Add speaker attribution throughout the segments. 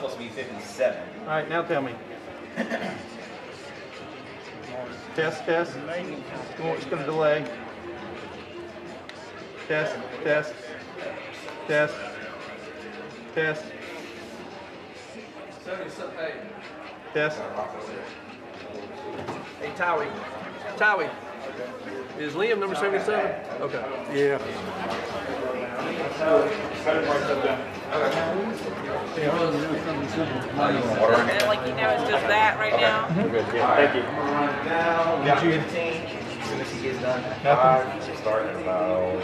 Speaker 1: Supposed to be 57.
Speaker 2: All right, now tell me. Test, test. It's going to delay. Test, test, test, test. Test.
Speaker 3: Hey, Towie. Towie. Is Liam number 77? Okay.
Speaker 2: Yeah.
Speaker 4: And like you know, it's just that right now.
Speaker 1: Thank you. Down, got 15. As soon as he gets done. Starting at about.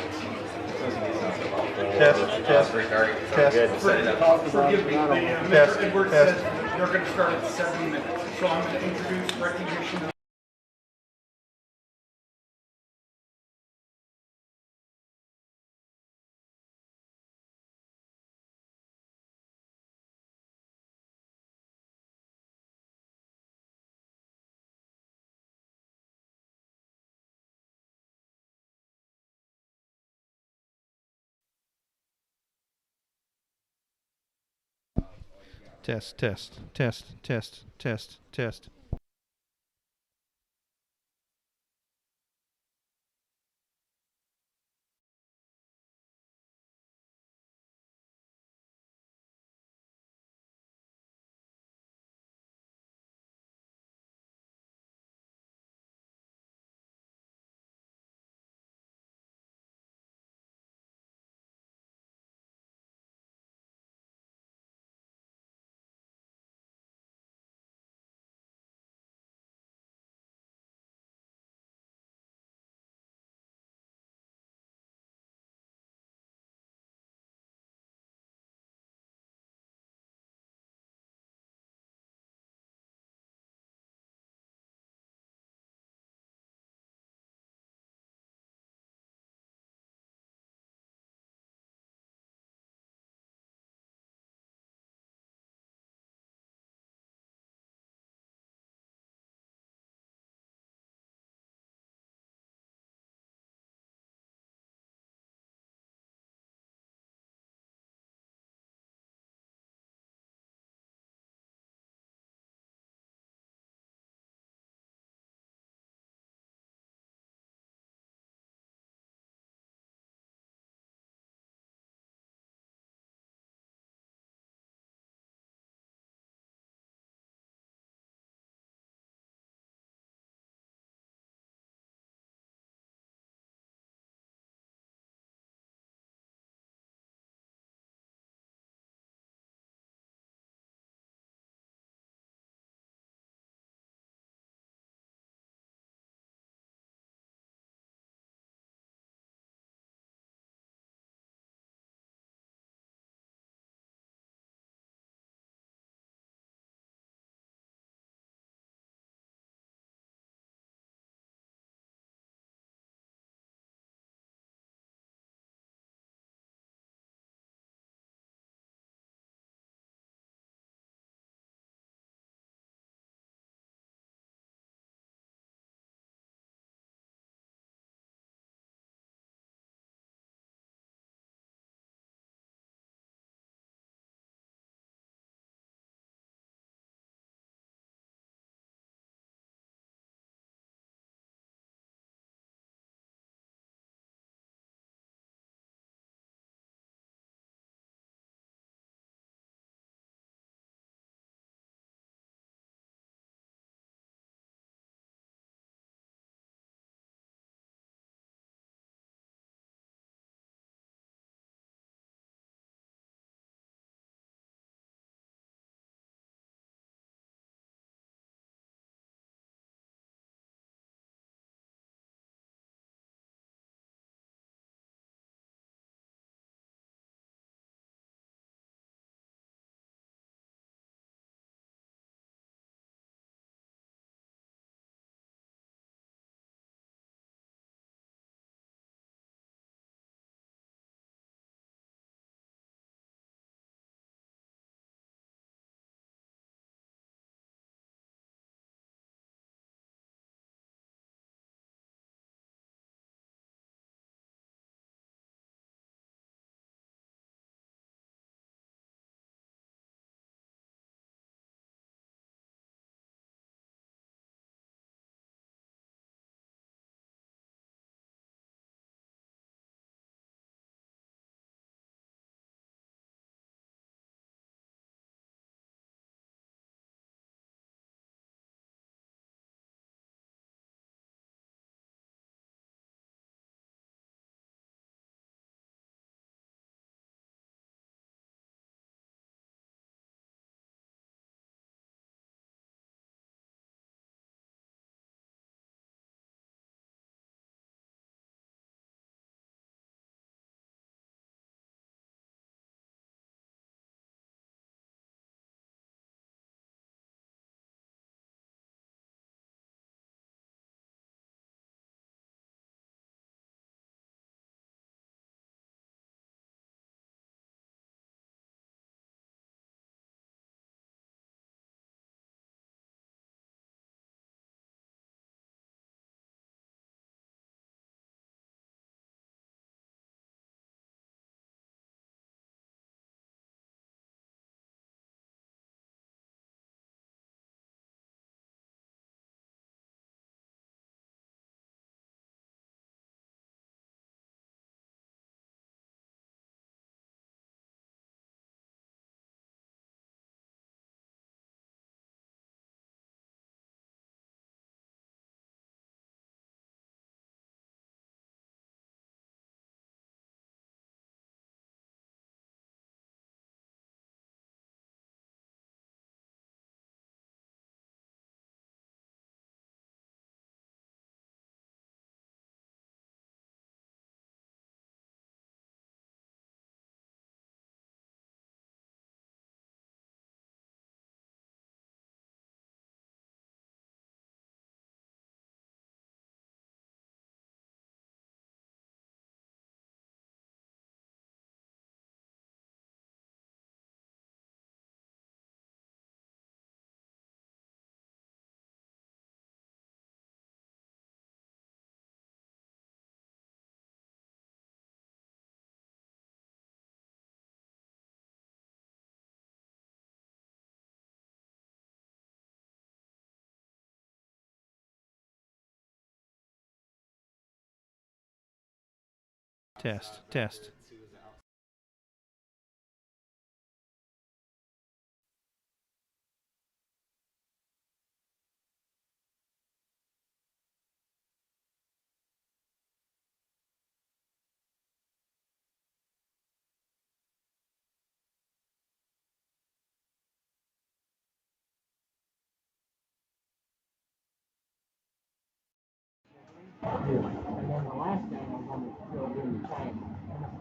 Speaker 2: Test, test,
Speaker 1: 3:30.
Speaker 2: test.
Speaker 1: Set it up.
Speaker 5: Forgive me,
Speaker 2: Test,
Speaker 5: Mr. Edwards
Speaker 2: test.
Speaker 5: says you're going to start at 70 minutes. So I'm going to introduce recognition of
Speaker 2: Test, test, test, test, test, test. Test, test.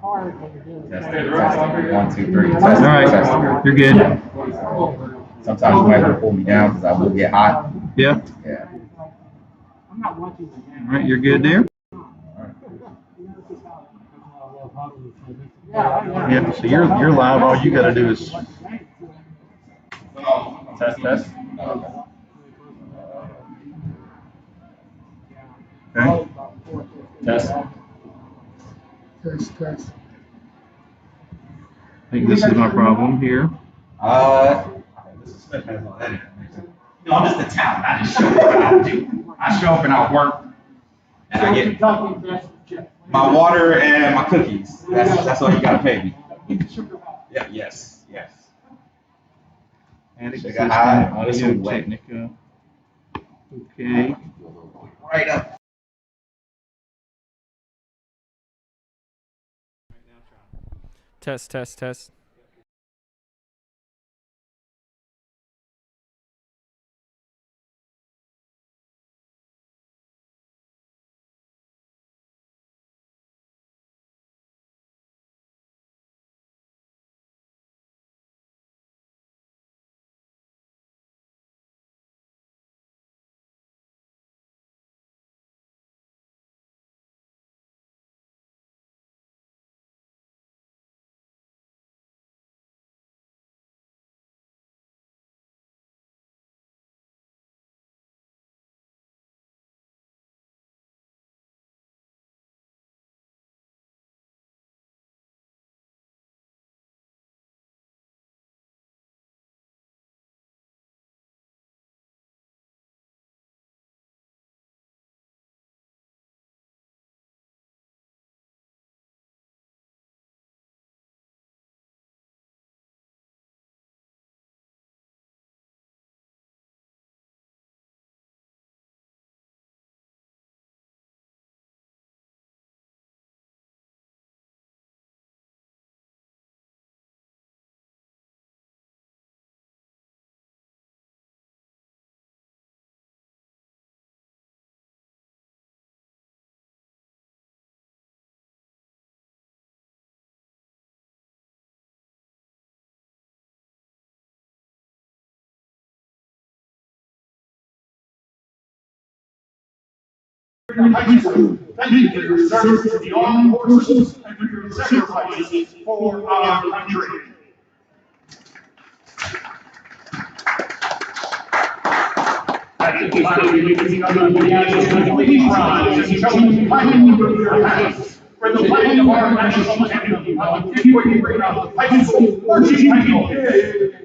Speaker 6: One, two, three. Test.
Speaker 2: All right,
Speaker 6: Test.
Speaker 2: you're good.
Speaker 6: Sometimes you might have to pull me down because I will get hot.
Speaker 2: Yeah.
Speaker 6: Yeah.
Speaker 2: All right, you're good there. Yeah. So you're live. All you got to do is
Speaker 6: Test, test.
Speaker 2: okay.
Speaker 6: Test.
Speaker 2: I think this is my problem here.
Speaker 6: This is Smith has all that information. You know, I'm just the talent. I just show up and I do. I show up and I work, and I get my water and my cookies. That's all you gotta pay me. Yeah. Yes. Yes.
Speaker 2: Attic
Speaker 6: Sugar high. Oh, this
Speaker 2: system,
Speaker 6: one's wet.
Speaker 2: Technica. Okay.
Speaker 6: Right up.
Speaker 7: Test, test, test.
Speaker 8: Thank you, service to the armed forces and for your sacrifices for our country. At this time, we give you another national Lady Prize as chosen playing with your hands for the playing of our national anthem of the Fuquay-Varina High School marching band.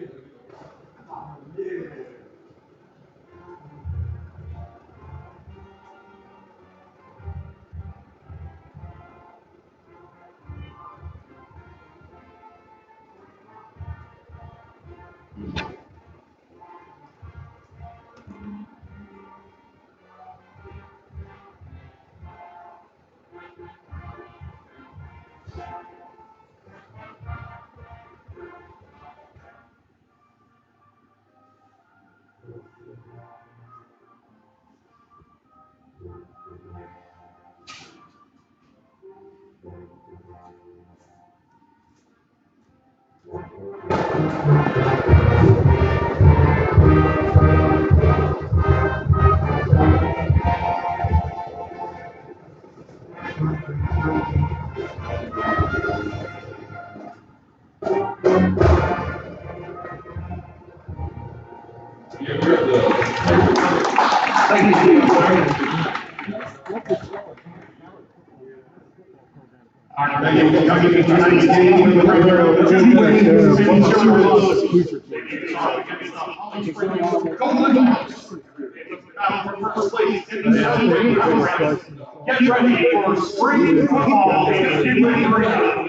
Speaker 8: Get ready for spring football in Fuquay-Varina.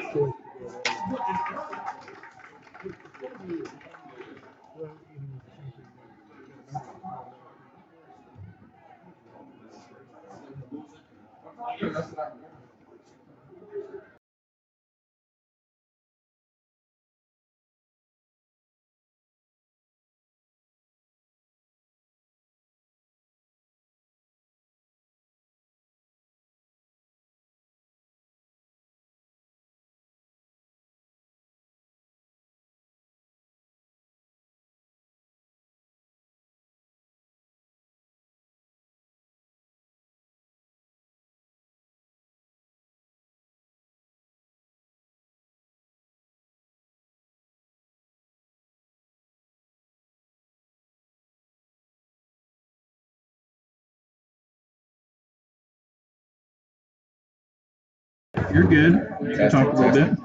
Speaker 2: You're good. You can talk a little bit.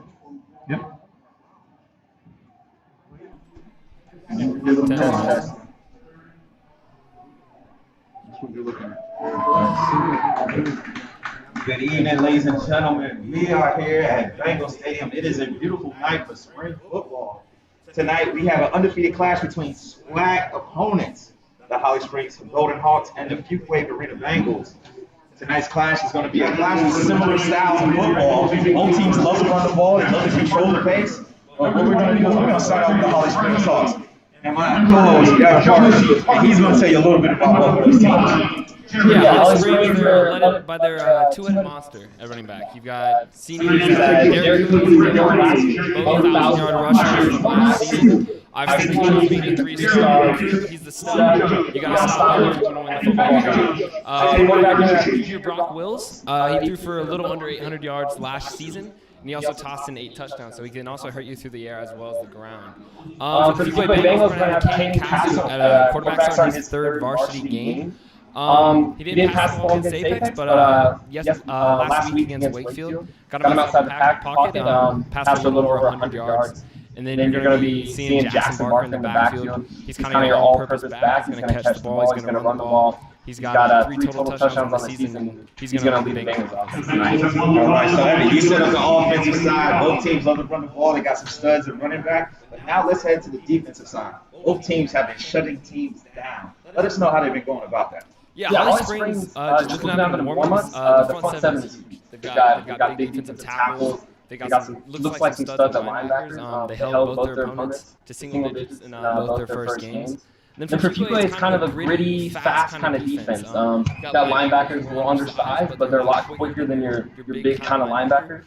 Speaker 2: Yep.
Speaker 6: Good evening, ladies and gentlemen. We are here at Bengal Stadium. It is a beautiful night for spring football. Tonight, we have an undefeated clash between swag opponents, the Holly Springs Golden Hawks and the Fuquay-Varina Bengals. Tonight's clash is going to be a clash with similar styles of football. Both teams love to run the ball and love to control the pace. But what we're going to do is we're going to start off with the Holly Springs Hawks. And my co-host, Gary Parker, and he's going to tell you a little bit about both those teams.
Speaker 7: Yeah, Holly Springs, they're led by their two-headed monster at running back. You've got seniors, Derek Coons, both 1,000-yard rushers from last season. Obviously, Coons being the three-star recruit, he's the stud. You got to stop him if you're going to win the football game. Quarterback, junior Brock Wills, he threw for a little under 800 yards last season. And he also tossed in 8 touchdowns, so he can also hurt you through the air as well as the ground. For the Fuquay Bengals, we're going to have Kane Castle at a quarterback start in his third varsity game. He didn't pass the ball against Apex, but last week against Wakefield, got him outside the pocket, passed for a little over 100 yards. And then you're going to be seeing Jackson Barker in the backfield. He's kind of your all-purpose back. He's going to catch the ball. He's going to run the ball. He's got 3 total touchdowns on the season, and he's going to lead the Bengals offense.
Speaker 6: All right, so Evan, you said on the offensive side, both teams love to run the ball. They got some studs at running back. But now let's head to the defensive side. Both teams have been shutting teams down. Let us know how they've been going about that.
Speaker 7: Yeah, Holly Springs, just looking at the warm-ups, the front seven is huge. They've got big defensive tackles. They got some, looks like some studs at linebackers. They held both their opponents to single digits in both their first games. And then for Fuquay, it's kind of a gritty, fast kind of defense. Got linebackers a little undersized, but they're a lot quicker than your big kind of linebacker.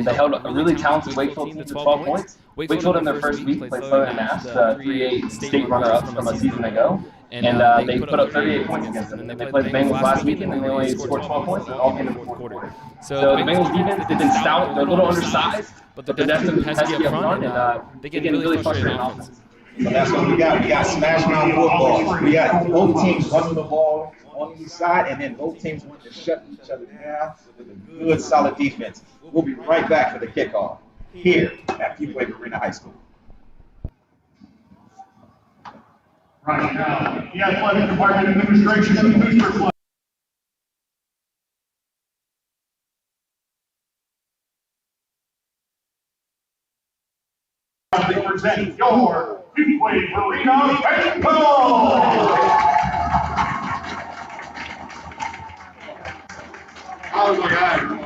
Speaker 7: They held a really talented Wakefield team to 12 points. Wakefield in their first week played Southern Mass, the 3A state runner-ups from a season ago. And they put up 38 points against them. And they played the Bengals last week, and they only scored 12 points, and all came in the fourth quarter. So the Bengals defense, they've been stout, they're a little undersized, but they're definitely pesky up front, and they get really frustrated on offense.
Speaker 6: So that's what we got. We got smash mouth football. We got both teams running the ball on each side, and then both teams want to shut each other down with a good, solid defense. We'll be right back for the kickoff here at Fuquay-Varina High School.
Speaker 8: Right now, the Athletic Department Administration and Booster Club. They present your Fuquay-Varina Bengals! Oh my God.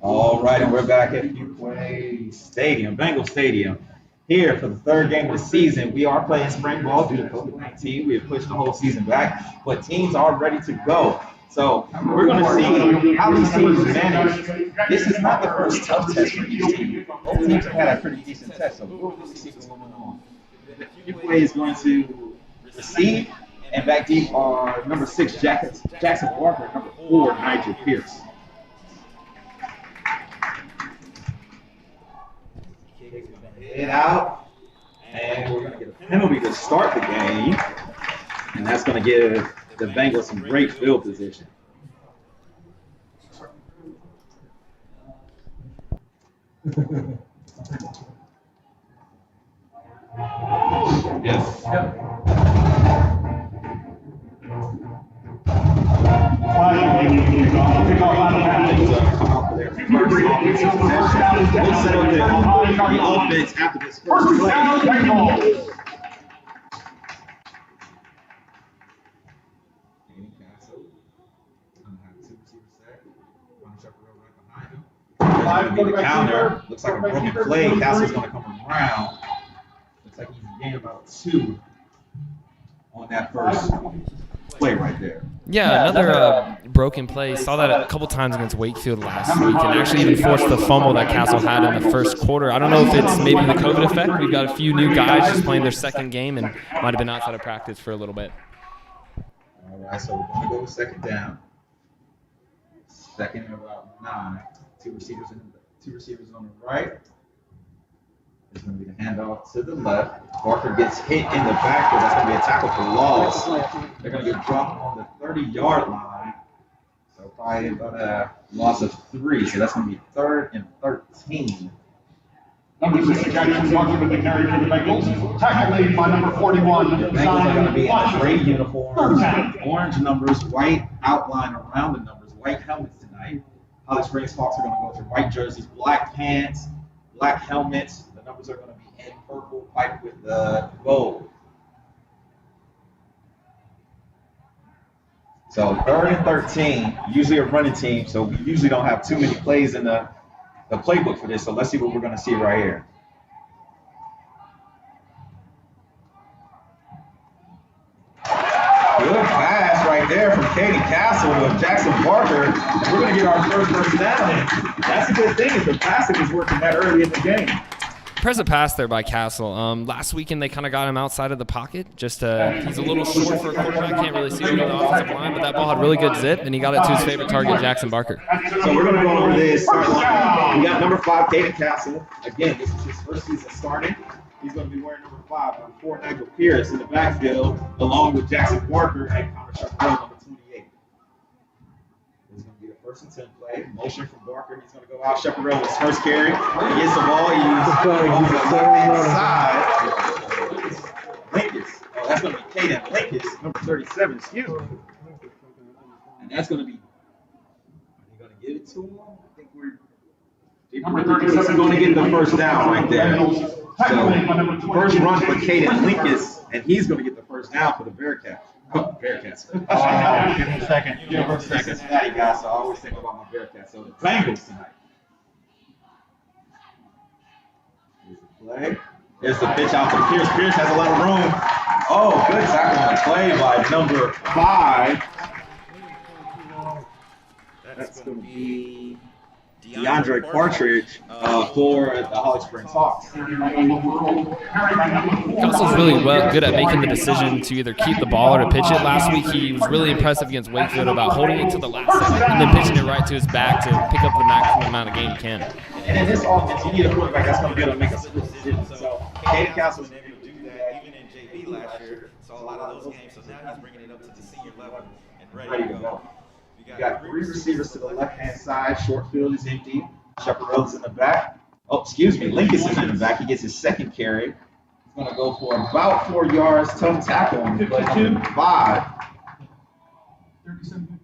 Speaker 6: All right, and we're back at Fuquay Stadium, Bengal Stadium. Here for the third game of the season. We are playing spring ball due to COVID-19. We have pushed the whole season back, but teams are ready to go. So we're going to see how these teams manage. This is not the first tough test for each team. Both teams have had a pretty decent test, so we'll really see what's going on. Fuquay is going to receive, and back deep are number 6, Jackson Barker, number 4, Nigel Pierce. Head out, and we're going to get a penalty to start the game, and that's going to give the Bengals some great field position. Yes. We'll settle the offense after this first play. The counter looks like a broken play. Castle's going to come around. Looks like he's gained about 2 on that first play right there.
Speaker 7: Yeah, another broken play. Saw that a couple times against Wakefield last week, and actually even forced the fumble that Castle had in the first quarter. I don't know if it's maybe the COVID effect. We've got a few new guys just playing their second game and might have been outside of practice for a little bit.
Speaker 6: All right, so we're going to go second down. Second and about 9. Two receivers on the right. There's going to be the handoff to the left. Barker gets hit in the backfield. That's going to be a tackle for loss. They're going to get dropped on the 30-yard line. So probably about a loss of 3. So that's going to be 3rd and 13.
Speaker 8: Number 6, Jackson Barker with the carry for the Bengals. Tackle made by number 41.
Speaker 6: The Bengals are going to be in the gray uniforms, orange numbers, white outline around the numbers, white helmets tonight. Holly Springs Hawks are going to go to white jerseys, black pants, black helmets. The numbers are going to be in purple, piped with gold. So 3rd and 13, usually a running team, so we usually don't have too many plays in the playbook for this. So let's see what we're going to see right here. Good pass right there from Katie Castle to Jackson Barker. We're going to get our first down. That's a good thing if the passing is working that early in the game.
Speaker 7: Impressive pass there by Castle. Last weekend they kind of got him outside of the pocket. Just he's a little short for a quarterback. Can't really see over the offensive line, but that ball had really good zip, and he got it to his favorite target, Jackson Barker.
Speaker 6: So we're going to go over this start line. We got number 5, Kaden Castle. Again, this is his first season starting. He's going to be wearing number 5, number 4, Nigel Pierce in the backfield, along with Jackson Barker and Connor Chaparral, number 28. This is going to be the 1st and 10 play. Motion from Barker. He's going to go out. Chaparral with his first carry. He gets the ball. He's on the left-hand side. Linkus. Oh, that's going to be Kaden Linkus, number 37. Excuse me. And that's going to be. Are they going to give it to him? I think we're. Number 37 going to get the first down right there. So, first run for Kaden Linkus, and he's going to get the first down for the Bearcats. Oh, Bearcats.
Speaker 2: Give him a second.
Speaker 6: Give him a second. Cincinnati guys, so I always think about my Bearcats. So the Bengals tonight. Here's the play. There's the pitch out to Pierce. Pierce has a lot of room. Oh, good tackle on the play by number 5. That's going to be DeAndre Partridge for the Holly Springs Hawks.
Speaker 7: Castle's really good at making the decision to either keep the ball or to pitch it. Last week he was really impressive against Wakefield about holding it to the last second and then pitching it right to his back to pick up the maximum amount of game he can.
Speaker 6: And in this offense, you need a quarterback that's going to be able to make a split decision. So Kaden Castle was able to do that even in JV last year. Saw a lot of those games. So now he's bringing it up to the senior level and ready to go. You got 3 receivers to the left-hand side. Short field is empty. Chaparral's in the back. Oh, excuse me. Linkus is in the back. He gets his second carry. He's going to go for about 4 yards. Tough tackle on play number 5.
Speaker 8: 37-52.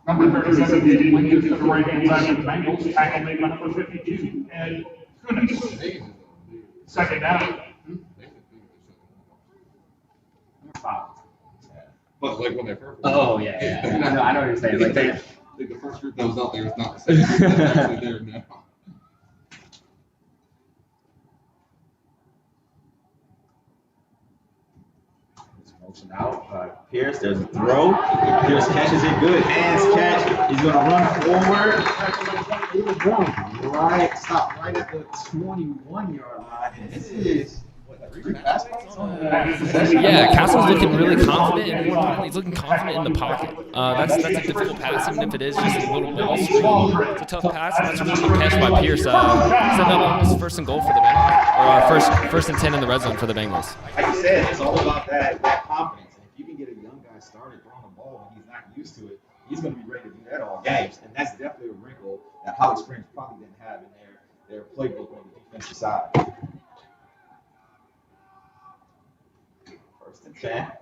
Speaker 8: Number 37, Linkus to the right-hand side of the Bengals. Tackle made by number 52, Ed Kunis. Second down.
Speaker 2: Like when they first.
Speaker 9: Oh yeah. I know what you're saying. Like
Speaker 6: think the first group that was out there is not the same group that's actually there now. Motion out. Pierce, there's a throw. Pierce catches it good. Hands catch. He's going to run forward. Right, stop right at the 21-yard line. And this is, what, 3 pass plays on the
Speaker 7: Yeah, Castle's looking really confident, and more importantly, he's looking confident in the pocket. That's a difficult pass, even if it is just a little ball screen. It's a tough pass, and that's a really good catch by Pierce. Setting up almost first and goal for the Bengals, or first and 10 in the red zone for the Bengals.
Speaker 6: Like you said, it's all about that confidence. And if you can get a young guy started throwing the ball when he's not used to it, he's going to be ready to do that all games. And that's definitely a wrinkle that Holly Springs probably didn't have in their playbook on the defensive side. First and 10.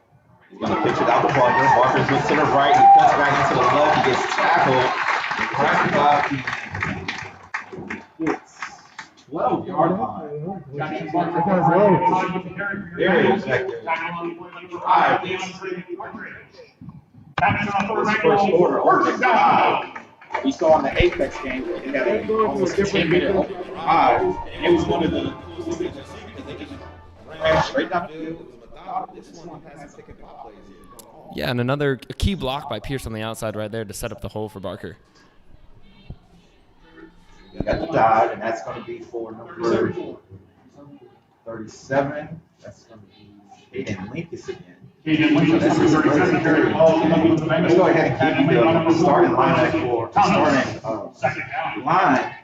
Speaker 6: He's going to pitch it out to Barker. Barker's looks to the right. He cuts back into the left. He gets tackled. He hits 12-yard line. Very effective. First quarter. We saw in the Apex game, they had almost a 10-minute open drive, and it was one of the ran straight down the field.
Speaker 7: Yeah, and another key block by Pierce on the outside right there to set up the hole for Barker.
Speaker 6: You got the dive, and that's going to be for number 37. That's going to be Caden Linkus again. That's his 37 carry. Let's go ahead and give you the starting lineup for starting line.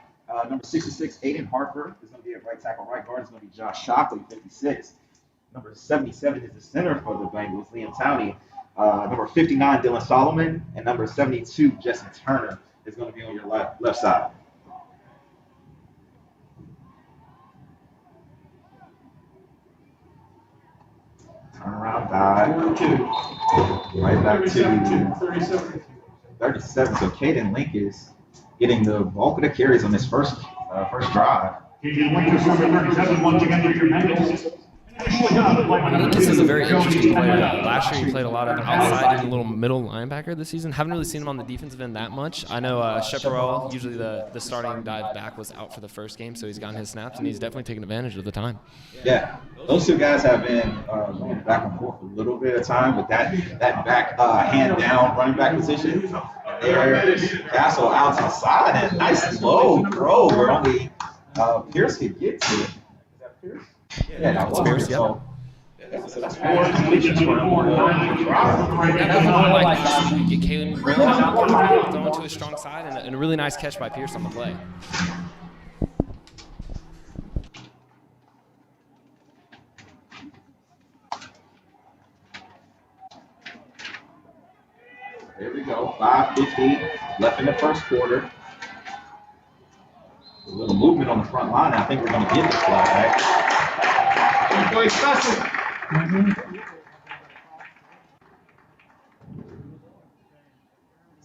Speaker 6: Number 66, Aiden Harper is going to be at right tackle. Right guard is going to be Josh Shockley, 56. Number 77 is the center for the Bengals, Liam Towney. Number 59, Dylan Solomon. And number 72, Justin Turner, is going to be on your left side. Turn around, dive. Right back to 37. So Caden Link is getting the bulk of the carries on this first drive.
Speaker 8: Caden Link is number 37 once again for your Bengals.
Speaker 7: This is a very interesting player. Last year he played a lot of outside and a little middle linebacker this season. Haven't really seen him on the defensive end that much. I know Chaparral, usually the starting dive back, was out for the first game, so he's gotten his snaps, and he's definitely taken advantage of the time.
Speaker 6: Yeah, those two guys have been going back and forth a little bit of time, but that back hand-down running back position, there's Castle out to the side, and nice low throw where only Pierce could get to it. Is that Pierce? Yeah, that was Pierce,
Speaker 7: yeah.
Speaker 6: So that's 4 completions for him.
Speaker 7: Get Kalen really out, throwing to his strong side, and a really nice catch by Pierce on the play.
Speaker 6: There we go. 5:50 left in the first quarter. A little movement on the front line. I think we're going to get the flag. Play special. Looks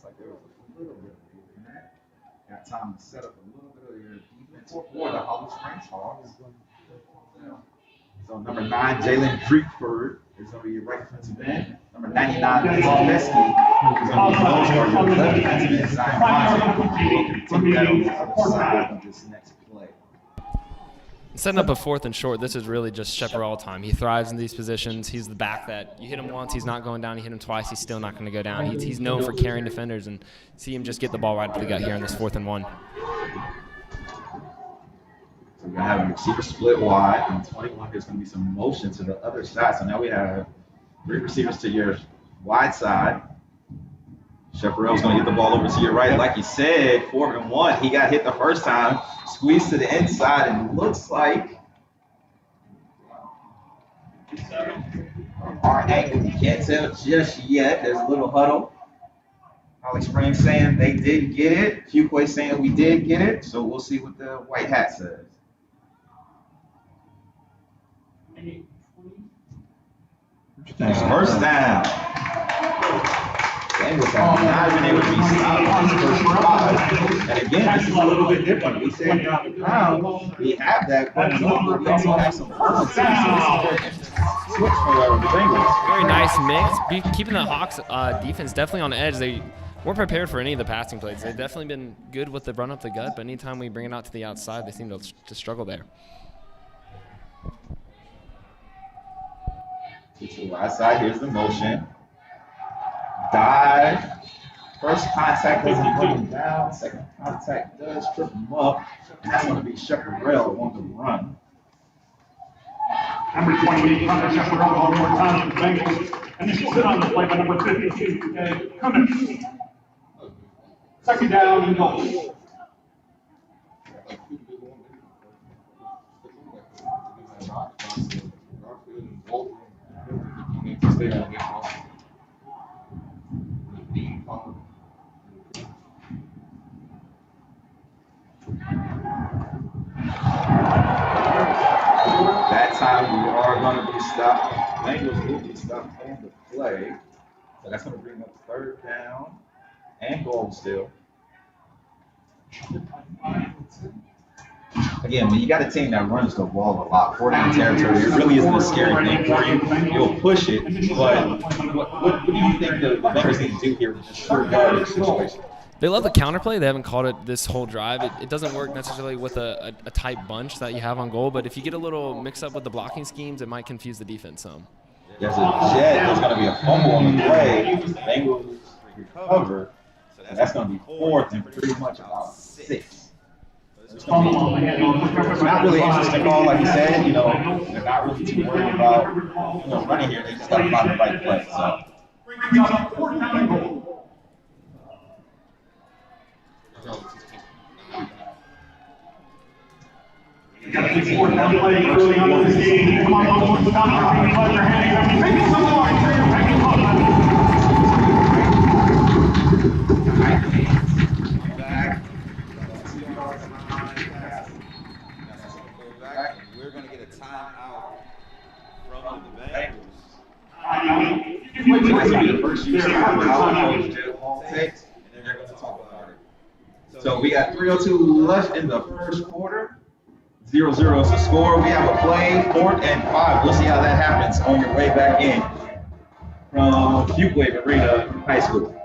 Speaker 6: like there was a little bit of movement. Got time to set up a little bit of your defense for the Holly Springs Hogs. So number 9, Jalen Creekford is going to be your right defensive end. Number 99, Pesky, is going to be those are your left defensive end side. We'll take that on the other side of this next play.
Speaker 7: Setting up a 4th and short, this is really just Chaparral time. He thrives in these positions. He's the back that you hit him once, he's not going down. You hit him twice, he's still not going to go down. He's known for carrying defenders, and see him just get the ball right up the gut here in this 4th and 1.
Speaker 6: So we're going to have a receiver split wide, and 21, there's going to be some motion to the other side. So now we have 3 receivers to your wide side. Chaparral's going to get the ball over to your right. Like you said, 4th and 1. He got hit the first time, squeezed to the inside, and looks like our angle. You can't tell just yet. There's a little huddle. Holly Springs saying they did get it. Fuquay saying we did get it. So we'll see what the white hat says. It's first down. Bengals have not been able to be stopped on the first drive. And again, this is a little bit different. We say on the ground, we have that going on, but we also have some offense. So this is a very interesting switch for the Bengals.
Speaker 7: Very nice mix. Keeping the Hawks defense definitely on the edge. we're prepared for any of the passing plays. They've definitely been good with the run up the gut, but anytime we bring it out to the outside, they seem to struggle there.
Speaker 6: To the right side, here's the motion. Dive. First contact doesn't bring him down. Second contact does trip him up. And that's going to be Chaparral on the run.
Speaker 8: Number 28, Hunter Chaparral, one more time for the Bengals. And this will sit on the play by number 52, Cummins. Second down and goal.
Speaker 6: That time we are going to be stopped. Bengals will be stopped on the play. So that's going to bring up third down and goal still. Again, when you got a team that runs the ball a lot, 4-down territory, it really isn't a scary thing for you. You'll push it, but what do you think the Bengals need to do here with this short yardage situation?
Speaker 7: They love the counterplay. They haven't called it this whole drive. It doesn't work necessarily with a tight bunch that you have on goal, but if you get a little mix up with the blocking schemes, it might confuse the defense some.
Speaker 6: There's a jet. There's going to be a fumble on the play. The Bengals recover. And that's going to be fourth and pretty much about 6. It's not really interesting call, like you said. You know, they're not really too worried about running here. They just got to find the right play. So.
Speaker 8: Got a big fourth down play early on in this game. Come on, stop your left your hand. Make it some more.
Speaker 1: We're going to get a timeout from the Bengals.
Speaker 6: This will be the first use of timeout takes, and they're going to talk about it. So we got 3:02 left in the first quarter. 0-0 is the score. We have a play, 4th and 5. We'll see how that happens on your way back in from Fuquay-Varina High School.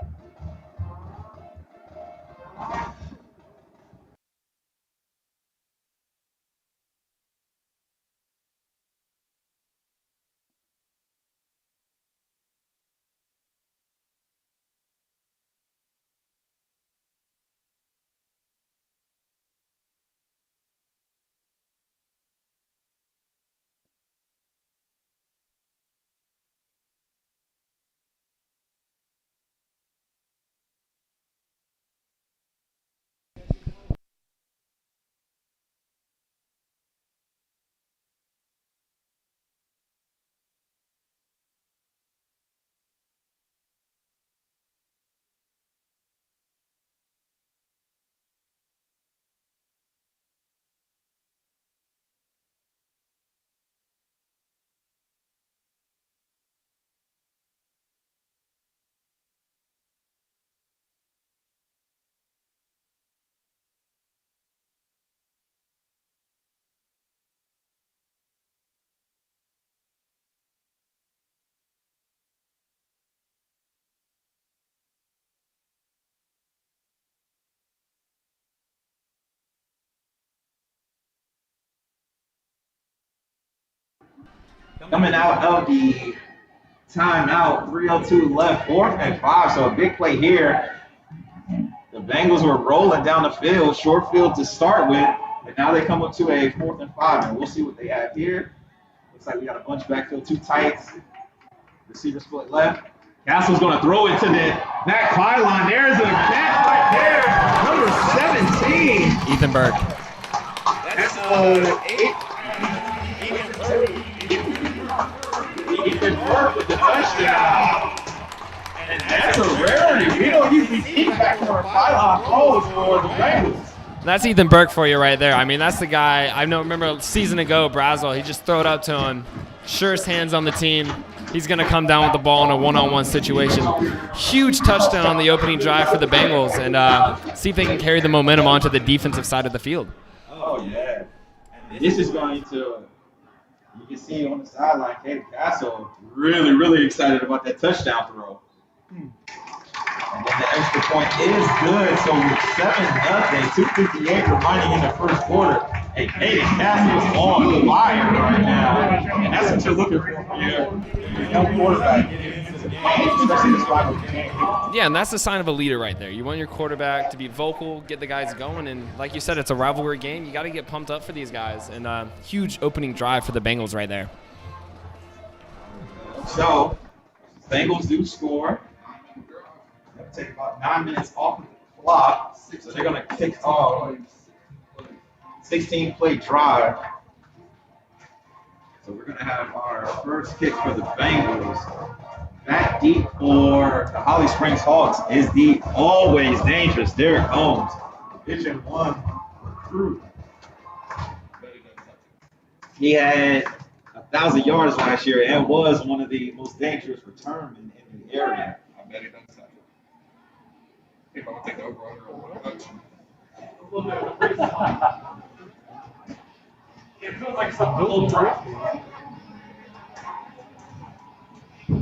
Speaker 6: Coming out of the timeout, 3:02 left, 4th and 5. So a big play here. The Bengals were rolling down the field, short field to start with, and now they come up to a 4th and 5, and we'll see what they have here. Looks like we got a bunch backfield, 2 tights. Receiver split left. Castle's going to throw it to the back pylon. There's a catch right there. Number 17.
Speaker 7: Ethan Burke.
Speaker 6: That's Ethan Burke with the touchdown. And that's a rarity. We don't usually see backdoor pylon throws for the Bengals.
Speaker 7: That's Ethan Burke for you right there. I mean, that's the guy. I remember a season ago, Brazel, he just threw it up to him. Surest hands on the team. He's going to come down with the ball in a one-on-one situation. Huge touchdown on the opening drive for the Bengals, and see if they can carry the momentum onto the defensive side of the field.
Speaker 6: Oh, yeah. And this is going to, you can see on the sideline, Katie Castle really, really excited about that touchdown throw. And then the extra point is good. So we're 7-0, 2:58 remaining in the first quarter. Hey, Caden Castle is on fire right now. And that's what you're looking for from your young quarterback. Especially this rivalry game.
Speaker 7: Yeah, and that's the sign of a leader right there. You want your quarterback to be vocal, get the guys going, and like you said, it's a rivalry game. You got to get pumped up for these guys. And huge opening drive for the Bengals right there.
Speaker 6: So, Bengals do score. That'll take about 9 minutes off of the clock. So they're going to kick off 16-play drive. So we're going to have our first kick for the Bengals. Back deep for the Holly Springs Hawks is the always dangerous Derek Holmes. Division I recruit. He had 1,000 yards last year and was one of the most dangerous returnmen in the area.
Speaker 2: I bet he doesn't touch it. If I would take the over-under.
Speaker 8: It feels like something a little dry.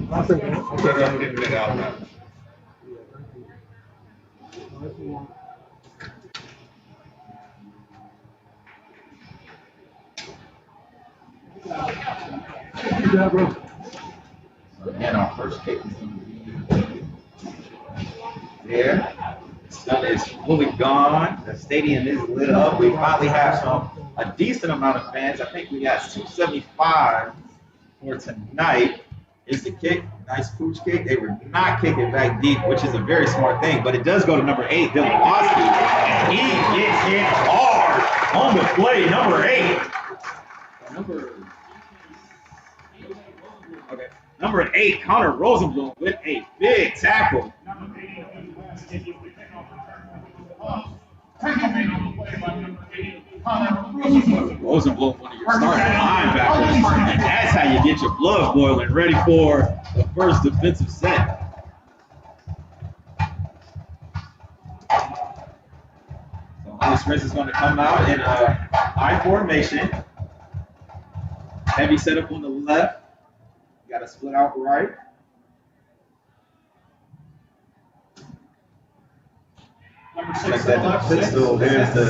Speaker 2: I think I'm getting it out now.
Speaker 6: Again, our first kick is going to be there. The sun is fully gone. The stadium is lit up. We finally have a decent amount of fans. I think we got 275 for tonight. Is the kick. Nice pooch kick. They were not kicking back deep, which is a very smart thing, but it does go to number 8, Dylan Waski. And he gets hit hard on the play, number 8. Number 8, Connor Rosenblum with a big tackle. Rosenblum, one of your starting linebackers, and that's how you get your blood boiling, ready for the first defensive set. So Holly Springs is going to come out in a high formation. Heavy setup on the left. You got to split out right. Check that the pistol. There's the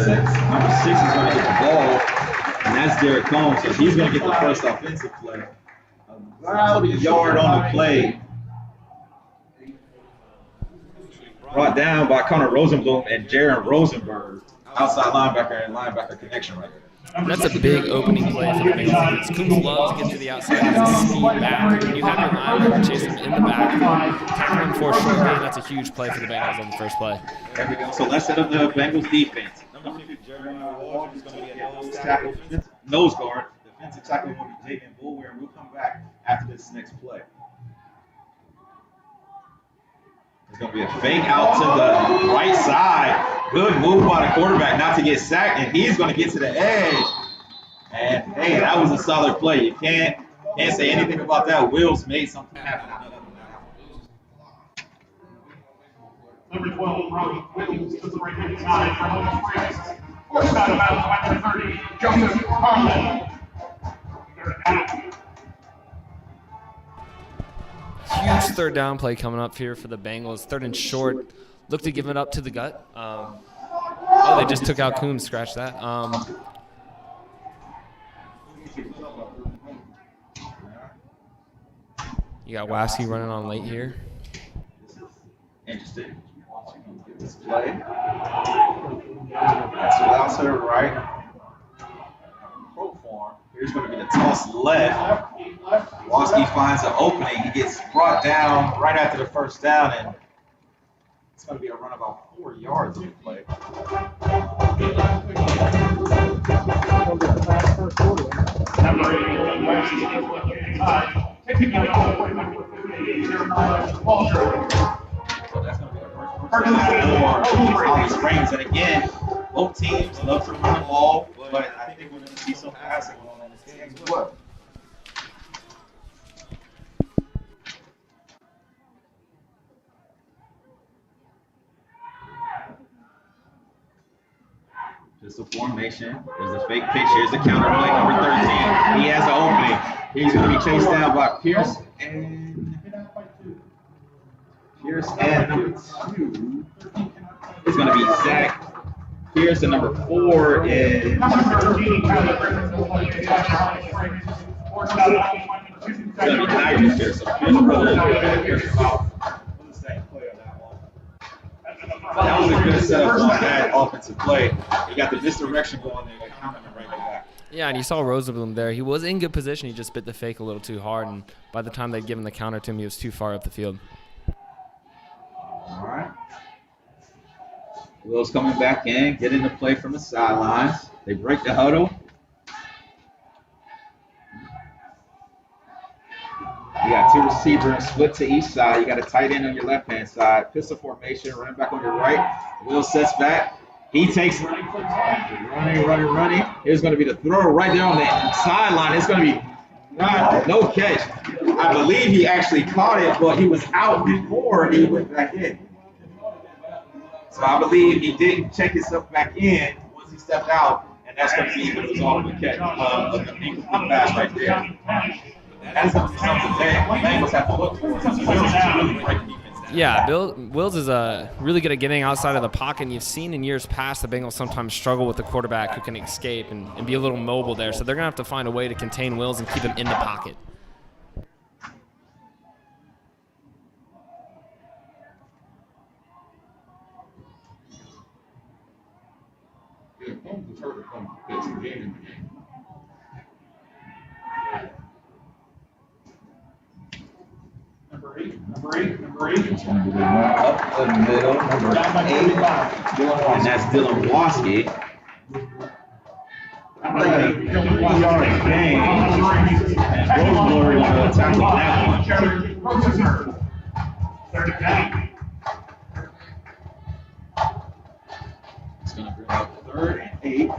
Speaker 6: number 6 is going to get the ball, and that's Derek Combs. So he's going to get the first offensive play. About a yard on the play. Brought down by Connor Rosenblum and Jaron Rosenberg. Outside linebacker and linebacker connection right there.
Speaker 7: That's a big opening play for the Bengals. Coombs loves to get to the outside as a speed back. When you have your linebacker chase him in the back, tackle him for a short gain, that's a huge play for the Bengals on the first play.
Speaker 6: There we go. So let's set up the Bengals defense. Number 2, Jeremiah Wall is going to be a nose guard. Defensive tackle will be Jaden Bulwer, and we'll come back after this next play. It's going to be a fake out to the right side. Good move by the quarterback not to get sacked, and he's going to get to the edge. And, hey, that was a solid play. You can't say anything about that. Wills made something happen.
Speaker 8: Number 12, Robbie Williams to the right-hand side for Holly Springs. Forced out of bounds by number 30, Joseph Harlan.
Speaker 7: Huge third down play coming up here for the Bengals. Third and short. Look to give it up to the gut. They just took out Coombs. Scratch that. You got Waskey running on late here.
Speaker 6: Interesting. This play. That's out to the right. Pro form. Here's going to be the toss left. Waskey finds an opening. He gets brought down right after the first down, and it's going to be a run about 4 yards on the play. So that's going to be the first down for Holly Springs. And again, both teams love to run the ball, but I think we're going to see some passing on this game as well. Just a formation. There's a fake pitch. Here's the counter play, number 13. He has an opening. He's going to be chased down by Pierce. And Pierce. And number 2 is going to be Zach Pierce. And number 4 is going to be Nigel Pierce. So Pierce brothers that was a good setup on that offensive play. You got the misdirection going there, like coming right back.
Speaker 7: Yeah, and you saw Rosenblum there. He was in good position. He just bit the fake a little too hard, and by the time they'd given the counter to him, he was too far up the field.
Speaker 6: All right. Will's coming back in, getting the play from the sidelines. They break the huddle. You got 2 receivers split to each side. You got a tight end on your left-hand side. Pistol formation, running back on your right. Will sets back. He takes running. Here's going to be the throw right there on the sideline. It's going to be no catch. I believe he actually caught it, but he was out before he went back in. So I believe he didn't check himself back in once he stepped out, and that's going to be the result of the catch, of the incomplete pass right there. That's going to be something that Bengals have to look for. Wills is really break defense down.
Speaker 7: Yeah, Wills is really good at getting outside of the pocket. And you've seen in years past the Bengals sometimes struggle with the quarterback who can escape and be a little mobile there. So they're going to have to find a way to contain Wills and keep him in the pocket.
Speaker 2: Yeah, Holmes is hurt to come get some game in the game.
Speaker 8: Number eight.
Speaker 6: It's going to be the one up the middle, number 8. And that's Dylan Waski. Like a 3-yard gain. And Roseberry on the tackle on that one. It's going to bring up 3rd and 8.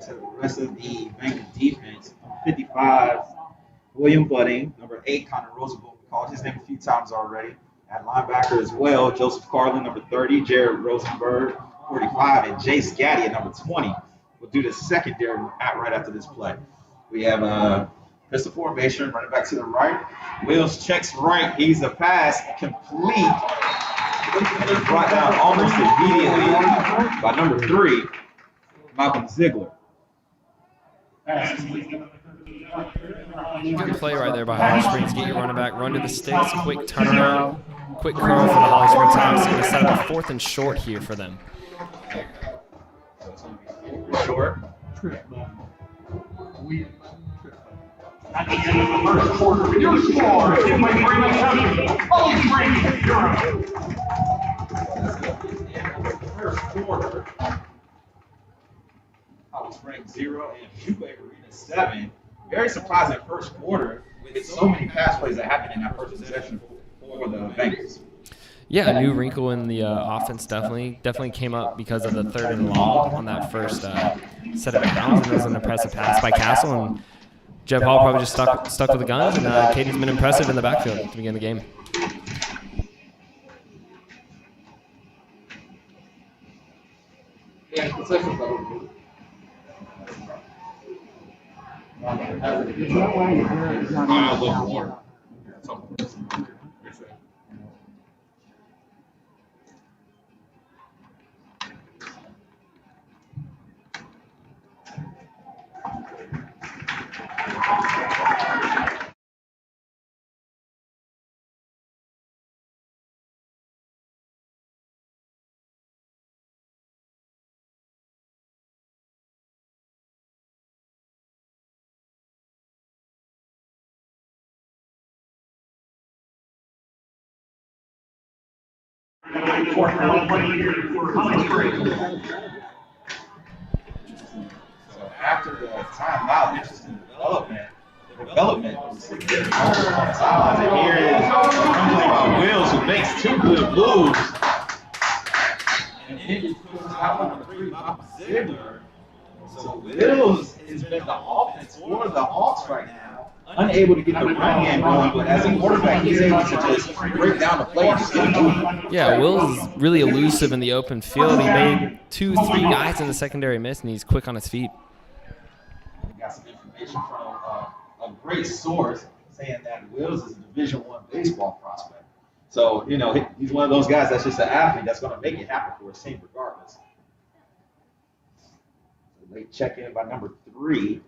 Speaker 6: The rest of the Bengals defense. 55, William Budding. Number 8, Connor Roosevelt. We called his name a few times already. At linebacker as well, Joseph Carlin, number 30, Jared Rosenberg, 45, and Jace Gaddy at number 20. We'll do the secondary right after this play. We have pistol formation, running back to the right. Wills checks right. He's a pass complete. It's brought down almost immediately by number 3, Malcolm Ziegler.
Speaker 7: Good play right there by Holly Springs. Get your running back, run to the sticks, quick turnaround, quick curl for the Holly Springs Hawks. Going to set up a 4th and short here for them.
Speaker 6: Short.
Speaker 8: At the end of the first quarter, your score is Fuquay-Varina 7, Holly Springs 0.
Speaker 6: First quarter. Holly Springs 0 and Fuquay-Varina 7. Very surprising first quarter with so many pass plays that happened in that first possession for the Bengals.
Speaker 7: Yeah, a new wrinkle in the offense definitely came up because of the 3rd and long on that first set of downs. And it was an impressive pass by Castle, and Jeff Hall probably just stuck with the guns. And Katie's been impressive in the backfield to begin the game.
Speaker 2: Yeah, concessions that would be.
Speaker 6: I'll look more. So after the timeout, interesting development was on the sidelines. And here is a play by Wills, who makes 2 good moves. And then he puts out number 3, Malcolm Ziegler. So Wills has been the offense for the Hawks right now. Unable to get the run game going, but as a quarterback, he's able to just break down the play and just get it moving.
Speaker 7: Yeah, Will's is really elusive in the open field. He made 2-3 guys in the secondary miss, and he's quick on his feet.
Speaker 6: We got some information from a great source saying that Wills is a Division I baseball prospect. So, you know, he's one of those guys that's just an athlete that's going to make it happen for his team regardless. Late check-in by number 3,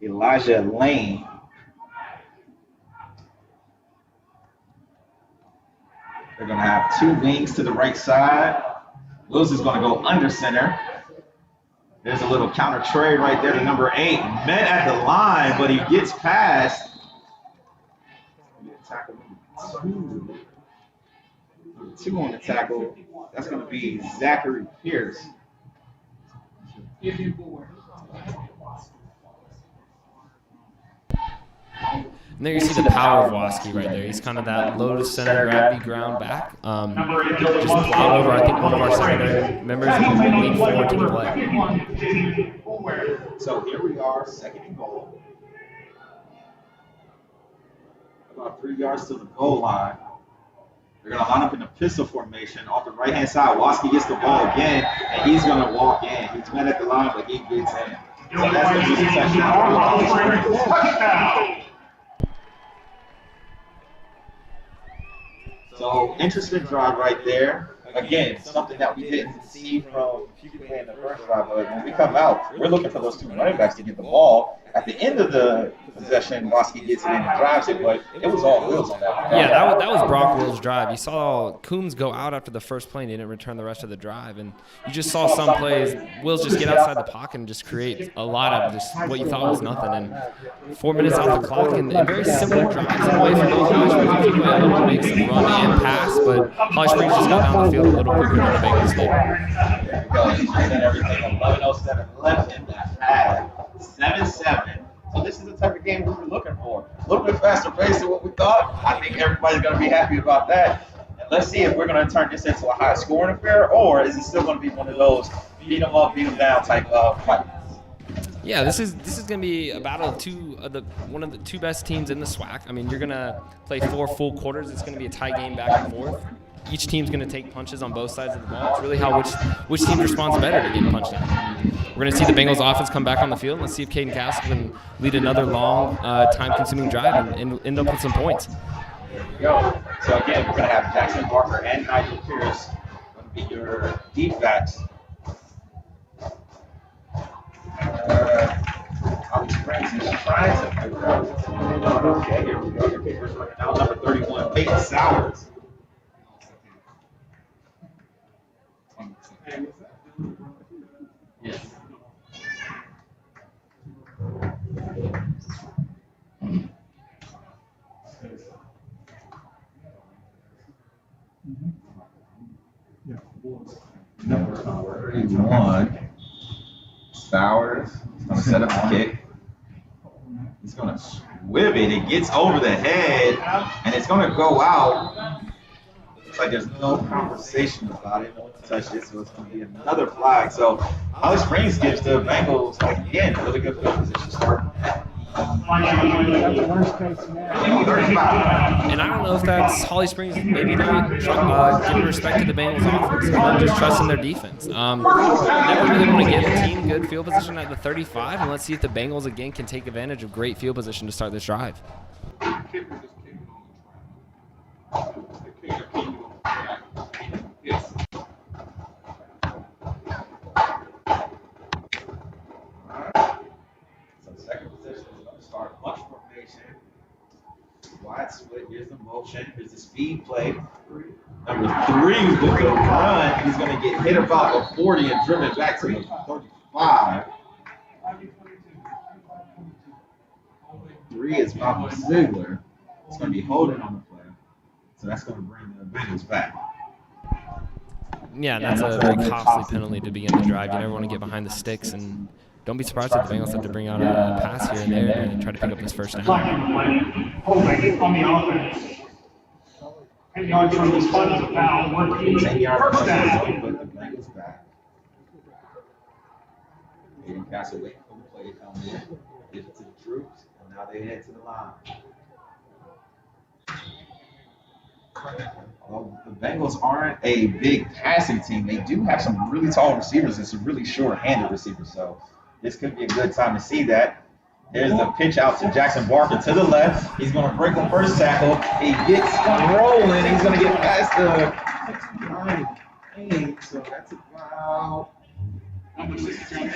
Speaker 6: Elijah Lane. They're going to have 2 wings to the right side. Wills is going to go under center. There's a little counter trade right there to number 8. Met at the line, but he gets past. Tackle number 2 on the tackle. That's going to be Zachary Pierce.
Speaker 7: And there you see the power of Waski right there. He's kind of that low to center gravity ground back. Just plowed over, I think, one of our secondary members and leaned forward to the play.
Speaker 6: So here we are, 2nd and goal. About 3 yards to the goal line. They're going to line up in the pistol formation. Off the right-hand side, Waski gets the ball again, and he's going to walk in. He's met at the line, but he gets in. So that's going to be a touchdown. So interesting drive right there. Again, something that we didn't see from Fuquay in the first drive. But when we come out, we're looking for those 2 running backs to get the ball. At the end of the possession, Waski gets it in and drives it, but it was all Wills on that.
Speaker 7: Yeah, that was Brock Wills' drive. You saw Coombs go out after the first play and he didn't return the rest of the drive. And you just saw some plays, Wills just get outside the pocket and just create a lot of just what you thought was nothing. And 4 minutes off the clock and very similar drives in a way for both guys. Fuquay able to make some run and pass, but Holly Springs just got down the field a little quicker than the Bengals did.
Speaker 6: There we go. He said everything. 11:07 left in that half. 7-7. So this is the type of game we were looking for. A little bit faster pace than what we thought. I think everybody's going to be happy about that. And let's see if we're going to turn this into a high scoring affair, or is it still going to be one of those beat them up, beat them down type of fight?
Speaker 7: Yeah, this is going to be a battle of one of the 2 best teams in the SWAC. I mean, you're going to play 4 full quarters. It's going to be a tight game back and forth. Each team's going to take punches on both sides of the ball. It's really how which team responds better to getting punched out. We're going to see the Bengals offense come back on the field. Let's see if Caden Castle can lead another long, time-consuming drive and end up with some points.
Speaker 6: There we go. So again, we're going to have Jackson Barker and Nigel Pierce going to be your D-backs. Alex Springs is trying to figure out. Okay, here we go. Your kickers right now, number 31, Peyton Sowers. Yes. Number 31, Sowers. He's going to set up the kick. He's going to swib it. It gets over the head, and it's going to go out. Looks like there's no conversation about it. No one touched it, so it's going to be another flag. So Holly Springs gives the Bengals, again, a really good field position start.
Speaker 7: And I don't know if that's Holly Springs maybe not giving respect to the Bengals offense, not just trusting their defense. Never really want to give a team good field position at the 35, and let's see if the Bengals again can take advantage of great field position to start this drive.
Speaker 2: Yes.
Speaker 6: Bunch formation. Wide split. Here's the motion. Here's the speed play. Number 3 with the run. He's going to get hit about the 40 and driven back to the 35. 3 is Papa Ziegler. It's going to be holding on the play. So that's going to bring the Bengals back.
Speaker 7: Yeah, that's a very costly penalty to begin the drive. You never want to get behind the sticks, and don't be surprised if the Bengals have to bring out a pass here and there and try to pick up this first down.
Speaker 8: Holding on the offense. 10 yards from this punt is a foul. Working
Speaker 6: 10 yards
Speaker 8: first down.
Speaker 6: put the Bengals back. Aiden Castle waiting for the play to come in. Give it to the troops, and now they head to the line. Well, the Bengals aren't a big passing team. They do have some really tall receivers and some really short-handed receivers. So this could be a good time to see that. There's the pitch out to Jackson Barker to the left. He's going to break the first tackle. He gets rolling. He's going to get past the 9-8. So that's about
Speaker 8: Number 63.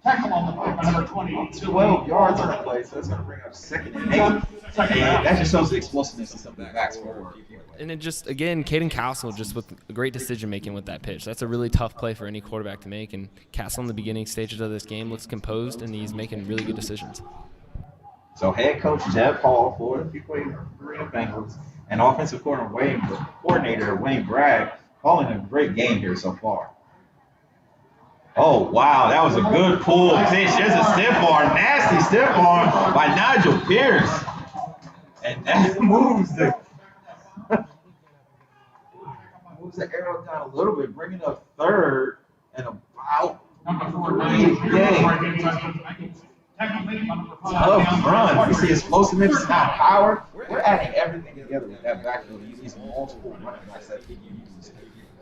Speaker 8: Tackle on the play by number 20.
Speaker 6: 12 yards on the play. So that's going to bring up 2nd and 8. And that just shows the explosiveness of some of the backs forward.
Speaker 7: And then just, again, Caden Castle just with great decision-making with that pitch. That's a really tough play for any quarterback to make. And Castle in the beginning stages of this game looks composed, and he's making really good decisions.
Speaker 6: So head coach Jeb Hall for the Fuquay-Varina Bengals and offensive coordinator Wayne Bragg calling a great game here so far. Oh, wow, that was a good pull pitch. There's a stiff arm, nasty stiff arm by Nigel Pierce. And that moves the arrow down a little bit, bringing up 3rd and about
Speaker 8: Number 4.
Speaker 6: tough run. You see explosiveness, now power. We're adding everything together with that backfield. These multiple running backs that he uses.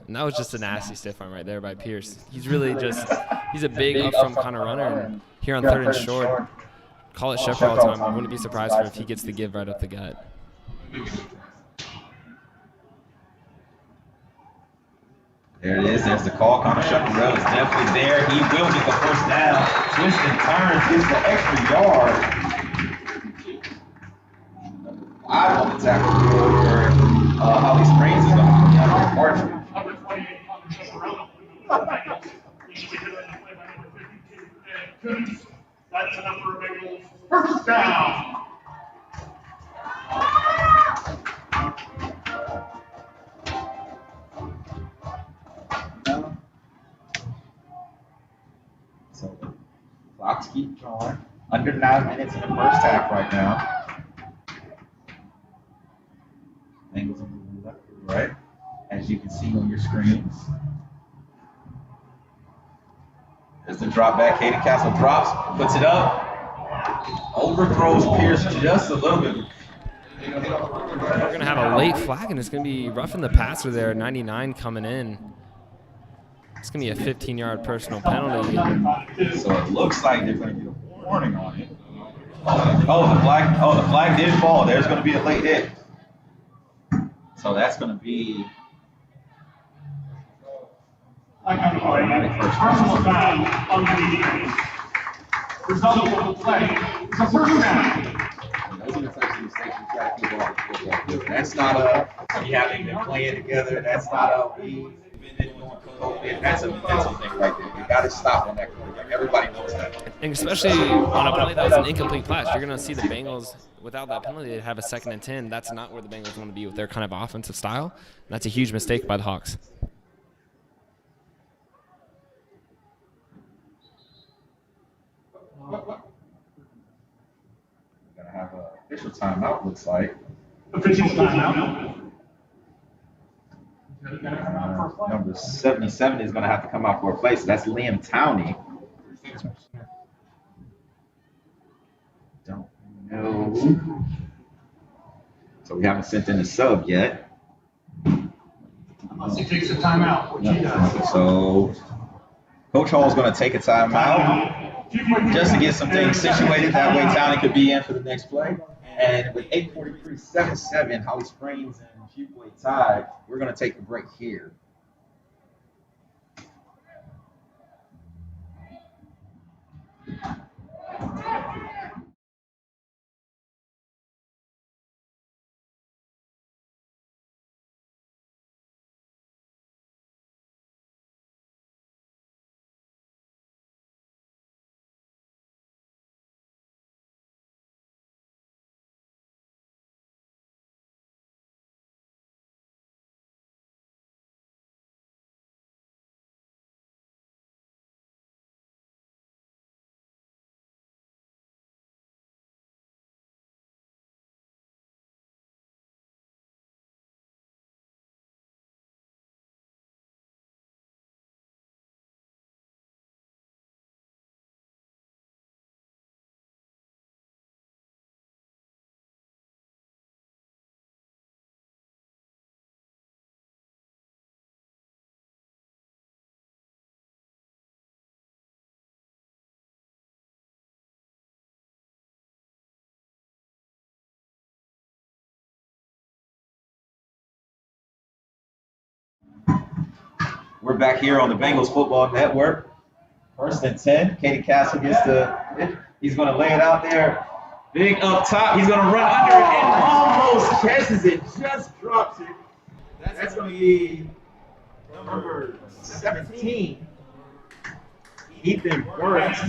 Speaker 7: And that was just a nasty stiff arm right there by Pierce. He's really just, he's a big up-front kind of runner. And here on 3rd and short, call it Shepherd all the time. I wouldn't be surprised if he gets the give right up the gut.
Speaker 6: There it is. There's the call. Connor Shepherd is definitely there. He will get the first down. Twists and turns, gets the extra yard. 5 on the tackle for Holly Springs is going to come down to Martin.
Speaker 8: Number 28, Connor Shepherd. Usually hit on the play by number 52, Ed Coons. That's enough for a Bengals first down.
Speaker 6: So the clocks keep going. Under 9 minutes in the first half right now. Bengals are moving left to right, as you can see on your screens. There's the drop back. Caden Castle drops, puts it up, overthrows Pierce just a little bit.
Speaker 7: We're going to have a late flag, and it's going to be roughing the passer there, 99 coming in. It's going to be a 15-yard personal penalty.
Speaker 6: So it looks like they're going to get a warning on it. Oh, the flag did fall. There's going to be a late hit. So that's going to be automatic first
Speaker 8: Personal
Speaker 6: down.
Speaker 8: foul on the result of the play. It's a first down.
Speaker 6: Those are the types of mistakes you try to keep off the football field. That's not a we haven't been playing together. That's not a we been going for COVID. That's a mental thing right there. You got to stop on that quarterback. Everybody knows that.
Speaker 7: And especially on a play that was an incomplete pass, you're going to see the Bengals, without that penalty, they'd have a 2nd and 10. That's not where the Bengals want to be with their kind of offensive style. And that's a huge mistake by the Hawks.
Speaker 6: We're going to have an official timeout, looks like.
Speaker 8: Official timeout.
Speaker 6: Number 77 is going to have to come out for a play, so that's Liam Towney. Don't know. So we haven't sent in a sub yet.
Speaker 8: Unless he takes a timeout, which he does.
Speaker 6: So Coach Hall's going to take a timeout just to get some things situated. That way Towney could be in for the next play. And with 8:43, 7-7, Holly Springs and Fuquay tied, we're going to take a break here. We're back here on the Bengals Football Network. 1st and 10. Katie Castle gets he's going to lay it out there. Big up top. He's going to run under it and almost catches it. Just drops it. That's going to be number 17. Ethan Burris.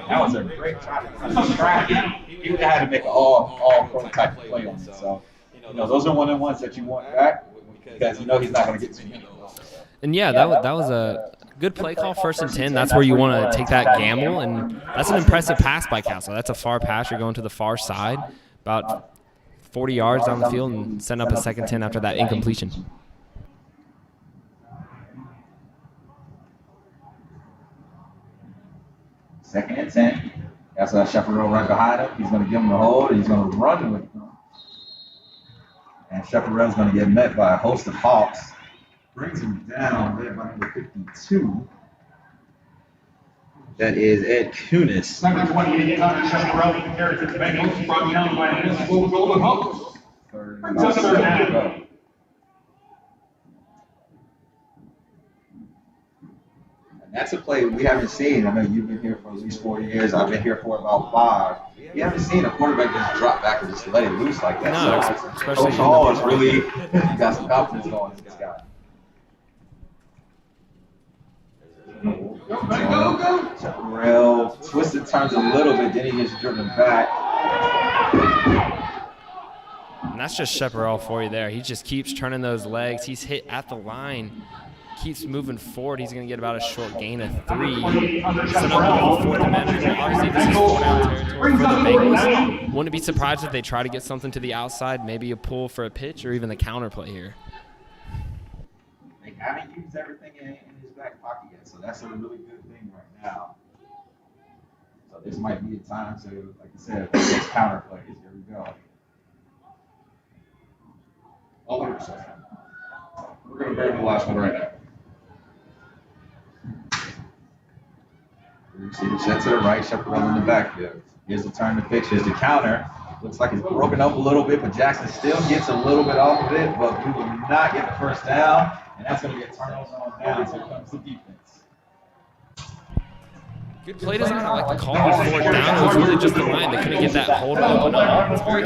Speaker 6: That was a great try to track it. He would have had to make an all-pro type of play on it. So, those are one of the ones that you want back because he's not going to get too many.
Speaker 7: And yeah, that was a good play call, 1st and 10. That's where you want to take that gamble, and that's an impressive pass by Castle. That's a far pass. You're going to the far side, about 40 yards down the field, and send up a 2nd 10 after that incompletion.
Speaker 6: Second and 10. That's Chaparral right behind him. He's going to give him the hold, and he's going to run with him. And Chaparral's going to get met by a host of Hawks. Brings him down there by number 52. That is Ed Kunis.
Speaker 8: Number 28, Chaparral inherits the Bengals, brought down by Municipal Golden Hawks.
Speaker 6: Third
Speaker 8: down.
Speaker 6: That's a play we haven't seen. I know you've been here for at least 4 years. I've been here for about 5. You haven't seen a quarterback just drop back and just let it loose like that.
Speaker 7: No,
Speaker 6: so
Speaker 7: especially
Speaker 6: Coach Hall is really got some confidence going in this guy. Chaparral twisted turns a little bit, then he gets driven back.
Speaker 7: And that's just Chaparral for you there. He just keeps turning those legs. He's hit at the line. Keeps moving forward. He's going to get about a short gain of 3. Set up a 4th amendment. Obviously, this is 4-down territory for the Bengals. Wouldn't be surprised if they try to get something to the outside, maybe a pull for a pitch or even the counter play here.
Speaker 6: They haven't used everything in his back pocket yet, so that's a really good thing right now. So this might be a time to, like I said, this counter plays. Here we go. 100%. We're going to bring the last one right now. Receiver set to the right, Chaparral in the backfield. Here's the turn to pitch. Here's the counter. Looks like it's broken up a little bit, but Jackson still gets a little bit off of it, but we will not get the 1st down, and that's going to get turned on down. So here comes the defense.
Speaker 7: Good play design. I like the call on 4th down. It was really just the line. They couldn't get that hold open up. It's very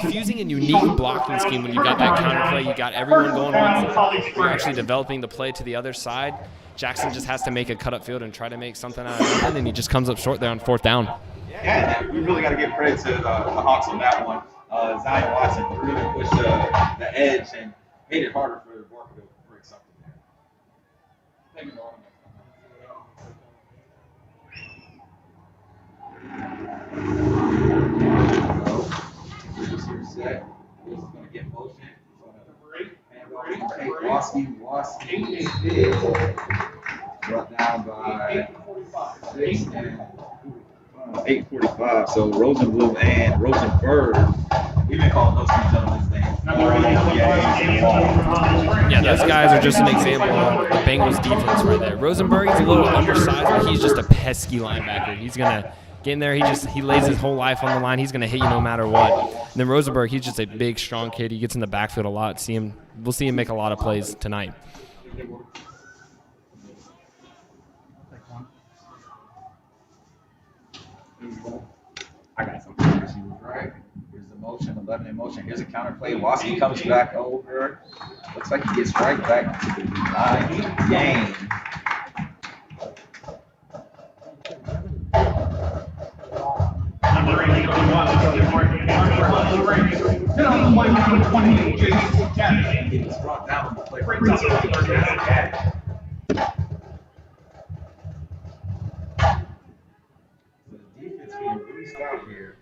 Speaker 7: confusing and unique blocking scheme when you got that counter play. You got everyone going on. You're actually developing the play to the other side. Jackson just has to make a cut up field and try to make something out of nothing, and he just comes up short there on 4th down.
Speaker 6: Yeah, we really got to give credit to the Hawks on that one. Zion Watson really pushed the edge and made it harder for Walker to break something there. Here's set. He's going to get motion. Waski brought down by 6 and 8:45. So Rosenblum and Rosenberg. We've been calling those two gentlemen's names.
Speaker 7: Yeah, those guys are just an example of the Bengals defense right there. Rosenberg is a little undersized, but he's just a pesky linebacker. He's gonna get in there. He lays his whole life on the line. He's gonna hit you no matter what. And then Rosenberg, he's just a big, strong kid. He gets in the backfield a lot. We'll see him make a lot of plays tonight.
Speaker 6: I got something. Right. Here's the motion, 11 in motion. Here's a counter play. Waski comes back over. Looks like he gets right back to the line. Game.
Speaker 8: Number 8,
Speaker 6: He was brought down on the play. Here.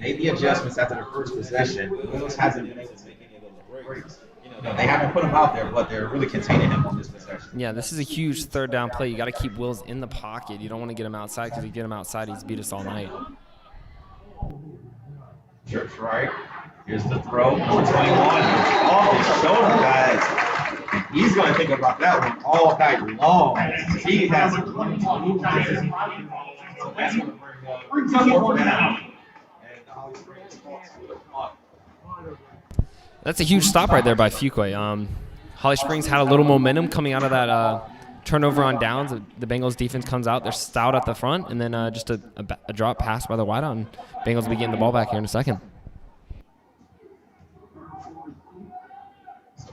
Speaker 6: Made the adjustments after the first possession. Wills hasn't been able to make any of those breaks. They haven't put him out there, but they're really containing him on this possession.
Speaker 7: Yeah, this is a huge 3rd down play. You got to keep Wills in the pocket. You don't want to get him outside because if you get him outside, he's beat us all night.
Speaker 6: Church right. Here's the throw. Number 21. Off his shoulder, guys. And he's going to think about that one all night long. He has 22. So that's going to bring up 4th down. And the Holly Springs Hawks will come up.
Speaker 7: That's a huge stop right there by Fuquay. Holly Springs had a little momentum coming out of that turnover on downs. The Bengals defense comes out. They're stout at the front, and then just a drop pass by the wideout, and Bengals will be getting the ball back here in a second.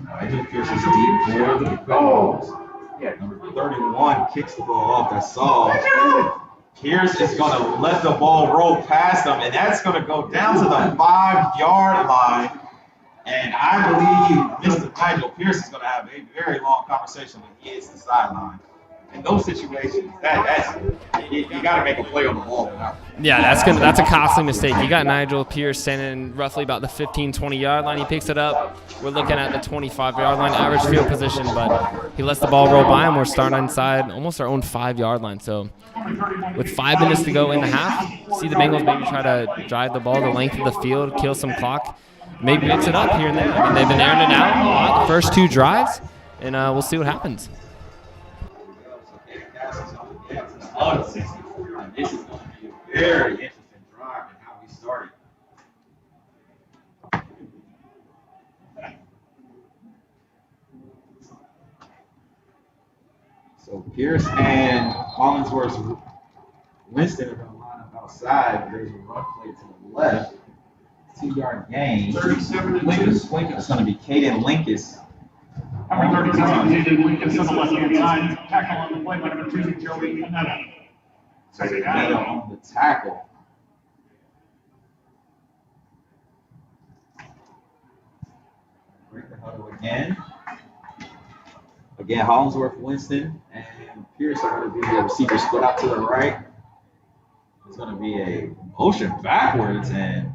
Speaker 6: Nigel Pierce is deep for the Bengals. Number 31 kicks the ball off. That's Saul. Pierce is going to let the ball roll past him, and that's going to go down to the 5-yard line. And I believe Mr. Nigel Pierce is going to have a very long conversation when he hits the sideline. In those situations, you got to make a play on the ball.
Speaker 7: Yeah, that's a costly mistake. You got Nigel Pierce standing roughly about the 15, 20-yard line. He picks it up. We're looking at the 25-yard line, average field position, but he lets the ball roll by, and we're starting inside almost our own 5-yard line. So with 5 minutes to go in the half, see the Bengals maybe try to drive the ball the length of the field, kill some clock, maybe mix it up here and there. I mean, they've been airing it out a lot the first 2 drives, and we'll see what happens.
Speaker 6: This is going to be a very interesting drive and how we started. So Pierce and Collinsworth Winston are going to line up outside. There's a run play to the left. 2-yard gain.
Speaker 8: 37 and
Speaker 6: Lincoln's going to be Caden Linkus.
Speaker 8: Number 37, Caden Lincoln on the left-hand side. Tackle on the play by number 2, Joey Panetta. Second
Speaker 6: Panetta
Speaker 8: down.
Speaker 6: on the tackle. Break the huddle again. Again, Hollingsworth, Winston, and Pierce are going to be the receiver split out to the right. It's going to be a motion backwards and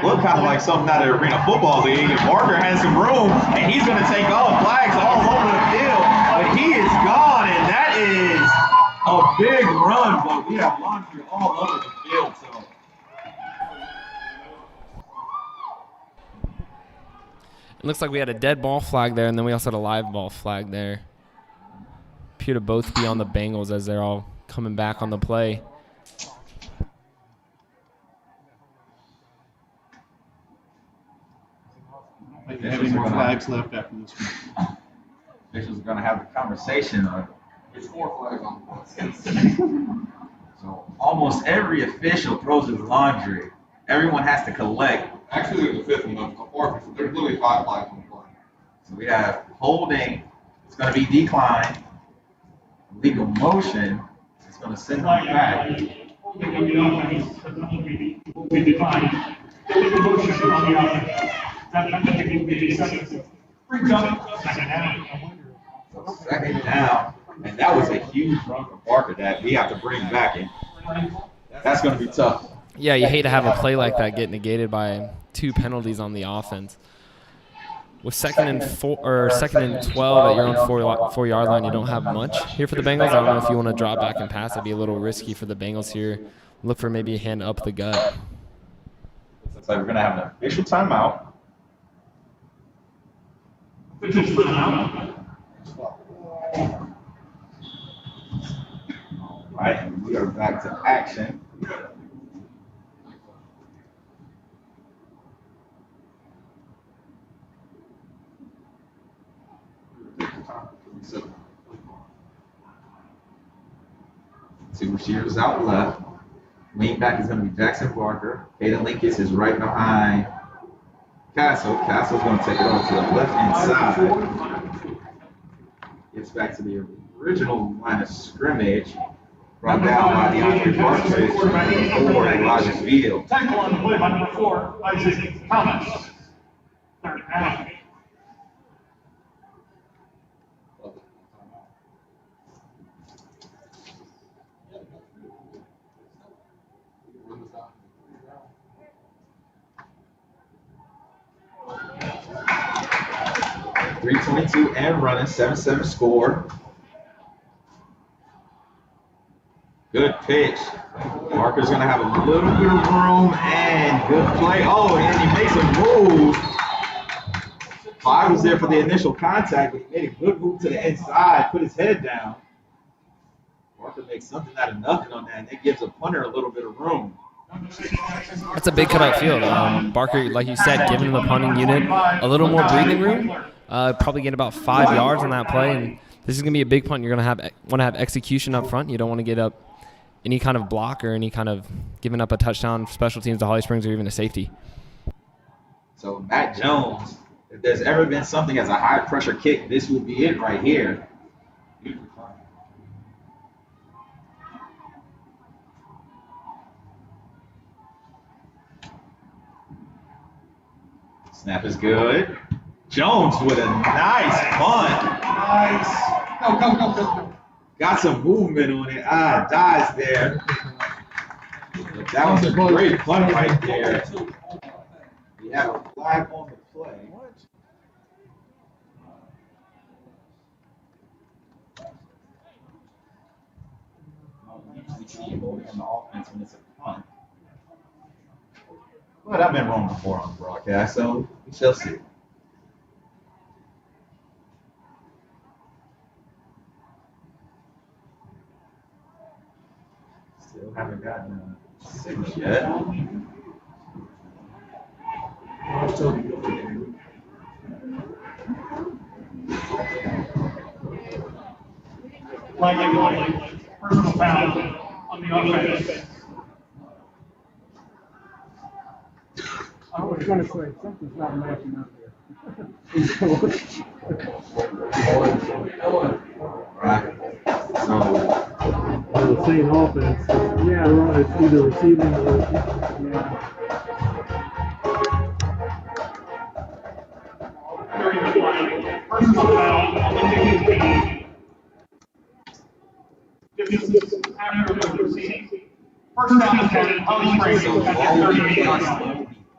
Speaker 6: look kind of like something out of the Arena Football League. And Barker has some room, and he's going to take all flags all over the field. But he is gone, and that is a big run. But we have laundry all over the field. So
Speaker 7: It looks like we had a dead ball flag there, and then we also had a live ball flag there. Appear to both be on the Bengals as they're all coming back on the play.
Speaker 8: Like they have any more flags left after this one.
Speaker 6: officials are going to have the conversation of
Speaker 2: There's 4 flags on the play.
Speaker 6: so almost every official throws his laundry. Everyone has to collect.
Speaker 2: Actually, there's a 5th one up far. There's literally 5 flags on the play.
Speaker 6: So we have holding. It's going to be declined. Legal motion. It's going to send them back.
Speaker 8: Holding on the offense, will be defined. Illegal motion on the offense. That will be second. Brings up second down.
Speaker 6: So second down. And that was a huge run from Barker that we have to bring back in. That's going to be tough.
Speaker 7: Yeah, you hate to have a play like that get negated by 2 penalties on the offense. With second and 12 at your own 4-yard line, you don't have much here for the Bengals. I don't know if you want to drop back and pass. It'd be a little risky for the Bengals here. Look for maybe a hand up the gut.
Speaker 6: Looks like we're going to have an official timeout. All right, and we are back to action. Two receivers out left. Lean back is going to be Jackson Barker. Caden Linkus is right behind Castle. Castle's going to take it over to the left-hand side. Gets back to the original line of scrimmage. Brought down by DeAndre Barkley for Elijah Field.
Speaker 8: Tackle on the play by number 4, Isaac Thomas. Third down.
Speaker 6: .322 and running, 7-7 score. Good pitch. Barker's going to have a little bit of room and good play. Oh, and he makes a move. 5 was there for the initial contact, but he made a good move to the inside, put his head down. Barker makes something out of nothing on that, and it gives a punter a little bit of room.
Speaker 7: That's a big cutout field. Barker, like you said, giving the punting unit a little more breathing room. Probably get about 5 yards on that play. And this is going to be a big punt. You're going to want to have execution up front. You don't want to get up any kind of block or any kind of giving up a touchdown, special teams to Holly Springs, or even a safety.
Speaker 6: So Matt Jones, if there's ever been something as a high pressure kick, this will be it right here. Snap is good. Jones with a nice punt. Nice. Go. Got some movement on it. Dies there. That was a great punt right there. We have a flag on the play. Usually see holding on the offense when it's a punt. But I've been wrong before on the broadcast, so we shall see. Still haven't gotten a signal yet.
Speaker 8: Personal foul on the offense. I was going to say, something's not matching up here.
Speaker 6: Right. So,
Speaker 8: the same offense. Yeah, it's either receiving or yeah. Personal foul on the First down is Holly Springs at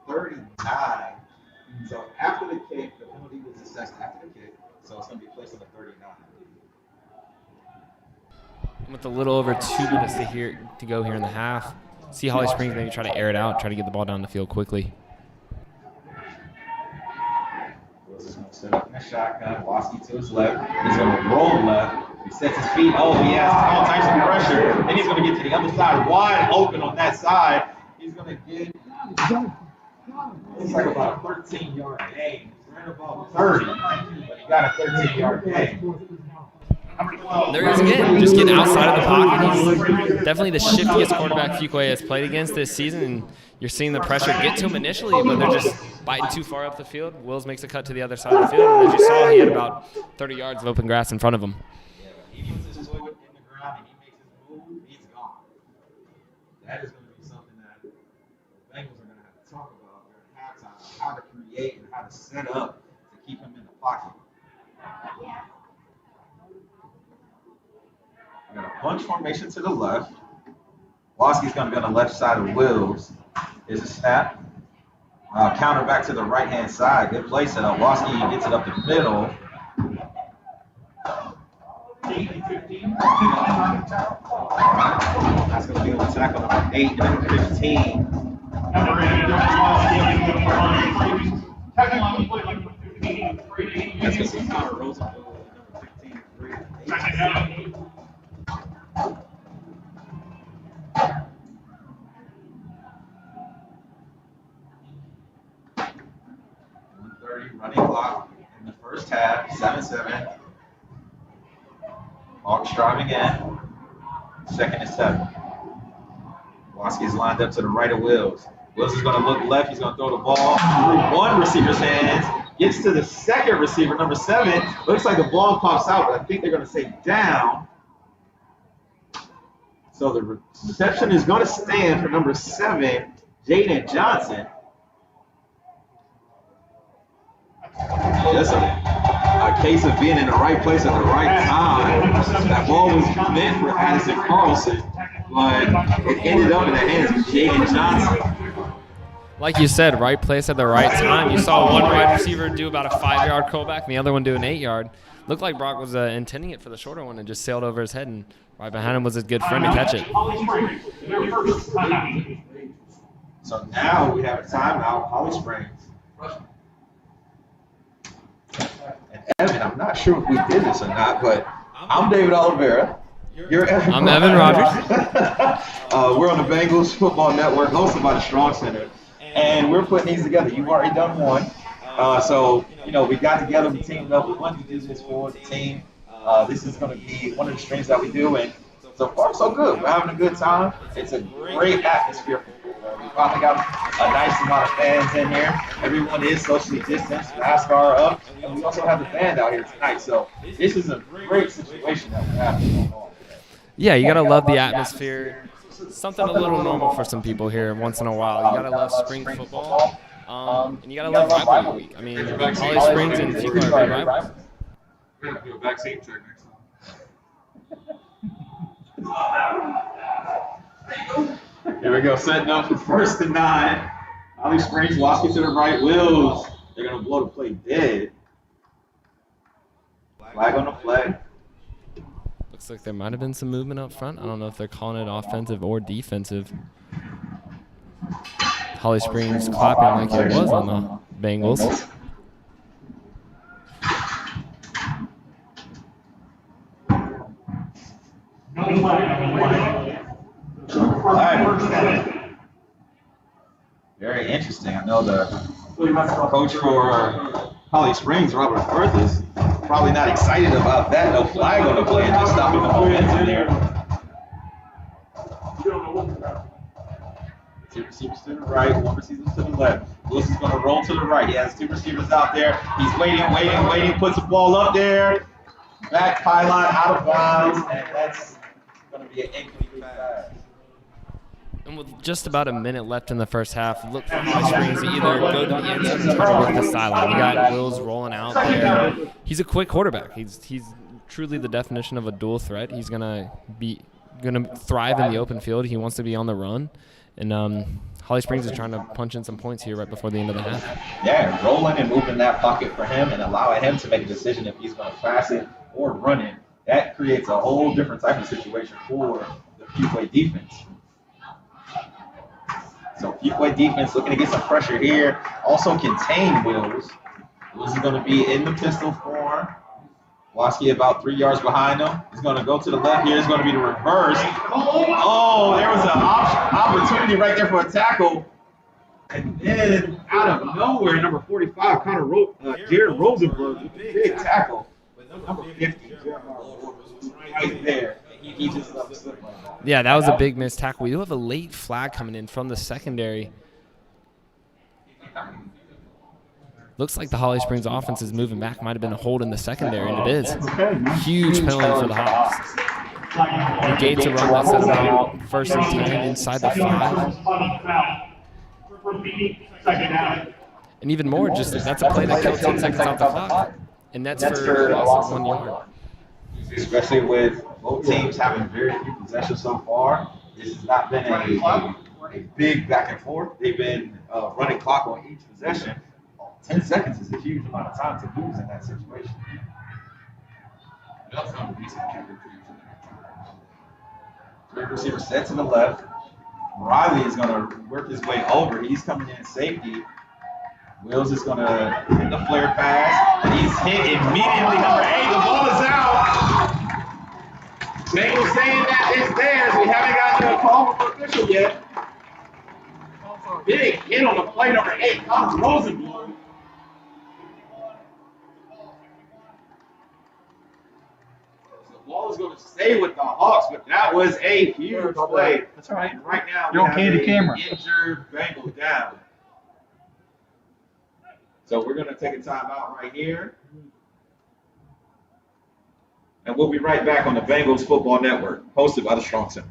Speaker 6: 39. So after the kick, the penalty was assessed after the kick, so it's going to be placed on the 39.
Speaker 7: With a little over 2 minutes to go here in the half, see Holly Springs maybe try to air it out, try to get the ball down the field quickly.
Speaker 6: Wills is going to set up in a shotgun. Waski to his left. He's going to roll left. He sets his feet. Oh, he has all types of pressure. Then he's going to get to the other side, wide open on that side. He's going to get. It's like about a 13-yard gain. He's right about 30, but he got a 13-yard gain.
Speaker 7: There he is again, just getting outside of the pocket. He's definitely the shiftiest quarterback Fuquay has played against this season, and you're seeing the pressure get to him initially, but they're just biting too far up the field. Wills makes a cut to the other side of the field, and as you saw, he had about 30 yards of open grass in front of him.
Speaker 6: He gets his foot in the ground and he makes his move, he's gone. That is going to be something that the Bengals are going to have to talk about during halftime, how to create and how to set up to keep him in the pocket. We got a bunch formation to the left. Waski's going to be on the left side of Wills. Here's a snap. Counter back to the right-hand side. Good play set up. Waski gets it up the middle. That's going to be on the tackle number 8 and 15. That's going to be Connor Rosenfeld, number 15, 3 and 8. Running clock in the first half, 7-7. Hawks driving in. Second and 7. Waski is lined up to the right of Wills. Wills is going to look left. He's going to throw the ball through one receiver's hands. Gets to the second receiver, number 7. Looks like the ball pops out, but I think they're going to say down. So the reception is going to stand for number 7, Jaden Johnson. That's a case of being in the right place at the right time. That ball was meant for Addison Carlson, but it ended up in the hands of Jaden Johnson.
Speaker 7: Like you said, right place at the right time. You saw one wide receiver do about a 5-yard callback and the other one do an 8-yard. Looked like Brock was intending it for the shorter one and just sailed over his head, and right behind him was his good friend to catch it.
Speaker 6: So now we have a timeout, Holly Springs. And Evan, I'm not sure if we did this or not, but I'm David Oliveira. I'm
Speaker 7: Evan Rogers.
Speaker 6: We're on the Bengals Football Network, hosted by the Strong Center, and we're putting these together. You've already done one, so we got together, we teamed up, we wanted to do this for the team. This is going to be one of the streams that we do, and so far so good. We're having a good time. It's a great atmosphere for football. We finally got a nice amount of fans in here. Everyone is socially distanced, masks are up, and we also have the band out here tonight. So this is a great situation that we're having going on.
Speaker 7: Yeah, you gotta love the atmosphere. Something a little normal for some people here once in a while. You gotta love spring football, and you gotta love rivalry week. I mean, Holly Springs and Fuquay are big rivals.
Speaker 2: We're gonna do a vaccine check next time.
Speaker 6: Here we go, setting up for 1st and 9. Holly Springs, Wasky to the right, Wills. They're gonna blow the play dead. Flag on the flag.
Speaker 7: Looks like there might have been some movement up front. I don't know if they're calling it offensive or defensive. Holly Springs clapping like it was on the Bengals.
Speaker 6: Very interesting. I know the coach for Holly Springs, Robert Firth, is probably not excited about that. No flag on the play and just stopping the momentum there. Two receivers to the right, one receiver to the left. Lewis is going to roll to the right. He has 2 receivers out there. He's waiting, puts the ball up there. Back pylon out of bounds, and that's going to be an incomplete pass.
Speaker 7: And with just about a minute left in the first half, look for Holly Springs to either go to the end zone or try to work the sideline. You got Wills rolling out there. He's a quick quarterback. He's truly the definition of a dual threat. He's gonna thrive in the open field. He wants to be on the run, and Holly Springs is trying to punch in some points here right before the end of the half.
Speaker 6: Yeah, rolling and moving that pocket for him and allowing him to make a decision if he's going to pass it or run it. That creates a whole different type of situation for the Fuquay defense. So Fuquay defense looking to get some pressure here. Also contain Wills. Wills is going to be in the pistol form. Wasky about 3 yards behind him. He's going to go to the left here. It's going to be the reverse. Oh, there was an opportunity right there for a tackle. And then out of nowhere, number 45, Jared Rosenberg, with a big tackle. With number 50, right there. He just let it slip like that.
Speaker 7: Yeah, that was a big missed tackle. We do have a late flag coming in from the secondary. Looks like the Holly Springs offense is moving back. Might have been a hold in the secondary, and it is. Huge penalty for the Hawks. Negate to run that set about 1st and 10 inside the 5. And even more, just that's a play that killed 10 seconds off the clock. And that's for a loss of 1 yard.
Speaker 6: Especially with both teams having very few possessions so far. This has not been a big back and forth. They've been running clock on each possession. 10 seconds is a huge amount of time to lose in that situation. Third receiver set to the left. Riley is going to work his way over. He's coming in safety. Wills is going to hit the flare pass, and he's hit immediately. Number 8, the ball is out. Bengals saying that it's theirs. We haven't gotten a call from the official yet. Big hit on the play, number 8, Connor Rosenblum. The ball is going to stay with the Hawks, but that was a huge play. That's all right. And right now, we have an injured Bengal down. So we're going to take a timeout right here. And we'll be right back on the Bengals Football Network, hosted by the Strong Center.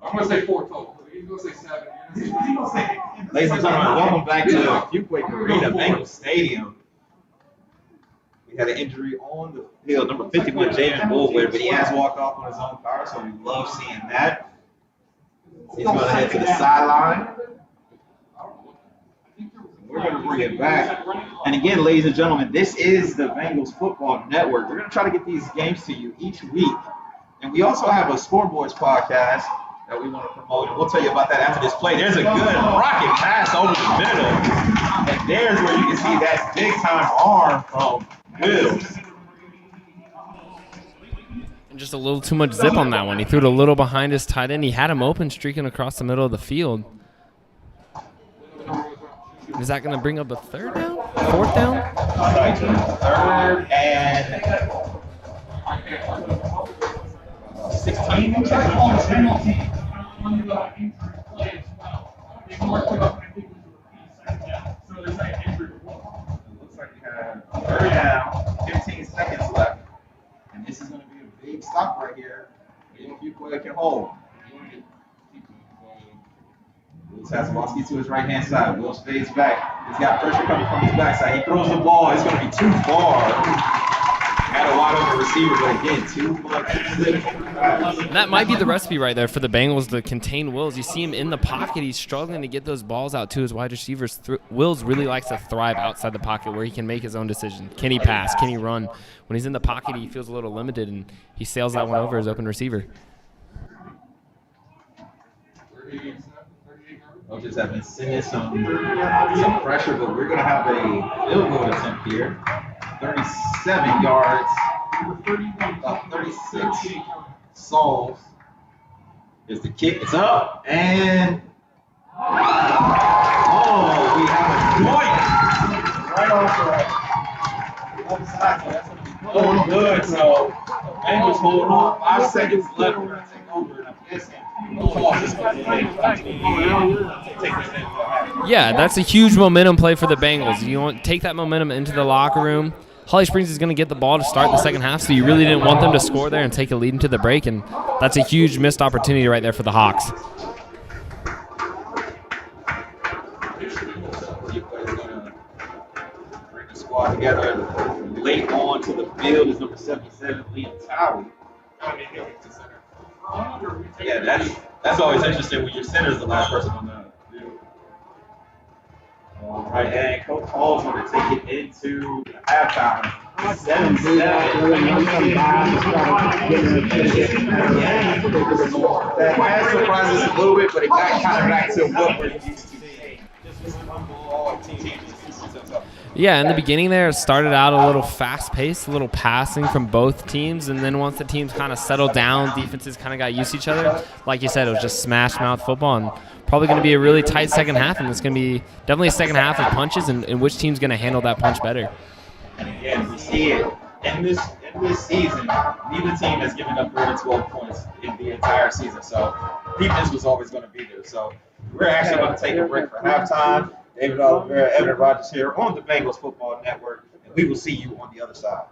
Speaker 2: I'm gonna say 4 total. He's gonna say 7.
Speaker 6: Ladies and gentlemen, welcome back to Fuquay-Varina Bengals Stadium. We had an injury on the field, number 51, Jaden Bullware, but he has walked off on his own power, so we love seeing that. He's going to head to the sideline. We're going to bring it back. And again, ladies and gentlemen, this is the Bengals Football Network. We're going to try to get these games to you each week. And we also have a Scoreboards podcast that we want to promote. And we'll tell you about that after this play. There's a good rocket pass over the middle. And there's where you can see that big-time arm from Wills.
Speaker 7: And just a little too much zip on that one. He threw it a little behind his tight end. He had him open, streaking across the middle of the field. Is that going to bring up a 3rd down? 4th down?
Speaker 6: 3rd and 16. Looks like we have 3rd down, 15 seconds left. And this is going to be a big stop right here. If Fuquay can hold. Wills has Waski to his right-hand side. Wills fades back. He's got pressure coming from his backside. He throws the ball. It's going to be too far. Got a wide open receiver, but again, too much.
Speaker 7: That might be the recipe right there for the Bengals to contain Wills. You see him in the pocket. He's struggling to get those balls out to his wide receivers. Wills really likes to thrive outside the pocket where he can make his own decision. Can he pass? Can he run? When he's in the pocket, he feels a little limited, and he sails that one over his open receiver.
Speaker 6: Coaches have been sending some pressure, but we're going to have a field goal attempt here. 37 yards, 36 solves. Is the kick. It's up, and we have a point right off the offside. So that's going to be good. So Bengals hold on. 5 seconds left. We're going to take over, and I'm guessing.
Speaker 7: Yeah, that's a huge momentum play for the Bengals. You want to take that momentum into the locker room. Holly Springs is going to get the ball to start the second half, so you really didn't want them to score there and take a lead into the break, and that's a huge missed opportunity right there for the Hawks.
Speaker 6: Bring the squad together. Late on to the field is number 77, Liam Towie. Yeah, that's always interesting when your center is the last person on the field. All right, and Coach Hall's going to take it into halftime. 7-7. That has surprised us a little bit, but it got kind of back to what we're used to seeing.
Speaker 7: Yeah, in the beginning there, it started out a little fast-paced, a little passing from both teams, and then once the teams kind of settled down, defenses kind of got used to each other. Like you said, it was just smash-mouth football, and probably going to be a really tight second half, and it's going to be definitely a second half of punches, and which team's going to handle that punch better.
Speaker 6: And again, we see it in this season. Neither team has given up more than 12 points in the entire season, so defense was always going to be there. So we're actually going to take a break for halftime. David Oliveira, Evan Rogers here on the Bengals Football Network, and we will see you on the other side.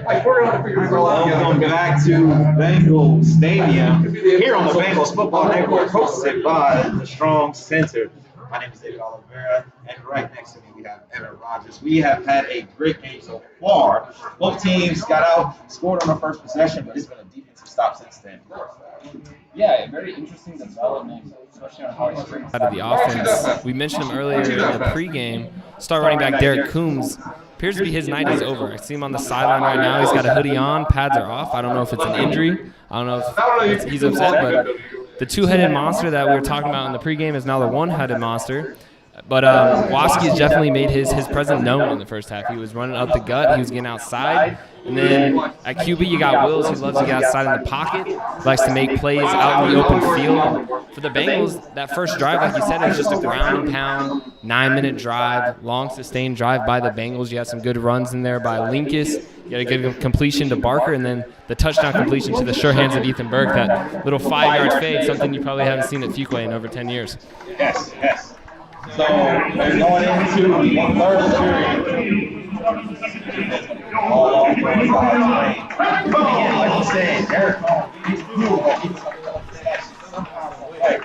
Speaker 6: Welcome back to Bengal Stadium here on the Bengals Football Network, hosted by the Strong Center. My name is David Oliveira, and right next to me we have Evan Rogers. We have had a great game so far. Both teams got out, scored on the first possession, but it's been a defensive stop since then.
Speaker 5: Yeah, very interesting development, especially on Holly Springs.
Speaker 7: Out of the offense, we mentioned him earlier in the pregame. Star running back Derek Coombs appears to be his night is over. I see him on the sideline right now. He's got a hoodie on, pads are off. I don't know if it's an injury. I don't know if he's upset, but the two-headed monster that we were talking about in the pregame is now the one-headed monster. But Waski has definitely made his presence known in the first half. He was running up the gut. He was getting outside. And then at QB, you got Wills. He loves to get outside in the pocket. He likes to make plays out in the open field. For the Bengals, that first drive, like you said, it was just a ground and pound, 9-minute drive, long sustained drive by the Bengals. You had some good runs in there by Linkus. You got a good completion to Barker, and then the touchdown completion to the sure hands of Ethan Burke, that little 5-yard fade, something you probably haven't seen at Fuquay in over 10 years.
Speaker 6: Yes, yes. So we're going into the third period. All on like you said, Derek he's cool, but he's somehow way.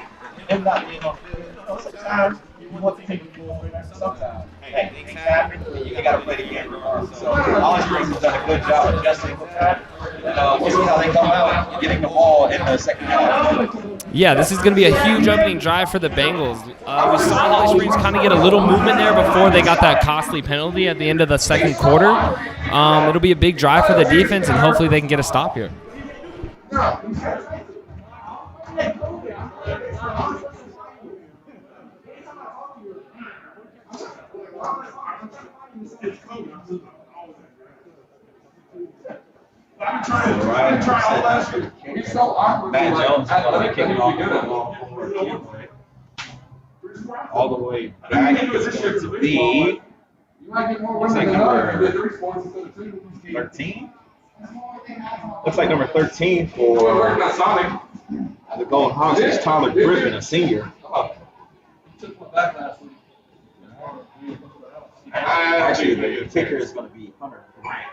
Speaker 6: Him not being on field, sometimes you want to take the ball away. Sometimes, hey, things happen. You got to play the game. So Holly Springs has done a good job adjusting with that. We'll see how they come out getting the ball in the second half.
Speaker 7: Yeah, this is going to be a huge opening drive for the Bengals. We saw Holly Springs kind of get a little movement there before they got that costly penalty at the end of the second quarter. It'll be a big drive for the defense, and hopefully they can get a stop here.
Speaker 6: Matt Jones is going to be kicking off the ball forward. All the way back is going to be looks like number 13. Looks like number 13 for the Golden Hawks is Tyler Griffin, a senior. Actually, the kicker is going to be Hunter Grant.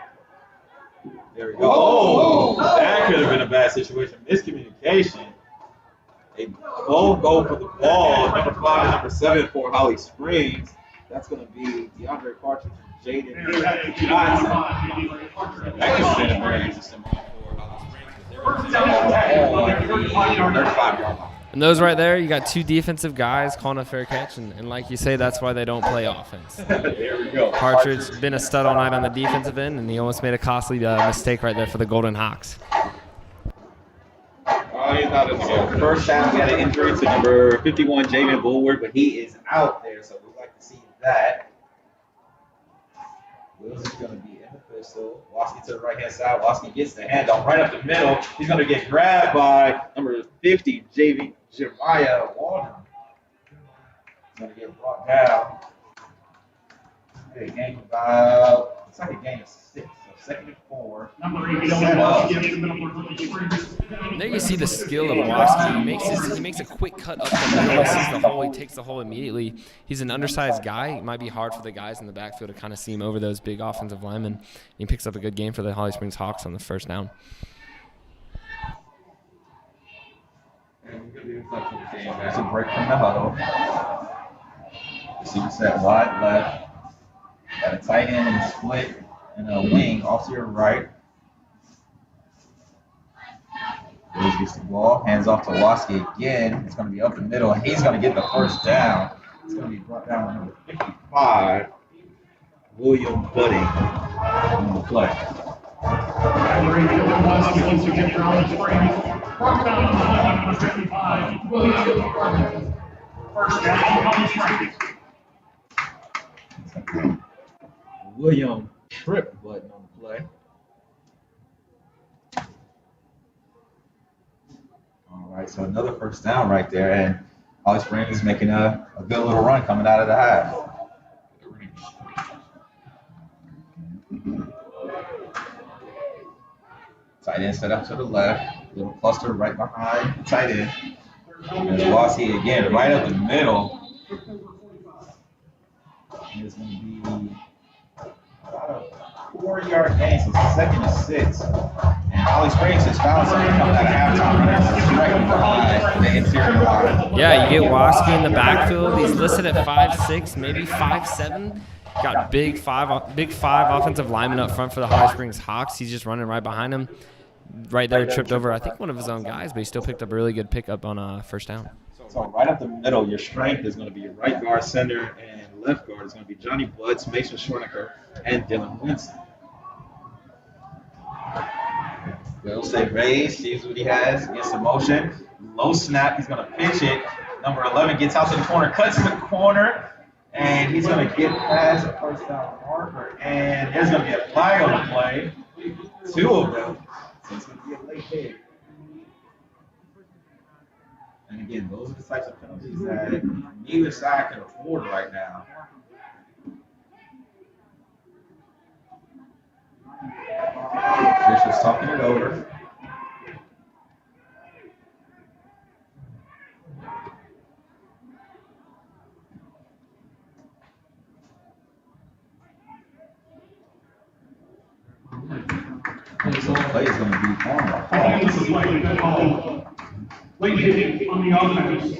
Speaker 6: There we go. Oh, that could have been a bad situation. Miscommunication. They both go for the ball. Number 5 and number 7 for Holly Springs. That's going to be DeAndre Partridge and Jaden Johnson. That could have been a very interesting one for Holly Springs. 35-yard line.
Speaker 7: And those right there, you got two defensive guys calling a fair catch, and like you say, that's why they don't play offense.
Speaker 6: There we go.
Speaker 7: Partridge been a stud all night on the defensive end, and he almost made a costly mistake right there for the Golden Hawks.
Speaker 6: First half, we had an injury to number 51, Jamin Bulward, but he is out there, so we'd like to see that. Wills is going to be in the pistol. Waski to the right-hand side. Waski gets the handoff right up the middle. He's going to get grabbed by number 50, Jeremiah Waldron. He's going to get brought down. A game about, it's like a game of 6, so 2nd and 4.
Speaker 7: There you see the skill of Waski. He makes a quick cut up the middle. He sees the hole. He takes the hole immediately. He's an undersized guy. It might be hard for the guys in the backfield to kind of see him over those big offensive linemen. He picks up a good game for the Holly Springs Hawks on the first down.
Speaker 6: There's a break from the huddle. Receiver set wide left. Got a tight end and a split and a wing off to your right. Wills gets the ball, hands off to Waski again. It's going to be up the middle, and he's going to get the first down. It's going to be brought down with number 55, William Budding on the play. William Tripp Button on the play. All right, so another first down right there, and Holly Springs is making a good little run coming out of the half. Tight end set up to the left, little cluster right behind the tight end. And Waski again, right up the middle. It's going to be about 4-yard gain, so 2nd and 6. And Holly Springs just found something coming out of halftime. That's directly behind the interior line.
Speaker 7: Yeah, you get Waski in the backfield. He's listed at 5'6", maybe 5'7". Got big five offensive linemen up front for the Holly Springs Hawks. He's just running right behind him. Right there, tripped over, I think, one of his own guys, but he still picked up a really good pickup on first down.
Speaker 6: So right up the middle, your strength is going to be your right guard, center, and left guard is going to be Johnny Bloods, Mason Schwarnicker, and Dylan Winston. Will say raise, sees what he has, gets the motion. Low snap, he's going to pitch it. Number 11 gets out to the corner, cuts the corner, and he's going to get past the first down marker. And there's going to be a flag on the play. 2 of them. So it's going to be a late hit. And again, those are the types of penalties that neither side can afford right now. Bishop's talking it over. This play is going to be on.
Speaker 8: I think this is likely good call. Late hit on the offense.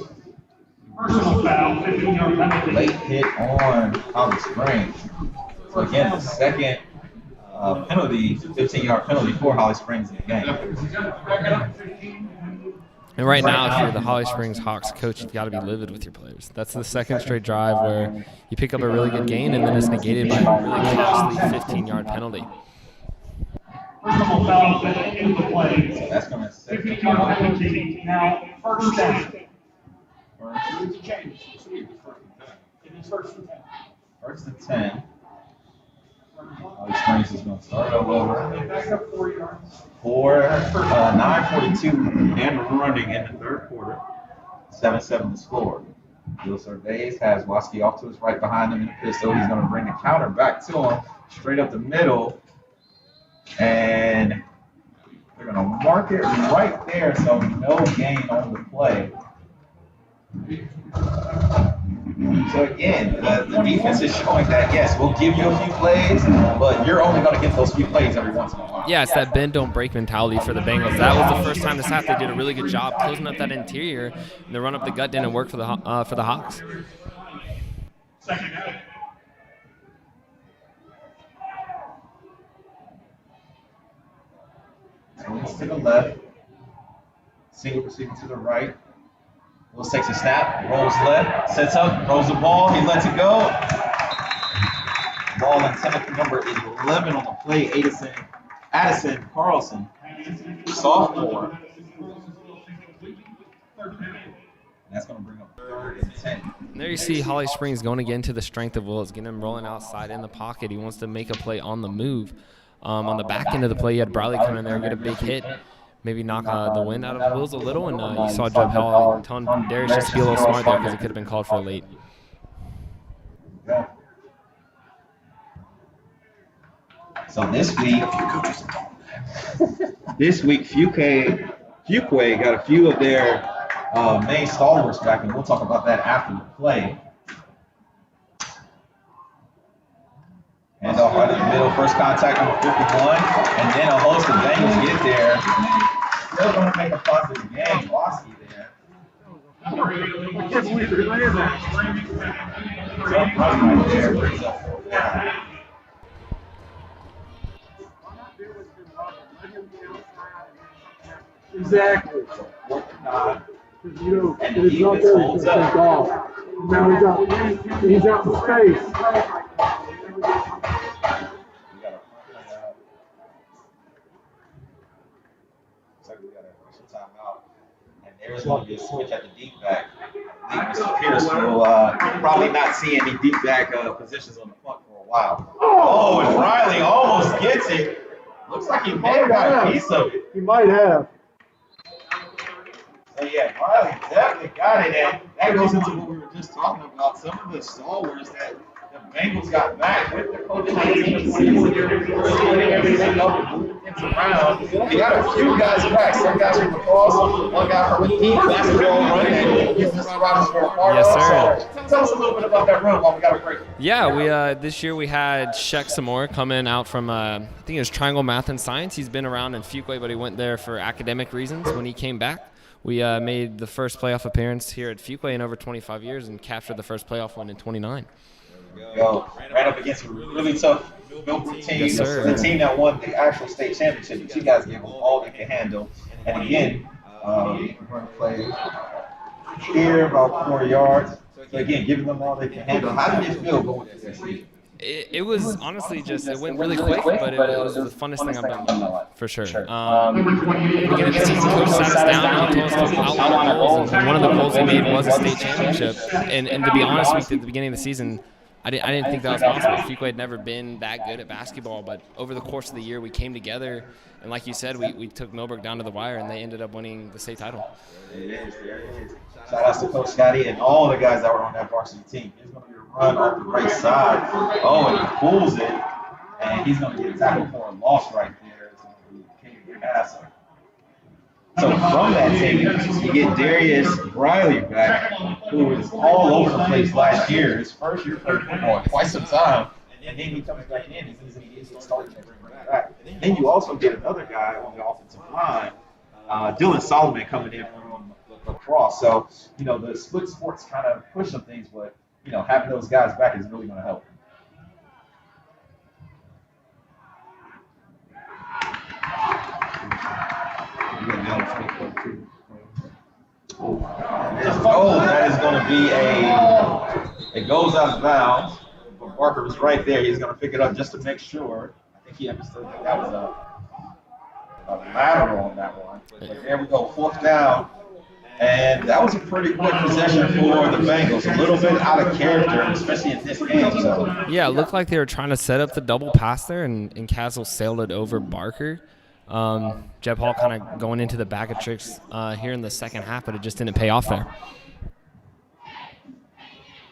Speaker 8: Personal foul, 15-yard penalty.
Speaker 6: Late hit on Holly Springs. So again, the second penalty, 15-yard penalty for Holly Springs in the game.
Speaker 7: And right now, if you're the Holly Springs Hawks coach, you've got to be livid with your players. That's the second straight drive where you pick up a really good gain and then it's negated by a really costly 15-yard penalty.
Speaker 8: Personal foul in the play.
Speaker 6: So that's going to set
Speaker 8: 15-yard penalty. Now, first down.
Speaker 6: First and 10. Holly Springs is going to start over.
Speaker 8: Back up 4 yards.
Speaker 6: 9:42 and running in the third quarter. 7-7 the score. Bill Surveys has Waski off to his right behind him in the pistol. He's going to bring the counter back to him, straight up the middle. And they're going to mark it right there, so no gain on the play. So again, the defense is showing that, yes, we'll give you a few plays, but you're only going to get those few plays every once in a while.
Speaker 7: Yeah, it's that bend, don't break mentality for the Bengals. That was the first time this half they did a really good job closing up that interior, and the run up the gut didn't work for the Hawks.
Speaker 8: Second down.
Speaker 6: Swings to the left. Single receiver to the right. Wills takes a snap, rolls left, sets up, throws the ball, he lets it go. Ball intended for number 11 on the play, Addison Carlson, sophomore. And that's going to bring up 3rd and 10.
Speaker 7: And there you see Holly Springs going again to the strength of Wills, getting him rolling outside in the pocket. He wants to make a play on the move. On the back end of the play, you had Briley come in there and get a big hit. Maybe knock the wind out of Wills a little, and you saw Jeb Hall telling Darius just to be a little smart there because it could have been called for a late.
Speaker 6: So this week, Fuquay got a few of their main stalwarts back, and we'll talk about that after the play. Handoff right in the middle, first contact number 51, and then a host of Bengals get there. Still going to make a positive game. Waski there. Right there brings up 4th down.
Speaker 9: Exactly.
Speaker 6: So 4th and 9.
Speaker 9: You know,
Speaker 6: And the
Speaker 9: it's not
Speaker 6: defense
Speaker 9: there,
Speaker 6: holds
Speaker 9: it's
Speaker 6: up.
Speaker 9: off. Now he's out in space.
Speaker 6: We got a looks like we got a timeout. And there's going to be a switch at the deep back. I think Mr. Pierce will probably not see any deep back positions on the front for a while. Oh, and Riley almost gets it. Looks like he may have got a piece of it.
Speaker 9: He might have.
Speaker 6: So yeah, Riley definitely got it. And that goes into what we were just talking about. Some of the stalwarts that The Bengals got back with the coach sealing everything up and moving things around. They got a few guys back. Some guys from lacrosse, one guy from a deep basketball run, and he's just about to be a part
Speaker 7: Yes,
Speaker 6: of.
Speaker 7: sir.
Speaker 6: So tell us a little bit about that run while we got a break.
Speaker 7: Yeah, we this year we had Sheck Samore coming out from I think it was Triangle Math and Science. He's been around in Fuquay, but he went there for academic reasons. When he came back, we made the first playoff appearance here at Fuquay in over 25 years and captured the first playoff win in 29.
Speaker 6: Go. Ran up against a really tough Milford team.
Speaker 7: Yes, sir.
Speaker 6: The team that won the actual state championship. But you guys gave them all they can handle. And again, we're going to play here about 4 yards. So again, giving them all they can handle. How did it feel going through this season?
Speaker 7: It was honestly just, it went really quick, but it was the funnest thing I've done, for sure. Beginning of the season, coach sat us down and he told us to outline our goals, and one of the goals he made was a state championship. And to be honest with you, at the beginning of the season, I didn't think that was possible. Fuquay had never been that good at basketball, but over the course of the year, we came together, and like you said, we took Millbrook down to the wire, and they ended up winning the state title.
Speaker 6: There it is. Shout out to Coach Scotty and all the guys that were on that varsity team. There's going to be a run off the right side. Oh, and he pulls it, and he's going to get tackled for a loss right there. It's going to be King Passer. So from that team, you get Darius Riley back, who was all over the place last year. His first year played football in quite some time, and then he comes back in. He's an easy start to bring him back. Then you also get another guy on the offensive line, Dylan Solomon, coming in from lacrosse. So, the split sports kind of push some things, but, having those guys back is really going to help. Oh, that is going to be it goes out of bounds. But Barker was right there. He's going to pick it up just to make sure. I think he understood that was a lateral on that one. But there we go, 4th down. And that was a pretty quick possession for the Bengals. A little bit out of character, especially in this game. So.
Speaker 7: Yeah, it looked like they were trying to set up the double pass there, and Castle sailed it over Barker. Jeb Hall kind of going into the bag of tricks here in the second half, but it just didn't pay off there.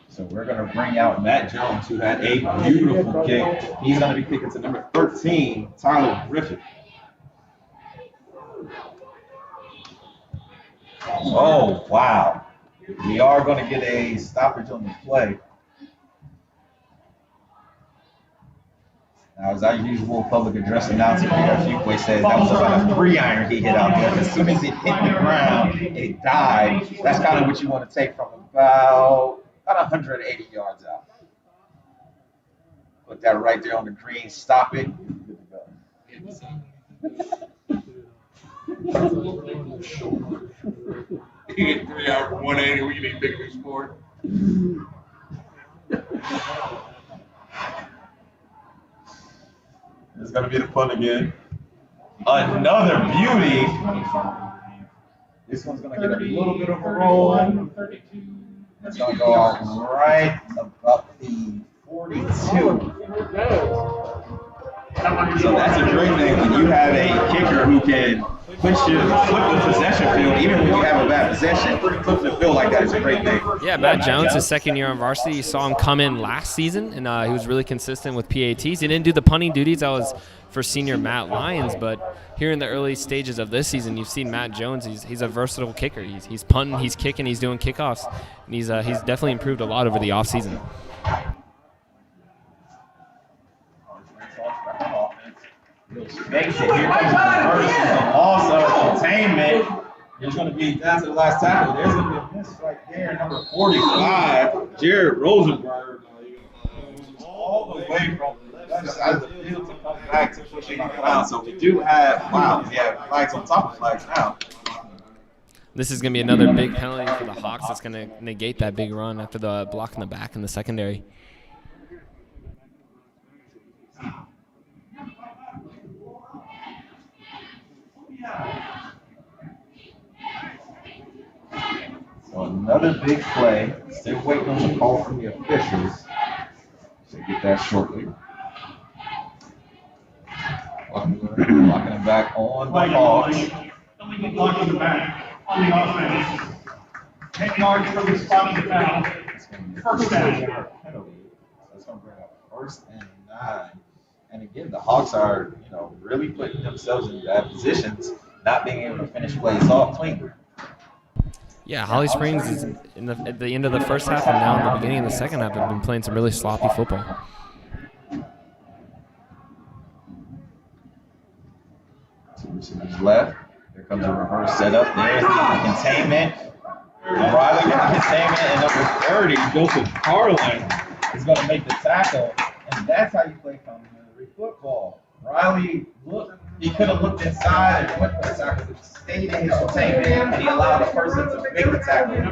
Speaker 6: So we're going to bring out Matt Jones, who had a beautiful kick. He's going to be kicking to number 13, Tyler Griffin. Oh, wow. We are going to get a stoppage on the play. Now, as our usual public address announcer here, Fuquay says that was about a 3-iron he hit out there. As soon as it hit the ground, it died. That's kind of what you want to take from about 180 yards out. Put that right there on the green, stop it, good to go.
Speaker 2: You get 3 out for 180. We need to pick a sport.
Speaker 6: It's going to be the punt again. Another beauty. This one's going to get a little bit of a roll. It's going to go out right about the 42. So that's a great thing when you have a kicker who can flip the possession field, even when you have a bad possession. Flip the field like that is a great thing.
Speaker 7: Yeah, Matt Jones, his second year on varsity, you saw him come in last season, and he was really consistent with PATs. He didn't do the punting duties. That was for senior Matt Lyons, but here in the early stages of this season, you've seen Matt Jones. He's a versatile kicker. He's punting, he's kicking, he's doing kickoffs, and he's definitely improved a lot over the offseason.
Speaker 6: Makes it. Here comes the conversion. The loss of containment. There's going to be down to the last tackle. There's going to be a miss right there. Number 45, Jared Rosenberg. All the way from the left side of the field to come back to pushing on around. So we do have, we have flags on top of flags now.
Speaker 7: This is going to be another big penalty for the Hawks that's going to negate that big run after the block in the back in the secondary.
Speaker 6: So another big play. Still waiting on the call from the officials. Should get that shortly. Blocking it back on the Hawks.
Speaker 8: Block in the back on the offense. 10 yards from the spot of the foul. First down.
Speaker 6: That's It's going to bring up 1st and 9. And again, the Hawks are, really putting themselves in bad positions, not being able to finish plays off cleanly.
Speaker 7: Yeah, Holly Springs is at the end of the first half and now in the beginning of the second half have been playing some really sloppy football.
Speaker 6: Two receivers left. Here comes a reverse setup. There's the containment. Riley with the containment, and number 30, Joseph Carlin, is going to make the tackle. And that's how you play complimentary football. Riley he could have looked inside and went for the tackle, but he stayed in his containment, and he allowed the person to make the tackle.
Speaker 7: And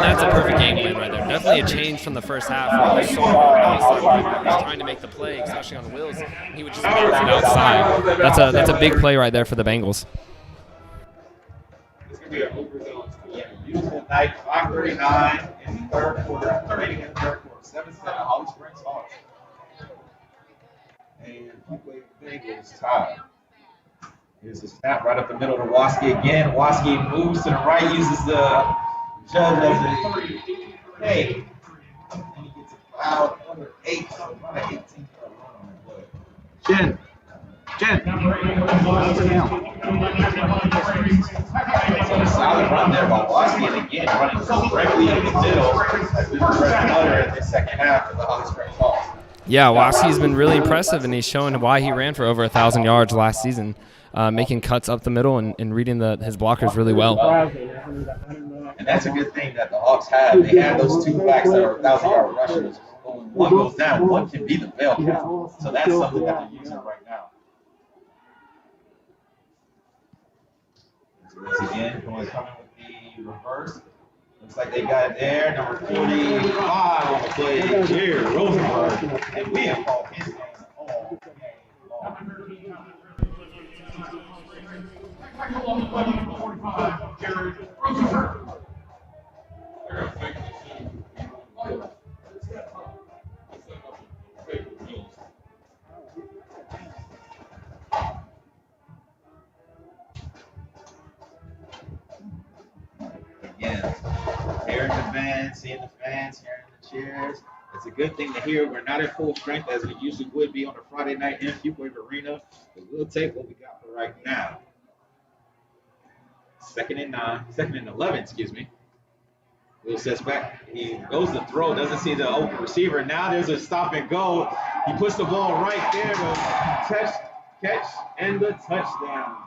Speaker 7: that's a perfect game plan right there. Definitely a change from the first half where we saw outside linebackers trying to make the play, especially on Wills. He would just bounce it outside. That's a big play right there for the Bengals.
Speaker 2: It's going to be an overzone.
Speaker 6: Beautiful night, 5:39 in the third quarter, 30 in the third quarter, 7-7 Holly Springs Hawks. And Fuquay Bengals tie. Here's the snap right up the middle to Waski again. Waski moves to the right, uses the judge as a hey. And he gets a foul, number 8, so about an 18 for a run on that play.
Speaker 9: Jen.
Speaker 6: Solid run there by Waski, and again running directly in the middle as we press another in the second half of the Holly Springs Hawks.
Speaker 7: Yeah, Waski's been really impressive, and he's showing why he ran for over 1,000 yards last season, making cuts up the middle and reading his blockers really well.
Speaker 6: And that's a good thing that the Hawks have. They have those two backs that are 1,000-yard rushers. But when one goes down, one can be the bell cow. So that's something that they're using right now. Once again, coming with the reverse. Looks like they got it there. Number 45 on the play, Jared Rosenberg. And we have called his name all game long.
Speaker 8: Jared Rosenberg.
Speaker 6: Again, hearing the fans, seeing the fans, hearing the cheers. It's a good thing to hear. We're not at full strength as we usually would be on a Friday night in Fuquay-Varina, but we'll take what we got for right now. Second and 11, excuse me. Will sets back. He goes to throw, doesn't see the open receiver. Now there's a stop and go. He puts the ball right there to catch, and the touchdown.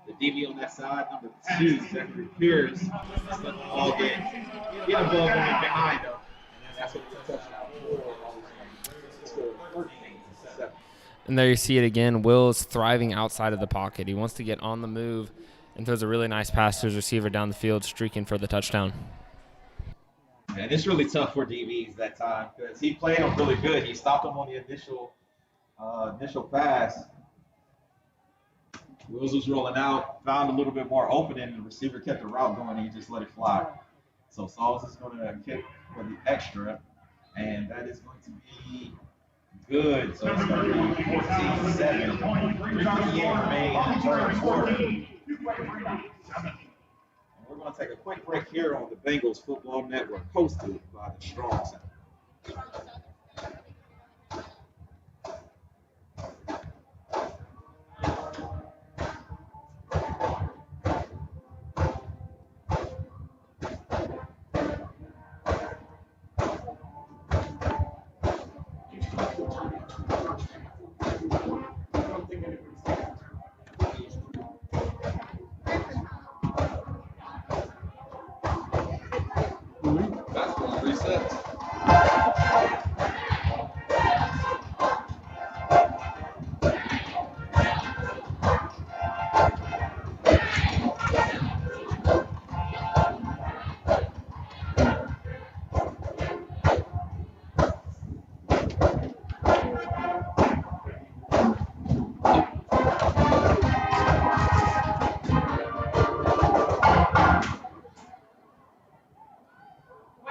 Speaker 6: The DB on that side, number 2, Zachary Pierce. Let the ball get a ball going behind him. And that's what the touchdown for.
Speaker 7: And there you see it again. Will's thriving outside of the pocket. He wants to get on the move and throws a really nice pass to his receiver down the field, streaking for the touchdown.
Speaker 6: And it's really tough for DBs that time because he played him really good. He stopped him on the initial pass. Wills was rolling out, found a little bit more opening, and the receiver kept the route going, and he just let it fly. So Sauls is going to kick for the extra, and that is going to be good. So it's going to be 14-7. 3:58 remain in the third quarter. And we're going to take a quick break here on the Bengals Football Network, hosted by the Strong Center.
Speaker 2: Basketball resets.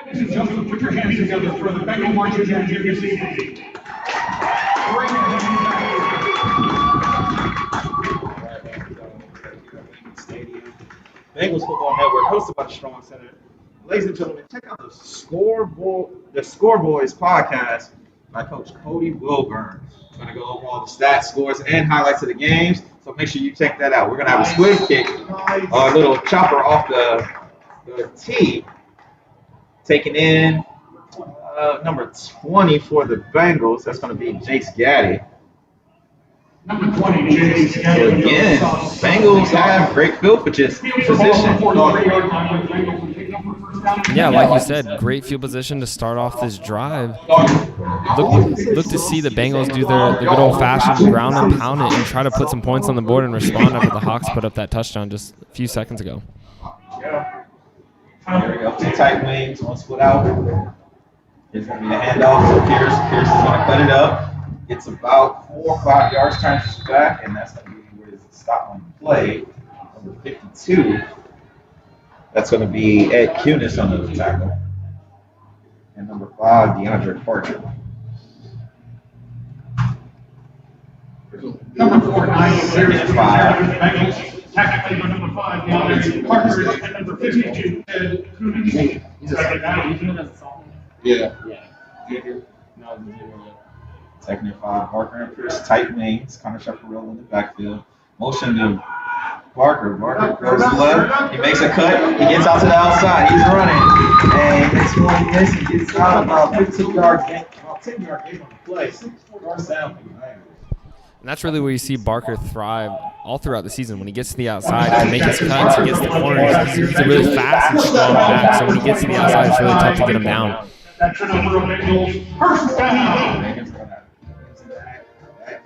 Speaker 8: Ladies and gentlemen, put your hands together for the Bengal Marching Band this evening.
Speaker 6: Bengals Football Network, hosted by the Strong Center. Ladies and gentlemen, check out the Scoreboys podcast by Coach Cody Wilburn. We're going to go over all the stats, scores, and highlights of the games. So make sure you check that out. We're going to have a squid kick, a little chopper off the tee, taking in number 20 for the Bengals. That's going to be Jace Gaddy.
Speaker 8: Number 20, Jace
Speaker 6: So again, Bengals have great field position.
Speaker 7: Yeah, like you said, great field position to start off this drive. Look to see the Bengals do their good old-fashioned ground and pound it and try to put some points on the board and respond after the Hawks put up that touchdown just a few seconds ago.
Speaker 6: Yeah. There we go. Two tight wings, one split out. There's going to be a handoff to Pierce. Pierce is going to cut it up. It's about 4 or 5 yards, turns his back, and that's going to be where his stop on the play. Number 52. That's going to be Ed Kunis on the tackle. And number 5, DeAndre Parker.
Speaker 8: Number 4, 9,
Speaker 6: Second and 5.
Speaker 8: Tackled by number 5, DeAndre Parker, and number 52, Ed Kunis.
Speaker 2: Yeah.
Speaker 6: Second and 5, Parker and Pierce, tight wings, Connor Chaparral in the backfield. Motion to Parker. Parker goes left. He makes a cut. He gets out to the outside. He's running. And this one he misses. He gets out about 15 yards gain. About 10 yard gain on the play. 6 yards down for the Bengals.
Speaker 7: And that's really where you see Barker thrive all throughout the season. When he gets to the outside, he makes his cuts, he gets the corners. He's a really fast and strong back, so when he gets to the outside, it's really tough to get him down.
Speaker 8: That's the number of Bengals. First down.
Speaker 6: That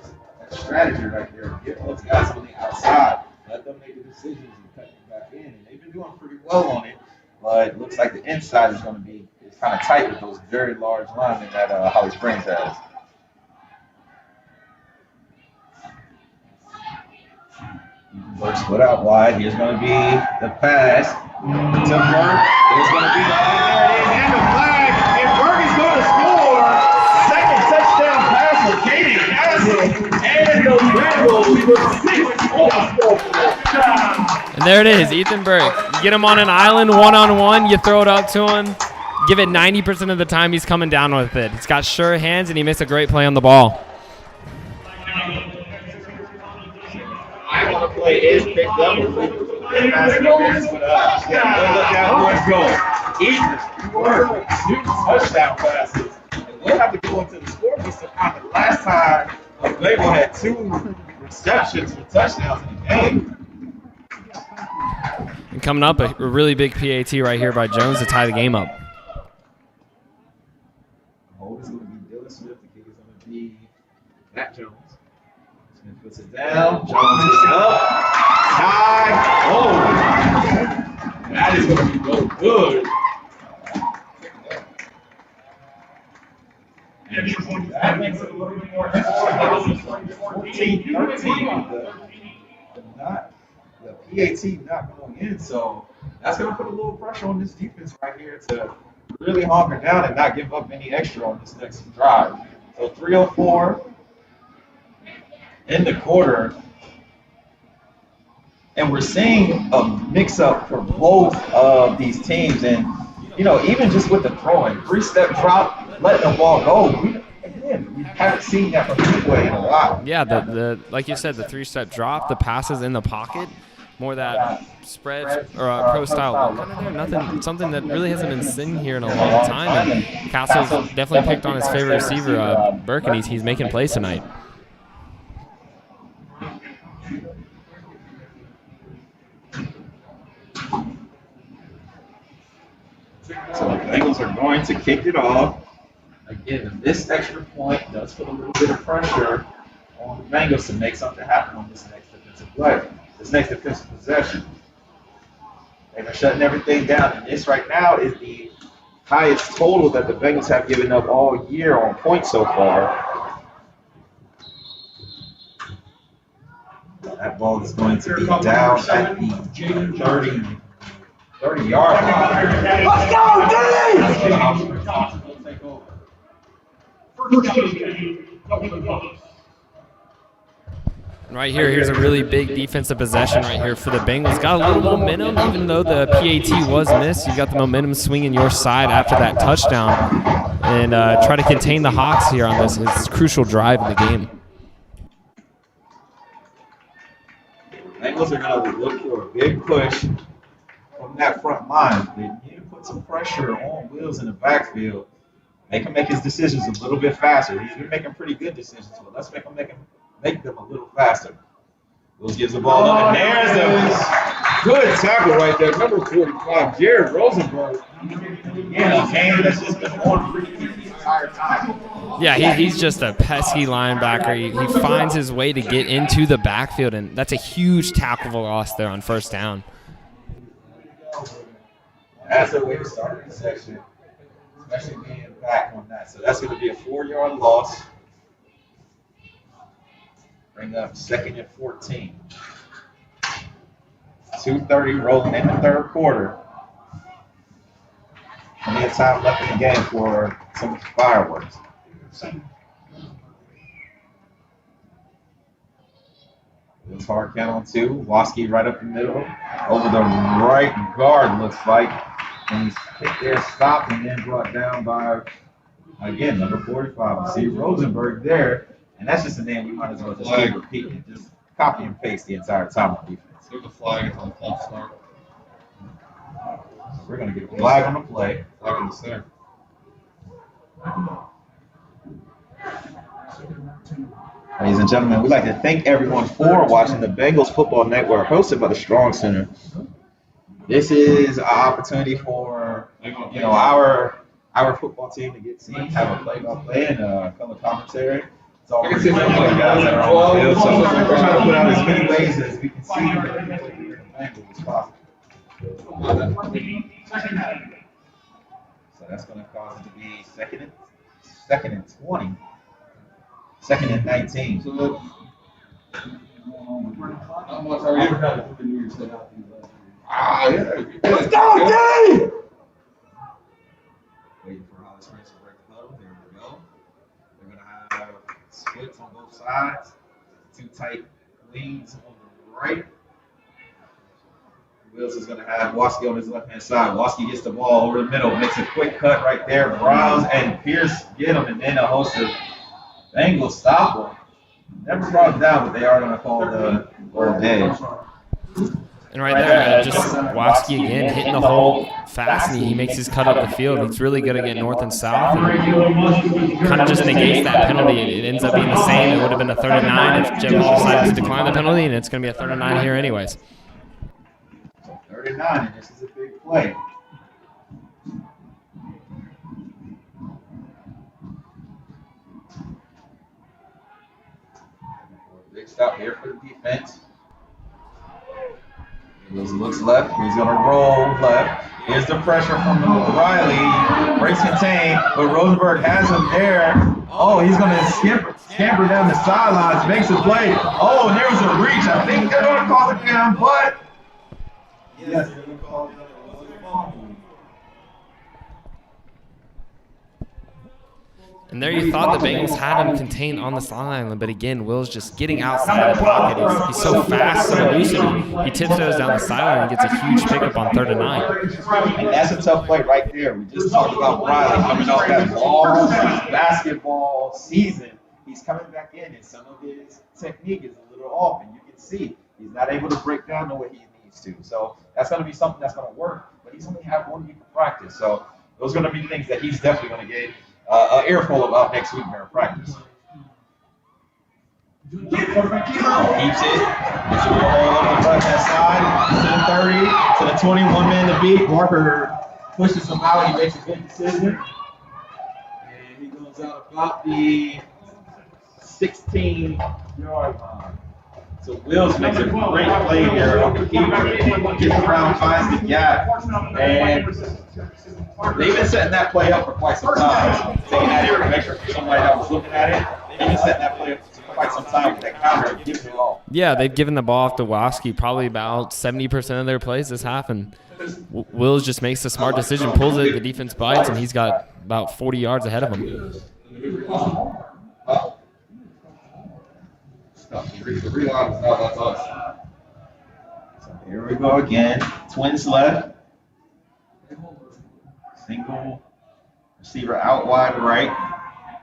Speaker 6: strategy right there. Get those guys on the outside. Let them make the decisions and cut them back in. And they've been doing pretty well on it. But it looks like the inside is going to be kind of tight with those very large linemen that Holly Springs has. Burke split out wide. Here's going to be the pass to Burke. There's going to be the there it is, and the flag. And Burke is going to score. Second touchdown pass for Katie Castle. And those Bengals with 6
Speaker 7: And there it is, Ethan Burke. You get him on an island one-on-one, you throw it up to him. Give it 90% of the time he's coming down with it. He's got sure hands, and he makes a great play on the ball.
Speaker 6: The play is picked up. Look out where it's going. Ethan Burke, 2 touchdown passes. And we'll have to go into the scorebook to find the last time a Bengal had 2 receptions for touchdowns in the game.
Speaker 7: And coming up, a really big PAT right here by Jones to tie the game up.
Speaker 6: The hold is going to be Dylan Smith. The kick is going to be Matt Jones. Smith puts it down. Jones is up. Tied. Oh, that is going to be no good. That makes it a little bit more interesting. 14-13. The PAT not going in, so that's going to put a little pressure on this defense right here to really hunker down and not give up any extra on this next drive. So 3:04 in the quarter, and we're seeing a mix-up for both of these teams. And, you know, even just with the throwing, 3-step drop, letting the ball go, we haven't seen that from Fuquay in a while.
Speaker 7: Yeah, the like you said, the 3-step drop, the passes in the pocket, more that spread or pro style look under there. Nothing, something that really hasn't been seen here in a long time. And Castle's definitely picked on his favorite receiver, Burke, and he's making plays tonight.
Speaker 6: So the Bengals are going to kick it off. Again, this extra point does put a little bit of pressure on the Bengals to make something happen on this next defensive play, this next defensive possession. They've been shutting everything down, and this right now is the highest total that the Bengals have given up all year on points so far. That ball is going to be down at the 30-yard line.
Speaker 8: Let's go,
Speaker 7: Right here, here's a really big defensive possession right here for the Bengals. Got a little momentum, even though the PAT was missed. You got the momentum swinging your side after that touchdown, and try to contain the Hawks here on this crucial drive in the game.
Speaker 6: Bengals are going to look for a big push from that front line. They need to put some pressure on Wills in the backfield. Make him make his decisions a little bit faster. He's been making pretty good decisions, but let's make them a little faster. Wills gives the ball up, and there's a good tackle right there. Number 45, Jared Rosenberg. Yeah, a man that's just been on free kick the entire time.
Speaker 7: Yeah, he's just a pesky linebacker. He finds his way to get into the backfield, and that's a huge tackle for loss there on first down.
Speaker 6: That's a way to start the section, especially being back on that. So that's going to be a 4-yard loss. Bring up 2nd and 14. 2:30 rolling in the third quarter. Plenty of time left in the game for some fireworks. It's hard count on 2. Waski right up the middle. Over the right guard, looks like. And he's hit there, stopped, and then brought down by, again, number 45. See Rosenberg there. And that's just a name we might as well just keep repeating. Just copy and paste the entire time on defense.
Speaker 2: There's a flag on the false start.
Speaker 6: So we're going to get a flag on the play.
Speaker 2: Flag on the center.
Speaker 6: Ladies and gentlemen, we'd like to thank everyone for watching the Bengals Football Network hosted by the Strong Center. This is an opportunity for our football team to get seen, have a play-by-play and color commentary. It's all for the guys that are on the field. So we're trying to put out as many ways as we can see as possible. So that's going to cause it to be second and 20. 2nd and 19.
Speaker 2: So how much are you? Yeah.
Speaker 6: Let's go, Dave! Waiting for Hollis Prince to break the huddle. There we go. They're going to have splits on both sides. 2 tight wings on the right. Wills is going to have Waski on his left-hand side. Waski gets the ball over the middle, makes a quick cut right there. Browns and Pierce get him, and then a host of Bengals stop him. Never brought him down, but they are going to call the old day.
Speaker 7: And right there, just Waski again hitting the hole fast, and he makes his cut up the field. He's really good at getting north and south, and kind of just negates that penalty. It ends up being the same. It would have been a 3rd and 9 if Jim decided to decline the penalty, and it's going to be a 3rd and 9 here anyways.
Speaker 6: 3rd and 9, and this is a big play. Big stop here for the defense. Looks left. He's going to roll left. Here's the pressure from Riley. Breaks contain, but Rosenberg has him there. Oh, he's going to scamper down the sidelines, makes a play. Oh, and there was a reach. I think they're going to call it down, but yes, they're going to call it down. It was a fumble.
Speaker 7: And there you thought the Bengals had him contained on the sideline, but again, Will's just getting outside the pocket. He's so fast, so elusive. He tiptoes down the sideline and gets a huge pickup on 3rd and 9.
Speaker 6: And that's a tough play right there. We just talked about Riley coming off that long basketball season. He's coming back in, and some of his technique is a little off, and you can see he's not able to break down the way he needs to. So that's going to be something that's going to work, but he's only had 1 week of practice. So those are going to be things that he's definitely going to get an earful about next week during practice. Keeps it. Gets the ball up the right-hand side. To the 30, to the 21 man to beat. Barker pushes him out. He makes a good decision. And he goes out about the 16-yard line. So Wills makes a great play here on the keeper. Gets around, finds the gap. And they've been setting that play up for quite some time. Taking that information from somebody that was looking at it. They've been setting that play up for quite some time with that counter. Gives it all.
Speaker 7: Yeah, they've given the ball off to Waski probably about 70% of their plays this half, and Wills just makes a smart decision, pulls it, the defense bites, and he's got about 40 yards ahead of him.
Speaker 2: The reload is now that's us.
Speaker 6: So here we go again. Twins left. Single receiver out wide right.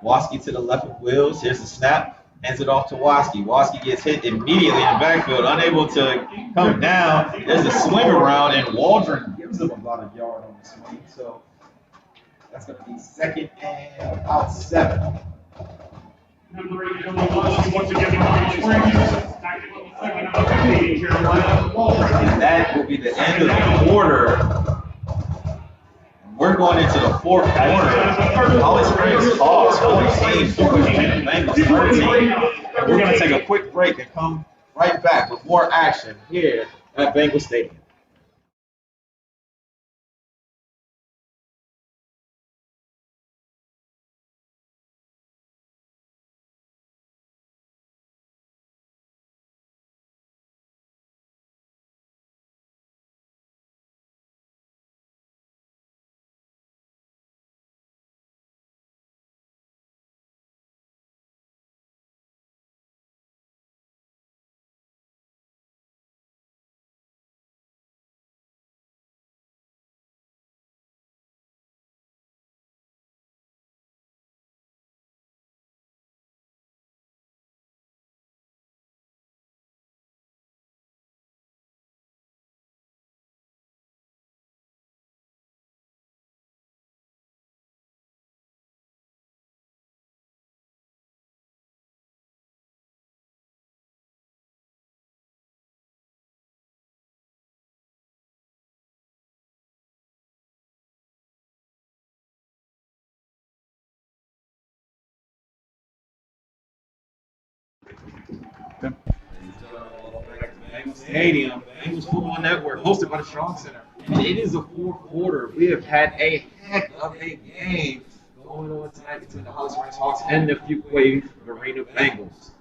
Speaker 6: Waski to the left of Wills. Here's the snap. Hands it off to Waski. Waski gets hit immediately in the backfield, unable to come down. There's a swing around, and Waldron gives him about a yard on the swing. So that's going to be second and about 7.
Speaker 8: Number 8, once again,
Speaker 6: And that will be the end of the quarter. We're going into the fourth quarter. Holly Springs Hawks 14, Fuquay-Varina Bengals 13. And we're going to take a quick break and come right back with more action here at Bengals Stadium. Stadium, Bengals Football Network, hosted by the Strong Center. And it is the fourth quarter. We have had a heck of a game going on tonight between the Holly Springs Hawks and the Fuquay-Varina Bengals.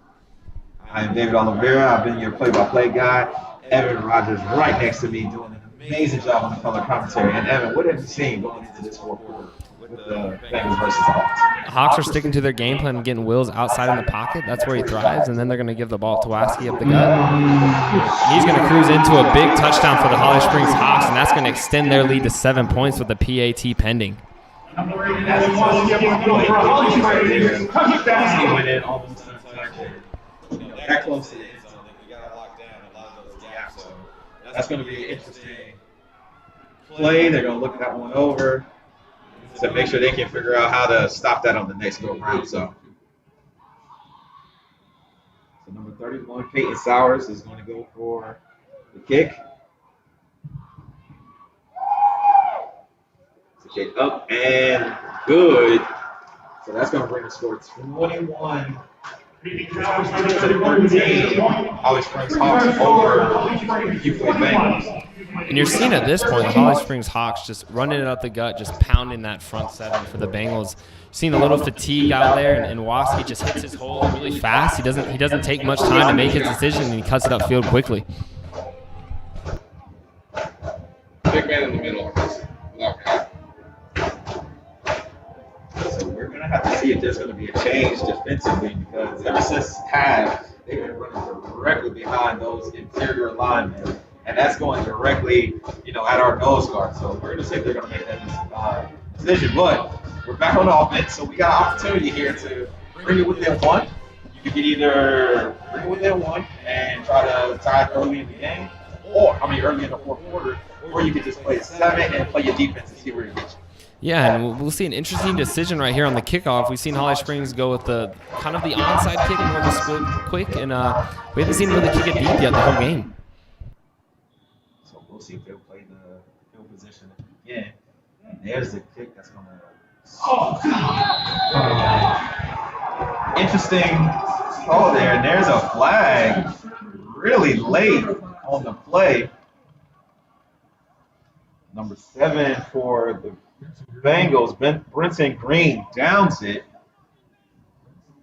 Speaker 6: I am David Oliveira. I've been your play-by-play guy. Evan Rogers right next to me doing an amazing job on the color commentary. And Evan, what have you seen going into this fourth quarter with the Bengals versus the Hawks?
Speaker 7: Hawks are sticking to their game plan and getting Wills outside in the pocket. That's where he thrives, and then they're going to give the ball to Waski up the gut. He's going to cruise into a big touchdown for the Holly Springs Hawks, and that's going to extend their lead to 7 points with the PAT pending.
Speaker 6: That close to the end zone, we got to lock down a lot of those gaps. So that's going to be an interesting play. They're going to look that one over to make sure they can figure out how to stop that on the next go round. So number 31, Peyton Sowers, is going to go for the kick. It's a kick up and good. So that's going to bring the score 21 to 13. Holly Springs Hawks over Fuquay Bengals.
Speaker 7: And you're seeing at this point the Holly Springs Hawks just running it up the gut, just pounding that front seven for the Bengals. Seeing a little fatigue out there, and Waski just hits his hole really fast. He doesn't take much time to make his decision, and he cuts it upfield quickly.
Speaker 2: Big man in the middle.
Speaker 6: So we're going to have to see if there's going to be a change defensively, because ever since half, they've been running directly behind those interior linemen. And that's going directly, at our nose guard. So we're going to see if they're going to make that decision. But we're back on offense, so we got an opportunity here to bring it within one. You could either bring it within one and try to tie it early in the game, early in the fourth quarter, or you could just play 7 and play your defense and see where it gets you.
Speaker 7: Yeah, and we'll see an interesting decision right here on the kickoff. We've seen Holly Springs go with the kind of the onside kick and more of a split quick, and we haven't seen them really kick it deep yet the whole game.
Speaker 6: So we'll see if they'll play the field position again. And there's the kick that's going to. Interesting call there, and there's a flag really late on the play. Number 7 for the Bengals, Brenton Green downs it.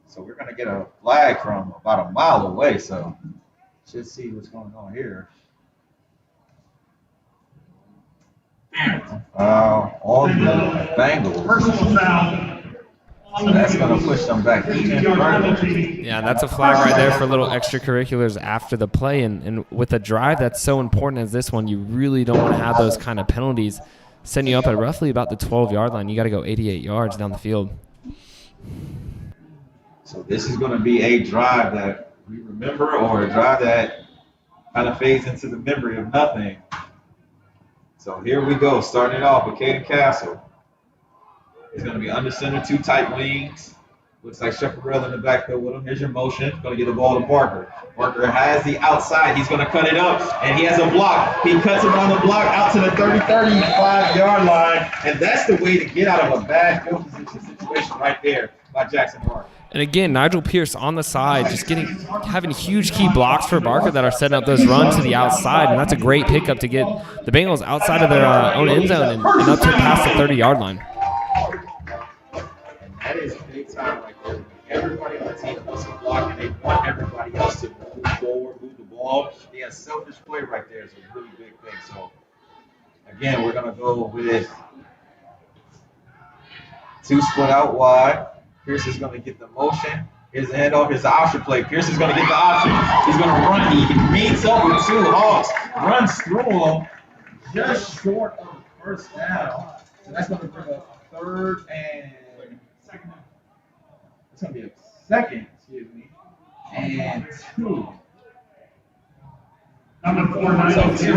Speaker 6: So we're going to get a flag from about a mile away, so should see what's going on here. On the Bengals.
Speaker 8: Personal foul
Speaker 6: So that's going to push them back even further.
Speaker 7: Yeah, that's a flag right there for little extracurriculars after the play. And with a drive that's so important as this one, you really don't want to have those kind of penalties setting you up at roughly about the 12-yard line. You got to go 88 yards down the field.
Speaker 6: So this is going to be a drive that we remember, or a drive that kind of fades into the memory of nothing. So here we go, starting it off with Caden Castle. It's going to be under center, 2 tight wings. Looks like Chaparral in the backfield with him. Here's your motion. Going to get the ball to Barker. Barker has the outside. He's going to cut it up, and he has a block. He cuts it on the block out to the 35-yard line, and that's the way to get out of a bad field position situation right there by Jackson Barker.
Speaker 7: And again, Nigel Pierce on the side, just having huge key blocks for Barker that are setting up those runs to the outside, and that's a great pickup to get the Bengals outside of their own end zone and up to past the 30-yard line.
Speaker 6: That is big time right there. Everybody on the team wants to block, and they want everybody else to move forward, move the ball. Yeah, selfish play right there is a really big thing. So, again, we're going to go with 2 split out wide. Pierce is going to get the motion. Here's the handoff. Here's the option play. Pierce is going to get the option. He's going to run. He meets up with 2 Hawks, runs through them, just short of the first down. So that's going to bring up 3rd and second. It's going to be a second, and 2. So 2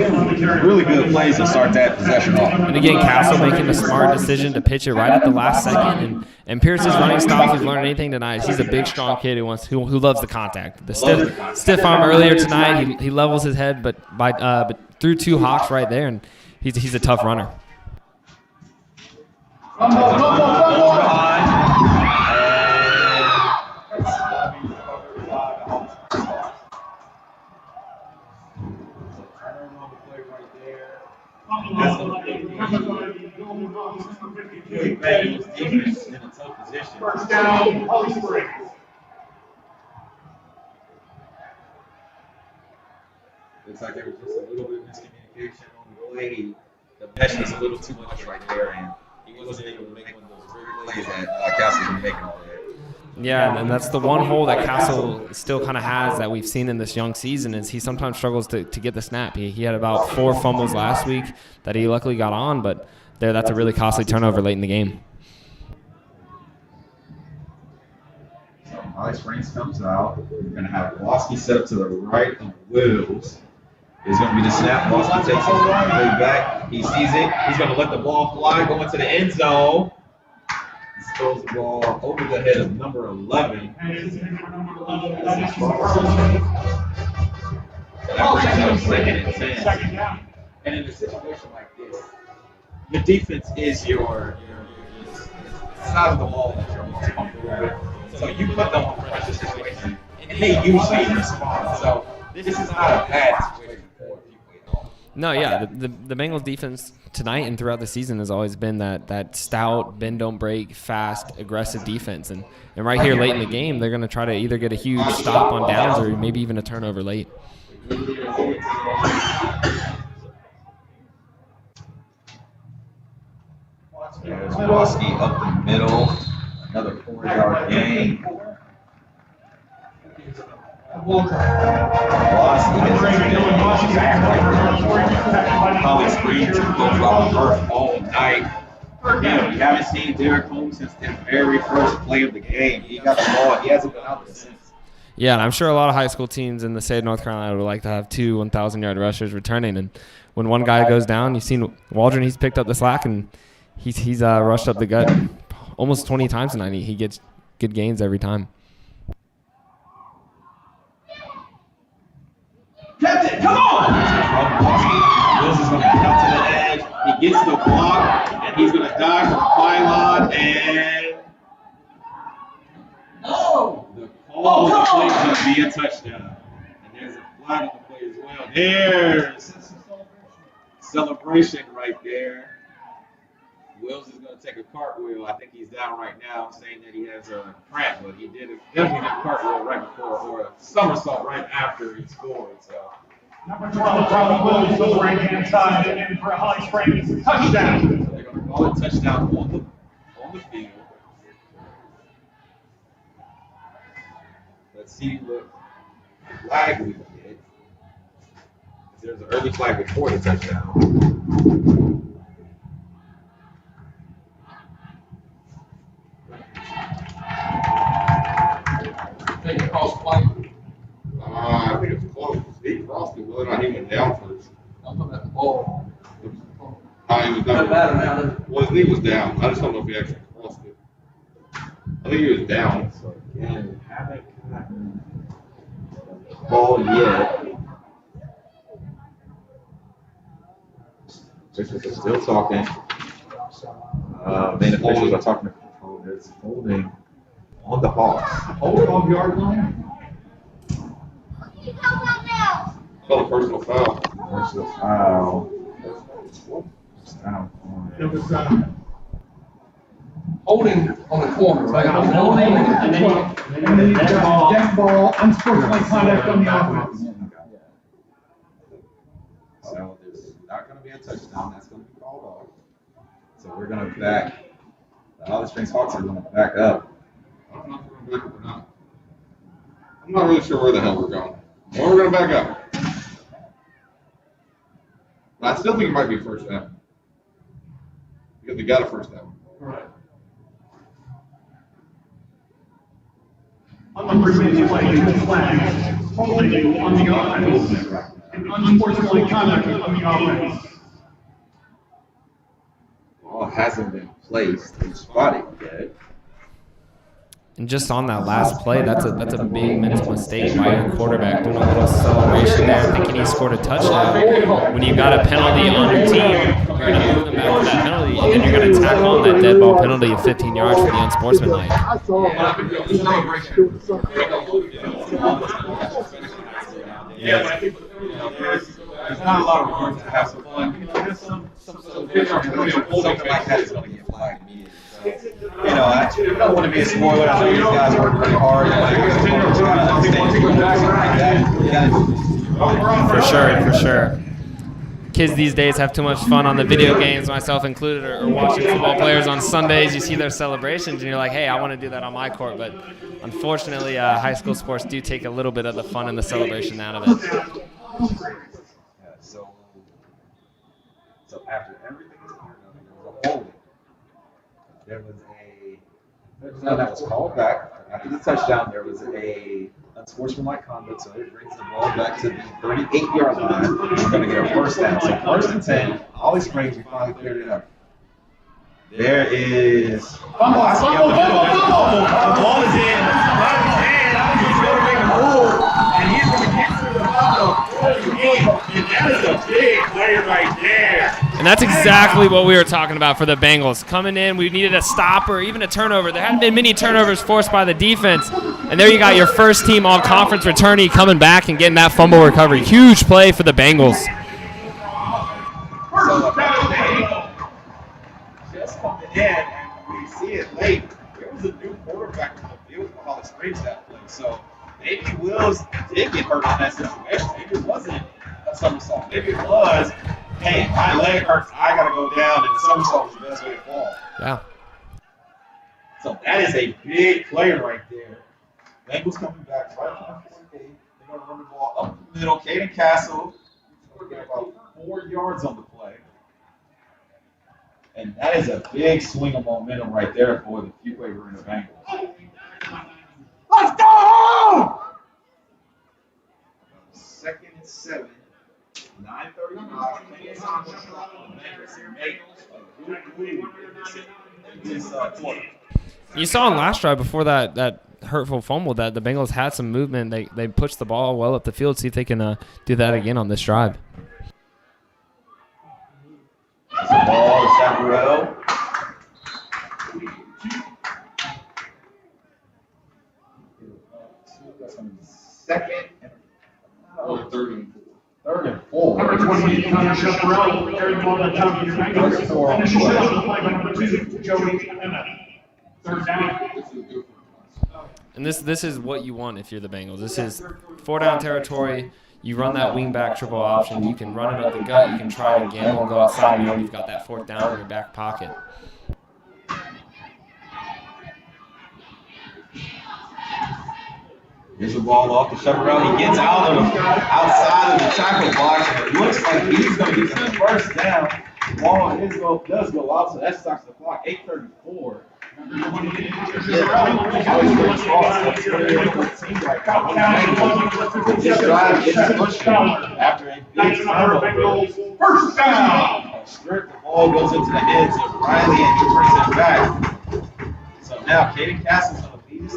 Speaker 6: really good plays to start that possession off.
Speaker 7: And again, Castle making the smart decision to pitch it right at the last second. And Pierce's running style, if he's learned anything tonight, he's a big, strong kid who loves the contact. The stiff arm earlier tonight, he levels his head, but threw 2 Hawks right there, and he's a tough runner.
Speaker 6: That's going to put Bengals defense in a tough position.
Speaker 8: First down, Holly Springs.
Speaker 6: Looks like there was just a little bit of miscommunication on the play. The mesh was a little too much right there, and he wasn't able to make one of those great plays that Castle's been making all day.
Speaker 7: Yeah, and that's the one hole that Castle still kind of has that we've seen in this young season is he sometimes struggles to get the snap. He had about 4 fumbles last week that he luckily got on, but that's a really costly turnover late in the game.
Speaker 6: So Holly Springs comes out. We're going to have Bosky set up to the right of Wills. It's going to be the snap. Bosky takes it way back. He sees it. He's going to let the ball fly, go into the end zone. Throws the ball over the head of number 11. That brings up 2nd and 10. And in a situation like this, your defense is your side of the ball that you're most comfortable with. So you put them in pressure situation, and they usually respond. So this is not a bad situation for Fuquay.
Speaker 7: No, yeah, the Bengals defense tonight and throughout the season has always been that stout, bend don't break, fast, aggressive defense. And right here late in the game, they're going to try to either get a huge stop on downs or maybe even a turnover late.
Speaker 6: There's Bosky up the middle, another 4-yard gain. Holly Springs goes off turf all night. Yeah, we haven't seen Derek Holmes since the very first play of the game. He got the ball. He hasn't been out there since.
Speaker 7: Yeah, and I'm sure a lot of high school teams in the state of North Carolina would like to have 2 1,000-yard rushers returning. And when one guy goes down, you've seen Waldron, he's picked up the slack, and he's rushed up the gut almost 20 times tonight. He gets good gains every time.
Speaker 6: Captain, come on! Wills is going to come to the edge. He gets the block, and he's going to dive from the pylon, and the call of the play is going to be a touchdown. And there's a flag on the play as well. There's celebration right there. Wills is going to take a cartwheel. I think he's down right now saying that he has a cramp, but he definitely did a cartwheel right before, or a somersault right after he scored. So.
Speaker 8: Number 12, Ronnie Williams on the right-hand side, and for Holly Springs, touchdown.
Speaker 6: So they're going to call it touchdown on the field. Let's see what flag we get. There's an early flag before the touchdown.
Speaker 2: Take a cross play.
Speaker 1: I think it's close. He crossed it, whether or not he went down first.
Speaker 2: I'm looking at the ball.
Speaker 1: He was down. Well, his knee was down. I just don't know if he actually crossed it. I think he was down.
Speaker 6: So again, haven't gotten the ball yet. Officials are still talking. Main officials are talking to control. There's holding on the Hawks.
Speaker 8: Hold 12-yard line.
Speaker 1: Call a personal foul.
Speaker 6: Personal foul. Down
Speaker 8: It
Speaker 6: on
Speaker 8: was,
Speaker 2: Holding on the corner. Like I'm
Speaker 8: holding, and then you've got deck ball, unsportsmanlike conduct on the offense.
Speaker 6: So there's not going to be a touchdown. That's going to be called off. So we're going to back. The Holly Springs Hawks are going to back up.
Speaker 1: I don't know if we're going to back up or not. I'm not really sure where the hell we're going. Well, we're going to back up. But I still think it might be first down. Because we got a first down.
Speaker 8: Right. On the previous play, the flag, holding on the offense, and unsportsmanlike conduct on the offense.
Speaker 6: Ball hasn't been placed and spotted yet.
Speaker 7: And just on that last play, that's a big mental mistake by your quarterback, doing a little celebration there, thinking he scored a touchdown. When you got a penalty on your team, you're going to move them back to that penalty, and then you're going to tack on that dead ball penalty of 15 yards for the unsportsmanlike.
Speaker 6: Yeah, there's not a lot of room to have some fun. Something like that is going to get flagged immediately. So, I don't want to be a spoiler. I know these guys work pretty hard.
Speaker 7: For sure. Kids these days have too much fun on the video games, myself included, or watching football players on Sundays. You see their celebrations, and you're like, hey, I want to do that on my court. But unfortunately, high school sports do take a little bit of the fun and the celebration out of it.
Speaker 6: Yeah, so after everything is cleared up, there was a holding. There was that was called back. After the touchdown, there was a unsportsmanlike conduct, so it brings the ball back to the 38-yard line. We're going to get a first down. So first and 10, Holly Springs, we finally cleared it up. There is
Speaker 8: Fumble! The ball is in. He's going to make a move, and he's going to get to the ball. And that is a big play right there.
Speaker 7: And that's exactly what we were talking about for the Bengals. Coming in, we needed a stop or even a turnover. There hadn't been many turnovers forced by the defense. And there you got your first team all-conference returnee coming back and getting that fumble recovery. Huge play for the Bengals.
Speaker 6: Just coming in, and we see it late. There was a new quarterback in the field for Holly Springs that play. So maybe Wills did get hurt on that situation. Maybe it wasn't a somersault. Maybe it was, hey, my leg hurts, I got to go down, and the somersault is the best way to fall.
Speaker 7: Yeah.
Speaker 6: So that is a big play right there. Bengals coming back right from the 48. They're going to run the ball up the middle. Caden Castle is going to get about 4 yards on the play. And that is a big swing of momentum right there for the Fuquay-Varina Bengals. Let's go! Second and 7. 9:35.
Speaker 7: You saw in last drive before that hurtful fumble that the Bengals had some movement. They pushed the ball well up the field. See if they can do that again on this drive.
Speaker 6: That's the ball to Chaparral. Second and third and four.
Speaker 8: Number 28, Connor Chaparral, carrying the ball at the top of your Bengals. Finish the shot with play by number 2, Joey Emmett. Third down.
Speaker 7: And this is what you want if you're the Bengals. This is 4-down territory. You run that wing back triple option. You can run it up the gut. You can try to gamble and go outside. You know you've got that 4th down in your back pocket.
Speaker 6: Here's the ball off the chaparral. He gets outside of the tackle box, and it looks like he's going to get the first down. The ball on his goal does go out, so that starts the clock. 8:34. This drive gets pushed after a big turnover.
Speaker 8: First down.
Speaker 6: The ball goes into the hands of Riley, and he brings it back. So now Caden Castle's going to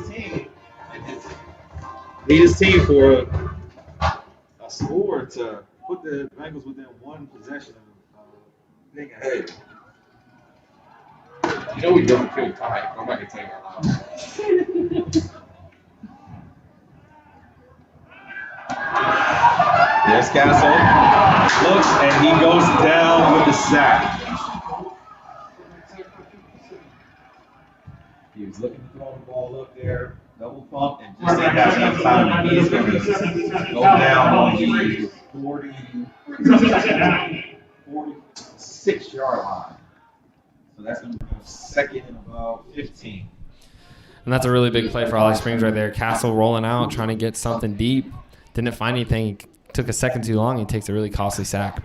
Speaker 6: lead his team for a score to put the Bengals within one possession of being ahead.
Speaker 2: You know we don't feel tight. I'm not gonna tell you out loud.
Speaker 6: There's Castle. Looks, and he goes down with the sack. He was looking to throw the ball up there, double pump, and just didn't have enough time. And he's going to go down on the 46-yard line. So that's going to be second and about 15.
Speaker 7: And that's a really big play for Holly Springs right there. Castle rolling out, trying to get something deep. Didn't find anything. Took a second too long. He takes a really costly sack.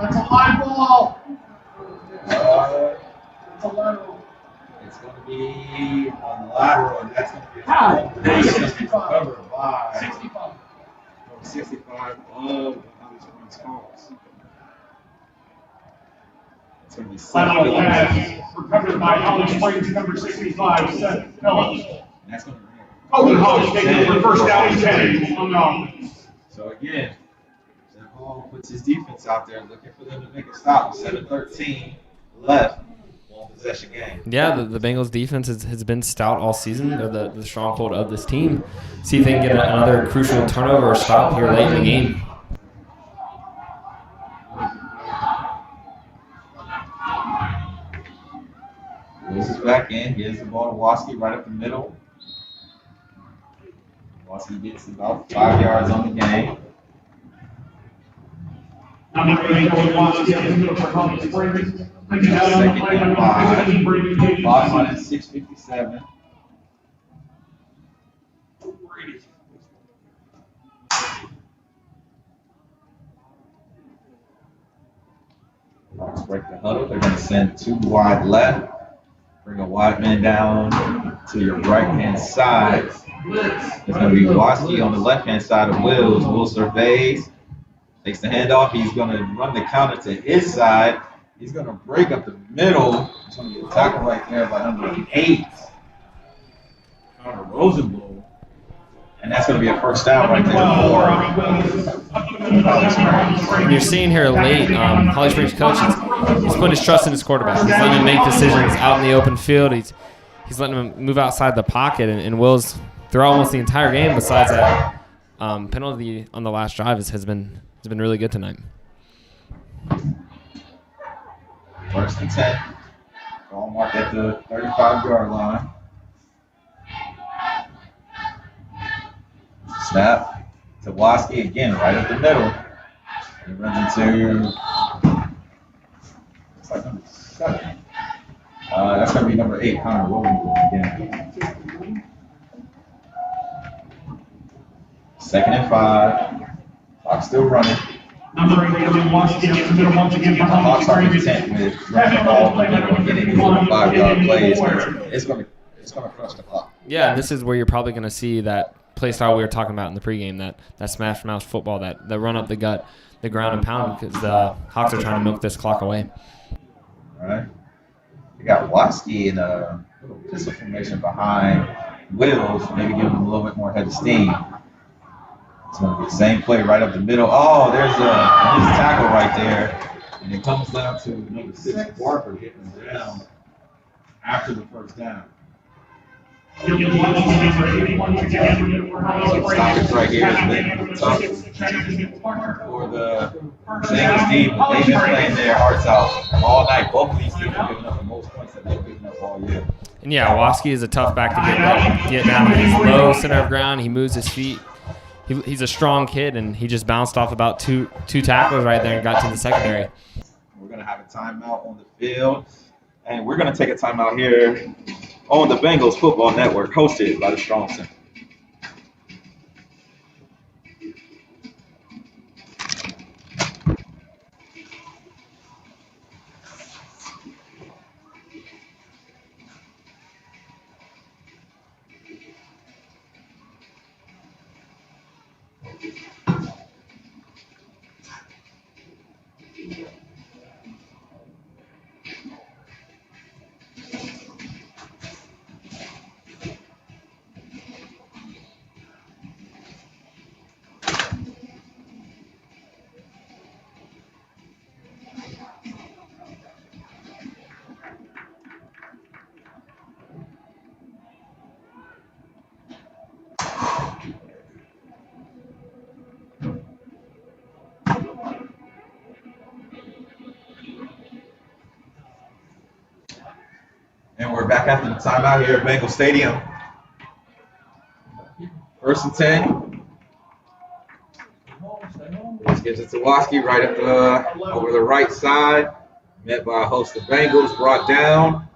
Speaker 8: That's a live ball. It's a lateral.
Speaker 6: It's going to be on lateral, and that's going to be covered by
Speaker 8: 65.
Speaker 6: 65 of the Holly Springs Hawks. It's going to be
Speaker 8: Lateral pass recovered by Holly Springs number 65, Seth Phillips.
Speaker 6: And that's going to be
Speaker 8: Golden Hawks taking over first down and 10 on the offense.
Speaker 6: So again, Zach Hall puts his defense out there looking for them to make a stop. 7:13 left. Possession game.
Speaker 7: Yeah, the Bengals defense has been stout all season. They're the stronghold of this team. See if they can get another crucial turnover or stop here late in the game.
Speaker 6: Wills is back in. Gives the ball to Waski right up the middle. Waski gets about 5 yards on the game.
Speaker 8: Number 8, Waski up the middle for Holly Springs.
Speaker 6: Second and 5. 5 minus 6:57. Hawks break the huddle. They're going to send 2 wide left. Bring a wide man down to your right-hand side. It's going to be Waski on the left-hand side of Wills. Wills surveys. Takes the handoff. He's going to run the counter to his side. He's going to break up the middle. It's going to be a tackle right there by number 8, Connor Rosenblum. And that's going to be a first down right there for
Speaker 7: And you're seeing here late, Holly Springs coach, he's putting his trust in his quarterback. He's letting him make decisions out in the open field. He's letting him move outside the pocket. And Wills, throughout almost the entire game, besides that penalty on the last drive, has been really good tonight.
Speaker 6: First and 10. Ball marked at the 35-yard line. Snap to Waski again, right up the middle. He runs into, looks like number 7. That's going to be number 8, Connor Rosenblum again. Second and 5. Clock still running.
Speaker 8: Number 8, Waski up the middle once again for Holly
Speaker 6: Hawks are
Speaker 8: Springs.
Speaker 6: content with running the ball in the middle and getting these little 5-yard plays. It's going to crush the clock.
Speaker 7: Yeah, and this is where you're probably going to see that play style we were talking about in the pregame, that smash mouth football, that run up the gut, the ground and pound, because the Hawks are trying to milk this clock away.
Speaker 6: All right. We got Waski in a little pistol formation behind Wills, maybe give him a little bit more head of steam. It's going to be the same play right up the middle. Oh, there's a missed tackle right there. And it comes down to number 6, Barker, getting him down after the first down. So stoppage right here has been tough for the Bengals team. But they've been playing their hearts out all night. Both of these teams have given up the most points that they've given up all year.
Speaker 7: And yeah, Waski is a tough back to get down. He's low center of ground. He moves his feet. He's a strong kid, and he just bounced off about two tackles right there and got to the secondary.
Speaker 6: We're going to have a timeout on the field, and we're going to take a timeout here on the Bengals Football Network, hosted by the Strong Center. And we're back after the timeout here at Bengal Stadium. 1st and 10. This gives it to Waski right at over the right side. Met by a host of Bengals, brought down.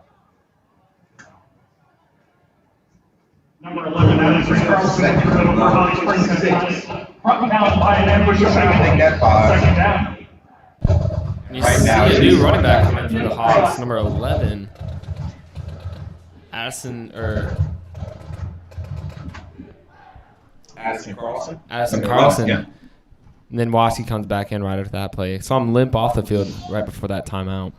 Speaker 8: Number 11, Addison Carlson, for Holly Springs. Brought down by an ambush.
Speaker 6: I think that 5.
Speaker 8: Second down.
Speaker 7: You see a new running back coming for the Hawks, number 11. Addison
Speaker 6: Carlson.
Speaker 7: Addison Carlson.
Speaker 6: Yeah.
Speaker 7: And then Waski comes back in right after that play. Saw him limp off the field right before that timeout.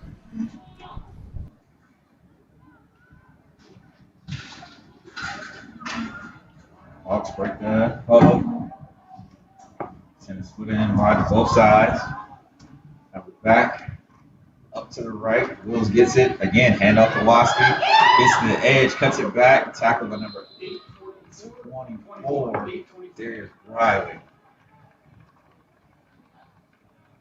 Speaker 6: Hawks break the huddle. Send a split in wide to both sides. Have it back. Up to the right. Wills gets it. Again, hand off to Waski. Gets to the edge, cuts it back. Tackle by number 24. Darius Riley.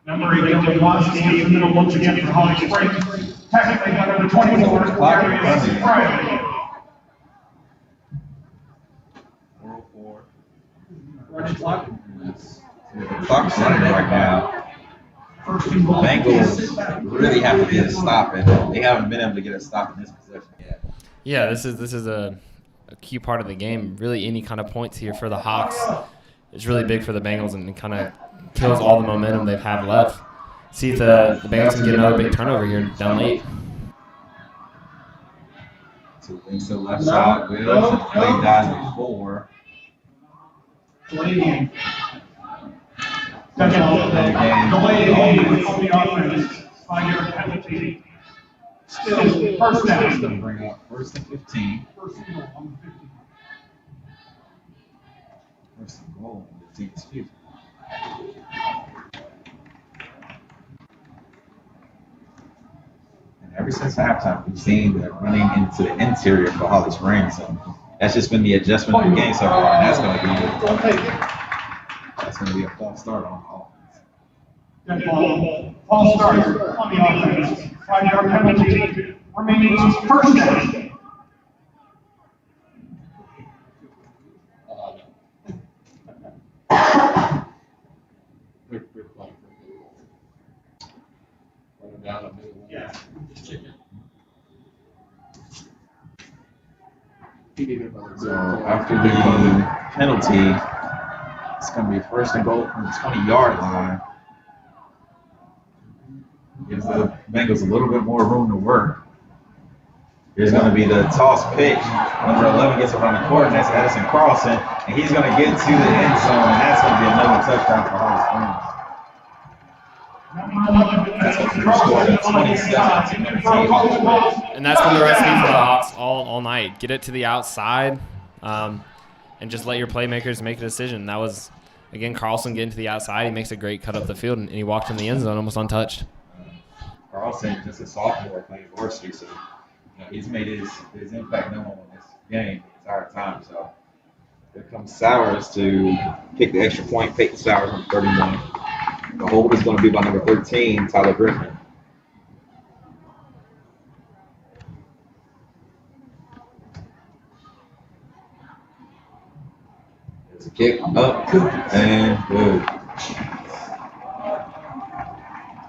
Speaker 8: Number 8, Dylan Waski in the middle once again for Holly Springs. Technically, number 24, Darius Riley.
Speaker 6: 404.
Speaker 3: Running clock.
Speaker 6: The clock's running right now. Bengals really have to get a stop, and they haven't been able to get a stop in this possession yet.
Speaker 7: Yeah, this is a key part of the game. Really, any kind of points here for the Hawks is really big for the Bengals and kind of kills all the momentum they've had left. See if the Bengals can get another big turnover here down late.
Speaker 6: Two things to the left side. Wills and play dies at 4.
Speaker 8: Delay on the offense. 5-yard penalty. Still, first down.
Speaker 6: Bring up 1st and 15. First and goal. 15, excuse me. And ever since halftime, we've seen that running into the interior for Holly Springs. So that's just been the adjustment of the game so far, and that's going to be a false start on offense.
Speaker 8: False start on the offense. 5-yard penalty. Remaining first down.
Speaker 1: Quick play. Running down a bit.
Speaker 8: Yeah.
Speaker 6: So after the penalty, it's going to be 1st and goal from the 20-yard line. Gives the Bengals a little bit more room to work. Here's going to be the toss pitch. Number 11 gets around the court, and that's Addison Carlson. And he's going to get to the end zone, and that's going to be another touchdown for Holly Springs. That's what scored at 27-17.
Speaker 7: And that's been the recipe for the Hawks all night. Get it to the outside and just let your playmakers make a decision. That was, again, Carlson getting to the outside. He makes a great cut up the field, and he walked in the end zone almost untouched.
Speaker 6: Carlson, just a sophomore playing varsity, so he's made his impact known on this game the entire time. So here comes Sowers to kick the extra point. Peyton Sowers on 31. The hold is going to be by number 13, Tyler Griffin. Kick up and good.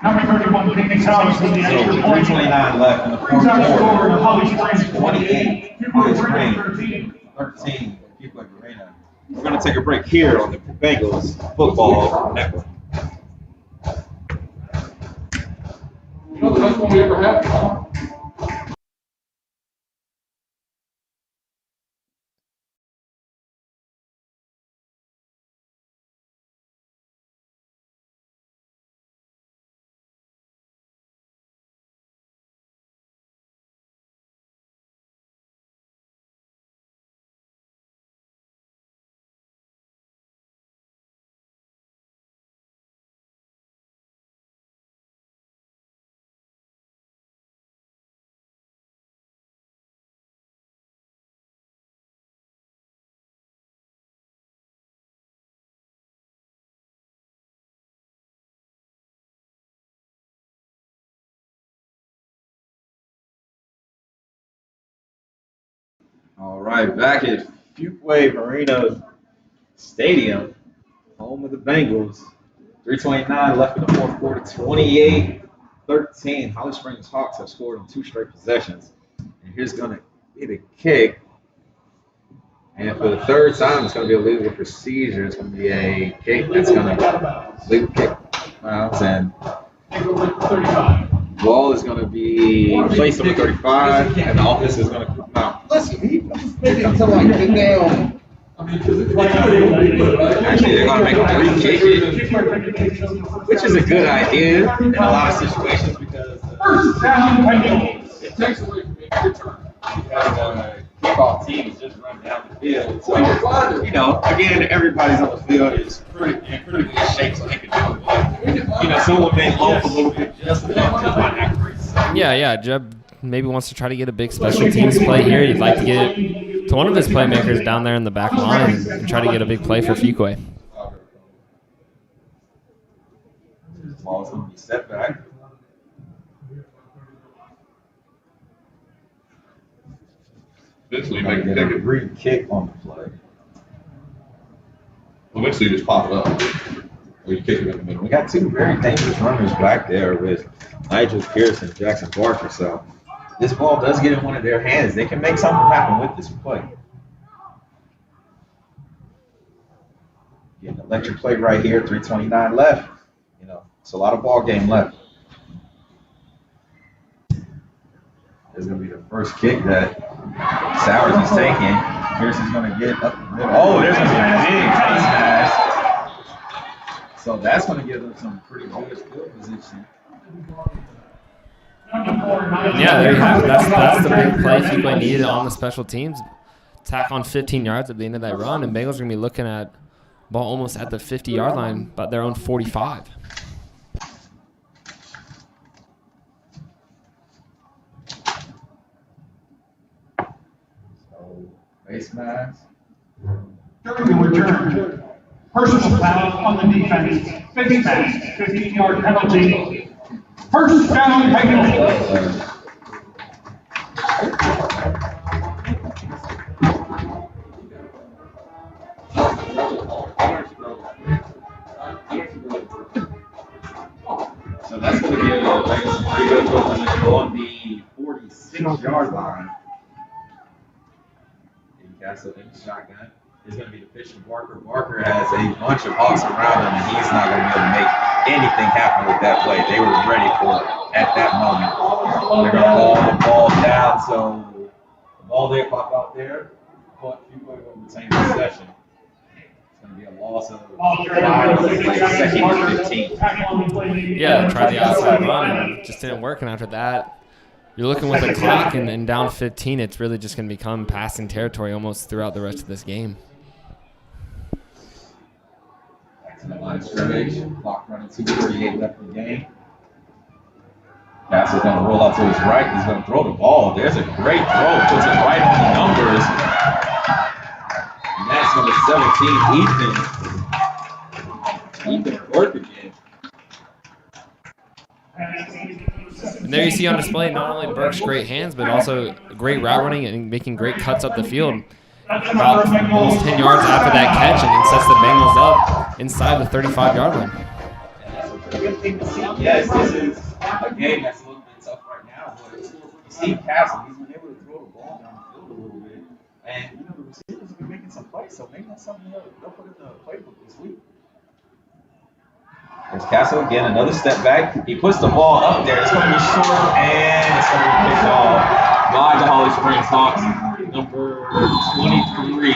Speaker 8: Number 31, Phoenix House with the
Speaker 6: So
Speaker 8: extra point.
Speaker 6: 3:29 left in the fourth
Speaker 8: Who's on the score in the
Speaker 6: quarter.
Speaker 8: Holly Springs
Speaker 6: 28, Holly Springs 13, Fuquay-Varina. We're going to take a break here on the Bengals Football Network.
Speaker 2: You know the best one we ever had?
Speaker 6: All right, back at Fuquay-Varina Stadium, home of the Bengals. 3:29 left in the fourth quarter, 28-13. Holly Springs Hawks have scored on 2 straight possessions. And here's going to be the kick. And for the third time, it's going to be a legal procedure. It's going to be a kick that's going to legal kick bounce. And the ball is going to be placed on the 35, and the offense is going to come out. Listen, he made it to like the damn. Actually, they're going to make a re-kick it, which is a good idea in a lot of situations because
Speaker 2: It takes away from being a return.
Speaker 6: kickoff team is just running down the field. So, you know, again, everybody's on the field is pretty good shape so they can do it. But, you know, someone may loaf a little bit just enough to not accurate.
Speaker 7: Yeah. Jeb maybe wants to try to get a big special teams play here. He'd like to get it to one of his playmakers down there in the back line and try to get a big play for Fuquay.
Speaker 6: Ball's going to be set back.
Speaker 1: Eventually,
Speaker 6: They
Speaker 1: make
Speaker 6: get a
Speaker 1: it.
Speaker 6: free kick on the play.
Speaker 1: Eventually, just pop it up. Or you kick it in the middle.
Speaker 6: We got 2 very dangerous runners back there with Nigel Pierce and Jackson Barker. So this ball does get in one of their hands. They can make something happen with this play. Getting an electric play right here. 3:29 left. You know, it's a lot of ball game left. There's going to be the first kick that Sowers is taking. Pierce is going to get up the middle. Oh, there's going to be a big face mask. So that's going to give them some pretty good field position.
Speaker 7: Yeah, there you have it. That's the big play Fuquay needed on the special teams. Tack on 15 yards at the end of that run, and Bengals are going to be looking at ball almost at the 50-yard line, but their own 45.
Speaker 6: Face mask.
Speaker 8: During the return, personal foul on the defense, face mask, 15-yard penalty. First down, Bengals.
Speaker 6: So that's going to give Bengals some pretty good field position on the 46-yard line. Castle in the shotgun is going to be the pitch from Barker. Barker has a bunch of Hawks around him, and he's not going to be able to make anything happen with that play. They were ready for it at that moment. They're going to ball the ball down, so the ball did pop out there, but Fuquay will retain possession. It's going to be a loss of 5, like second and 15.
Speaker 7: Yeah, tried the outside run and it just didn't work, and after that, you're looking with a clock and down 15, it's really just going to become passing territory almost throughout the rest of this game.
Speaker 6: Back to the line of scrimmage. Clock running 2:38 left in the game. Castle's going to roll out to his right. He's going to throw the ball. There's a great throw. Puts it right on the numbers. And that's number 17, Ethan. Ethan work again.
Speaker 7: And there you see on display not only Burke's great hands, but also great route running and making great cuts up the field. about almost 10 yards after that catch, and then sets the Bengals up inside the 35-yard line.
Speaker 6: That's a good thing to see. Yes, this is a game that's a little bit tough right now, but you see Castle, he's been able to throw the ball down the field a little bit. And, you know, the receivers have been making some plays, so maybe that's something they'll put in the playbook this week. There's Castle again, another step back. He puts the ball up there. It's going to be short, and it's going to be picked off by the Holly Springs Hawks, number 23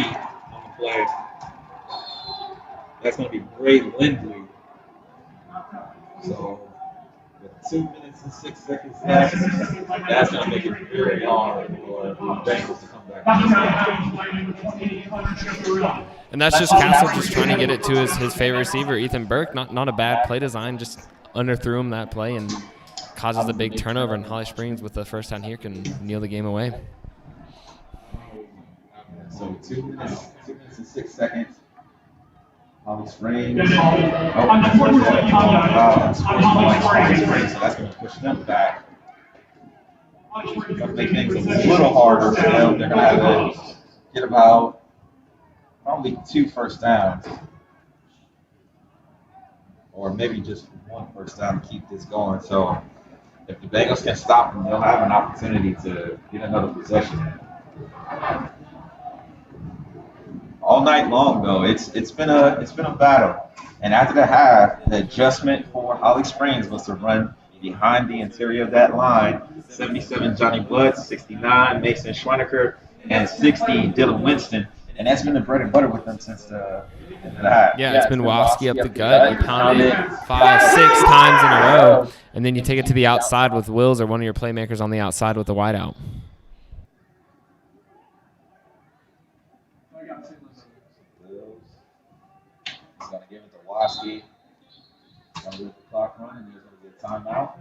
Speaker 6: on the play. That's going to be Bray Lindley. So, with 2 minutes and 6 seconds left, that's going to make it very hard for the Bengals to come back.
Speaker 7: And that's just Castle just trying to get it to his favorite receiver, Ethan Burke. Not a bad play design, just underthrew him that play and causes a big turnover. And Holly Springs, with the first down here, can kneel the game away.
Speaker 6: So 2 minutes and 6 seconds. Holly Springs. So that's going to push them back. Going to make things a little harder for them. They're going to have to get about probably 2 first downs. Or maybe just 1 first down to keep this going. So if the Bengals can stop them, they'll have an opportunity to get another possession. All night long, though, it's been a battle. And after the half, the adjustment for Holly Springs was to run behind the interior of that line. 77 Johnny Budd, 69 Mason Schweineker, and 60 Dylan Winston. And that's been the bread and butter with them since the half.
Speaker 7: Yeah, it's been Woski up the gut. You pound it 5, 6 times in a row, and then you take it to the outside with Wills or one of your playmakers on the outside with the wideout.
Speaker 6: He's going to give it to Woski. He's going to let the clock run, and there's going to be a timeout.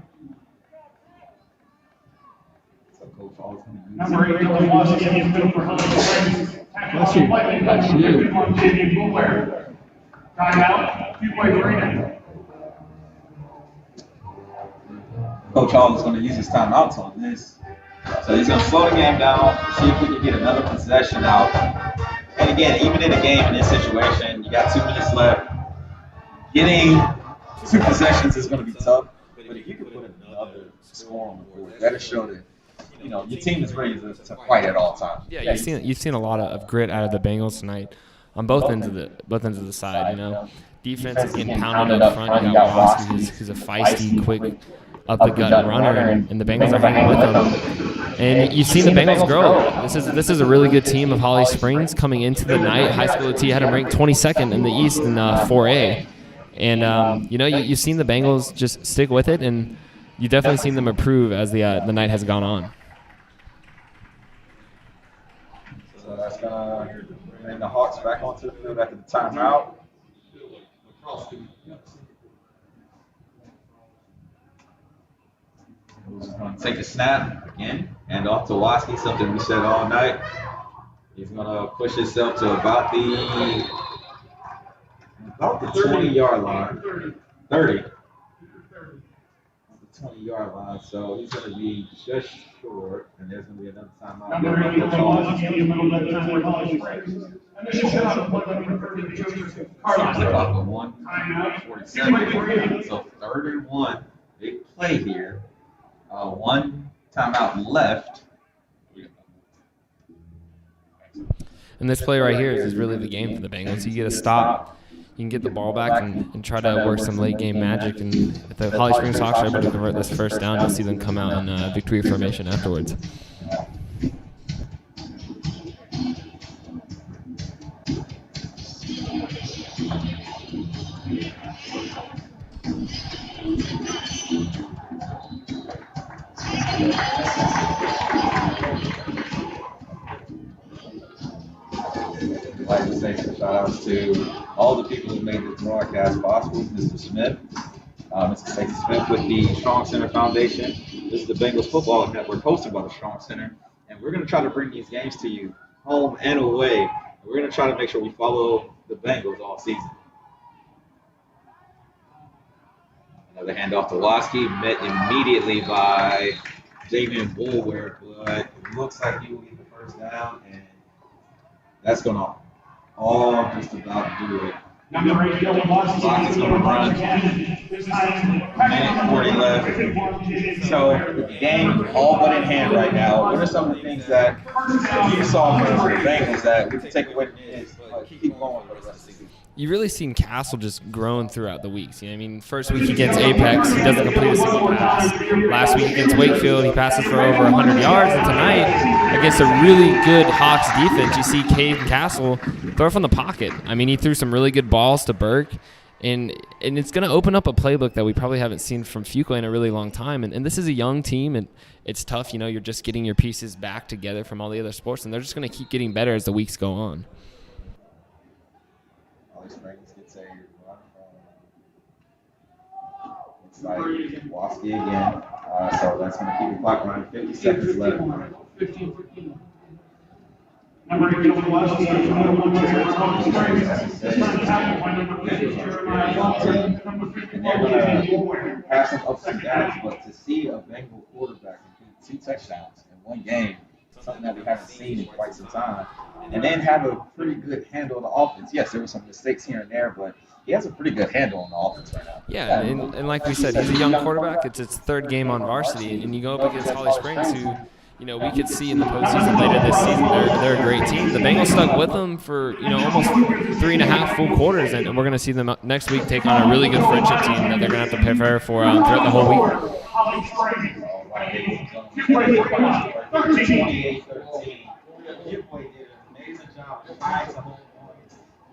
Speaker 6: So Coach Hall is going to use
Speaker 8: Number 8, Dylan Woski is good for Holly Springs. That's you. Timeout, Fuquay-Varina.
Speaker 6: Coach Hall is going to use his timeouts on this. So he's going to slow the game down, see if we can get another possession out. And again, even in a game in this situation, you got 2 minutes left. Getting 2 possessions is going to be tough. But if you can put another score on the board, that'll show that your team is ready to fight at all times.
Speaker 7: Yeah, you've seen a lot of grit out of the Bengals tonight on both ends of the side. Defense is getting pounded up front. You got Woski, who's a feisty, quick, up the gut runner, and the Bengals are hanging with him. And you've seen the Bengals grow. This is a really good team of Holly Springs coming into the night. High School OT had them ranked 22nd in the East in 4A. And, you've seen the Bengals just stick with it, and you've definitely seen them improve as the night has gone on.
Speaker 6: So that's going to bring the Hawks back onto the field after the timeout. Who's going to take the snap again and off to Woski, something we said all night. He's going to push himself to about the 20-yard line. 30. The 20-yard line. So he's going to be just short, and there's going to be another timeout.
Speaker 8: Number 8, Dylan Woski in the middle of the time for Holly Springs. Initial shot of 1:32.
Speaker 6: Clock of 1:47. So 31. Big play here. 1 timeout left.
Speaker 7: And this play right here is really the game for the Bengals. You get a stop, you can get the ball back and try to work some late game magic. And if the Holly Springs Hawks are able to convert this first down, you'll see them come out in victory formation afterwards.
Speaker 6: I'd like to say some shout outs to all the people who made this broadcast possible. Mr. Smith, Mr. Stacey Smith with the Strong Center Foundation. This is the Bengals Football Network hosted by the Strong Center. And we're going to try to bring these games to you home and away. And we're going to try to make sure we follow the Bengals all season. Another handoff to Woski, met immediately by Jamin Bulwer, but it looks like he will get the first down. And That's going to all just about do it.
Speaker 8: Number 8, Dylan Watson.
Speaker 6: Clock is going to run. Minute 40 left. So with the game all but in hand right now, what are some of the things that you saw from the Bengals that we can take away from this, but keep going for the rest of the season?
Speaker 7: You really seen Castle just growing throughout the weeks. You know, I mean, first week against Apex, he doesn't complete a single pass. Last week against Wakefield, he passes for over 100 yards. And tonight, against a really good Hawks defense, you see Caden Castle throw from the pocket. I mean, he threw some really good balls to Burke. And it's going to open up a playbook that we probably haven't seen from Fuquay in a really long time. And this is a young team, and it's tough. You know, you're just getting your pieces back together from all the other sports, and they're just going to keep getting better as the weeks go on.
Speaker 6: Springs gets a run from inside Waski again. So that's going to keep the clock running. 50 seconds left.
Speaker 8: 15. Number 8, Dylan Watson.
Speaker 6: And they're going to pass them ups and downs, but to see a Bengal quarterback complete 2 touchdowns in one game, something that we haven't seen in quite some time, and then have a pretty good handle on the offense. Yes, there were some mistakes here and there, but he has a pretty good handle on the offense right now.
Speaker 7: Yeah, and like we said, he's a young quarterback. It's his 3rd game on varsity, and you go up against Holly Springs, who, you know, we could see in the postseason later this season, they're a great team. The Bengals stuck with them for, you know, almost 3.5 full quarters, and we're going to see them next week take on a really good friendship team that they're going to have to prepare for throughout the whole week.
Speaker 6: 28-13. Fuquay did an amazing job trying to hold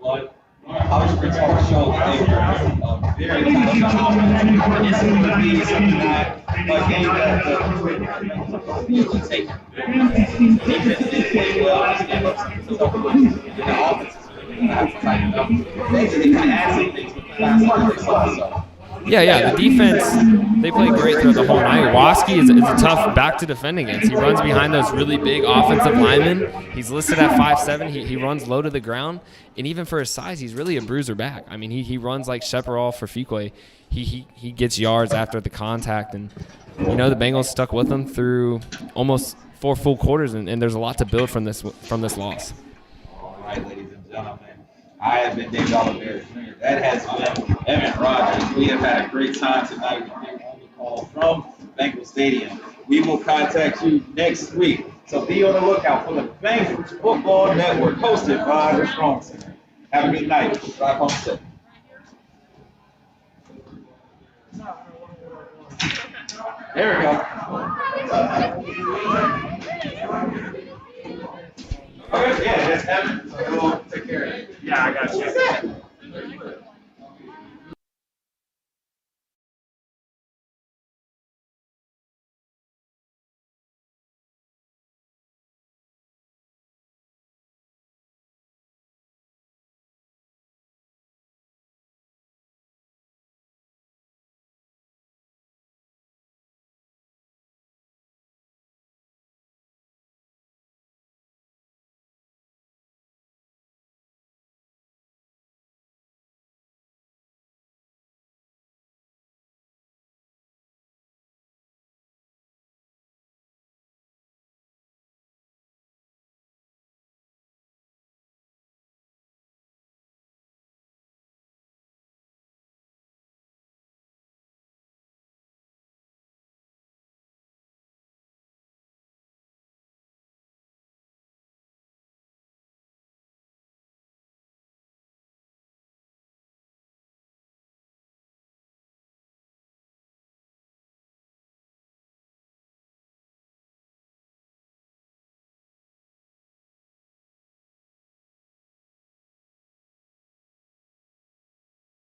Speaker 6: on, but Holly Springs Hawks showed that they were very talented offense. It's going to be something that a game that usually take. Defense did play well. They gave up some tough ones. And the offense is really going to have to tighten up. They can add some things with the last one they saw. So.
Speaker 7: Yeah, the defense, they play great throughout the whole night. Waski is a tough back to defend against. He runs behind those really big offensive linemen. He's listed at 5'7". He runs low to the ground. And even for his size, he's really a bruiser back. I mean, he runs like Sheparall for Fuquay. He gets yards after the contact. And, you know, the Bengals stuck with him through almost 4 full quarters, and there's a lot to build from this loss.
Speaker 6: All right, ladies and gentlemen. I have been David Oliveira Jr. That has been Evan Rogers. We have had a great time tonight with you on the call from Bengal Stadium. We will contact you next week. So be on the lookout for the Bengals Football Network, hosted by the Strong Center. Have a good night. Drive home safe. There we go. Okay, yeah, that's Evan. So we'll take care of it.
Speaker 8: Yeah, I got you.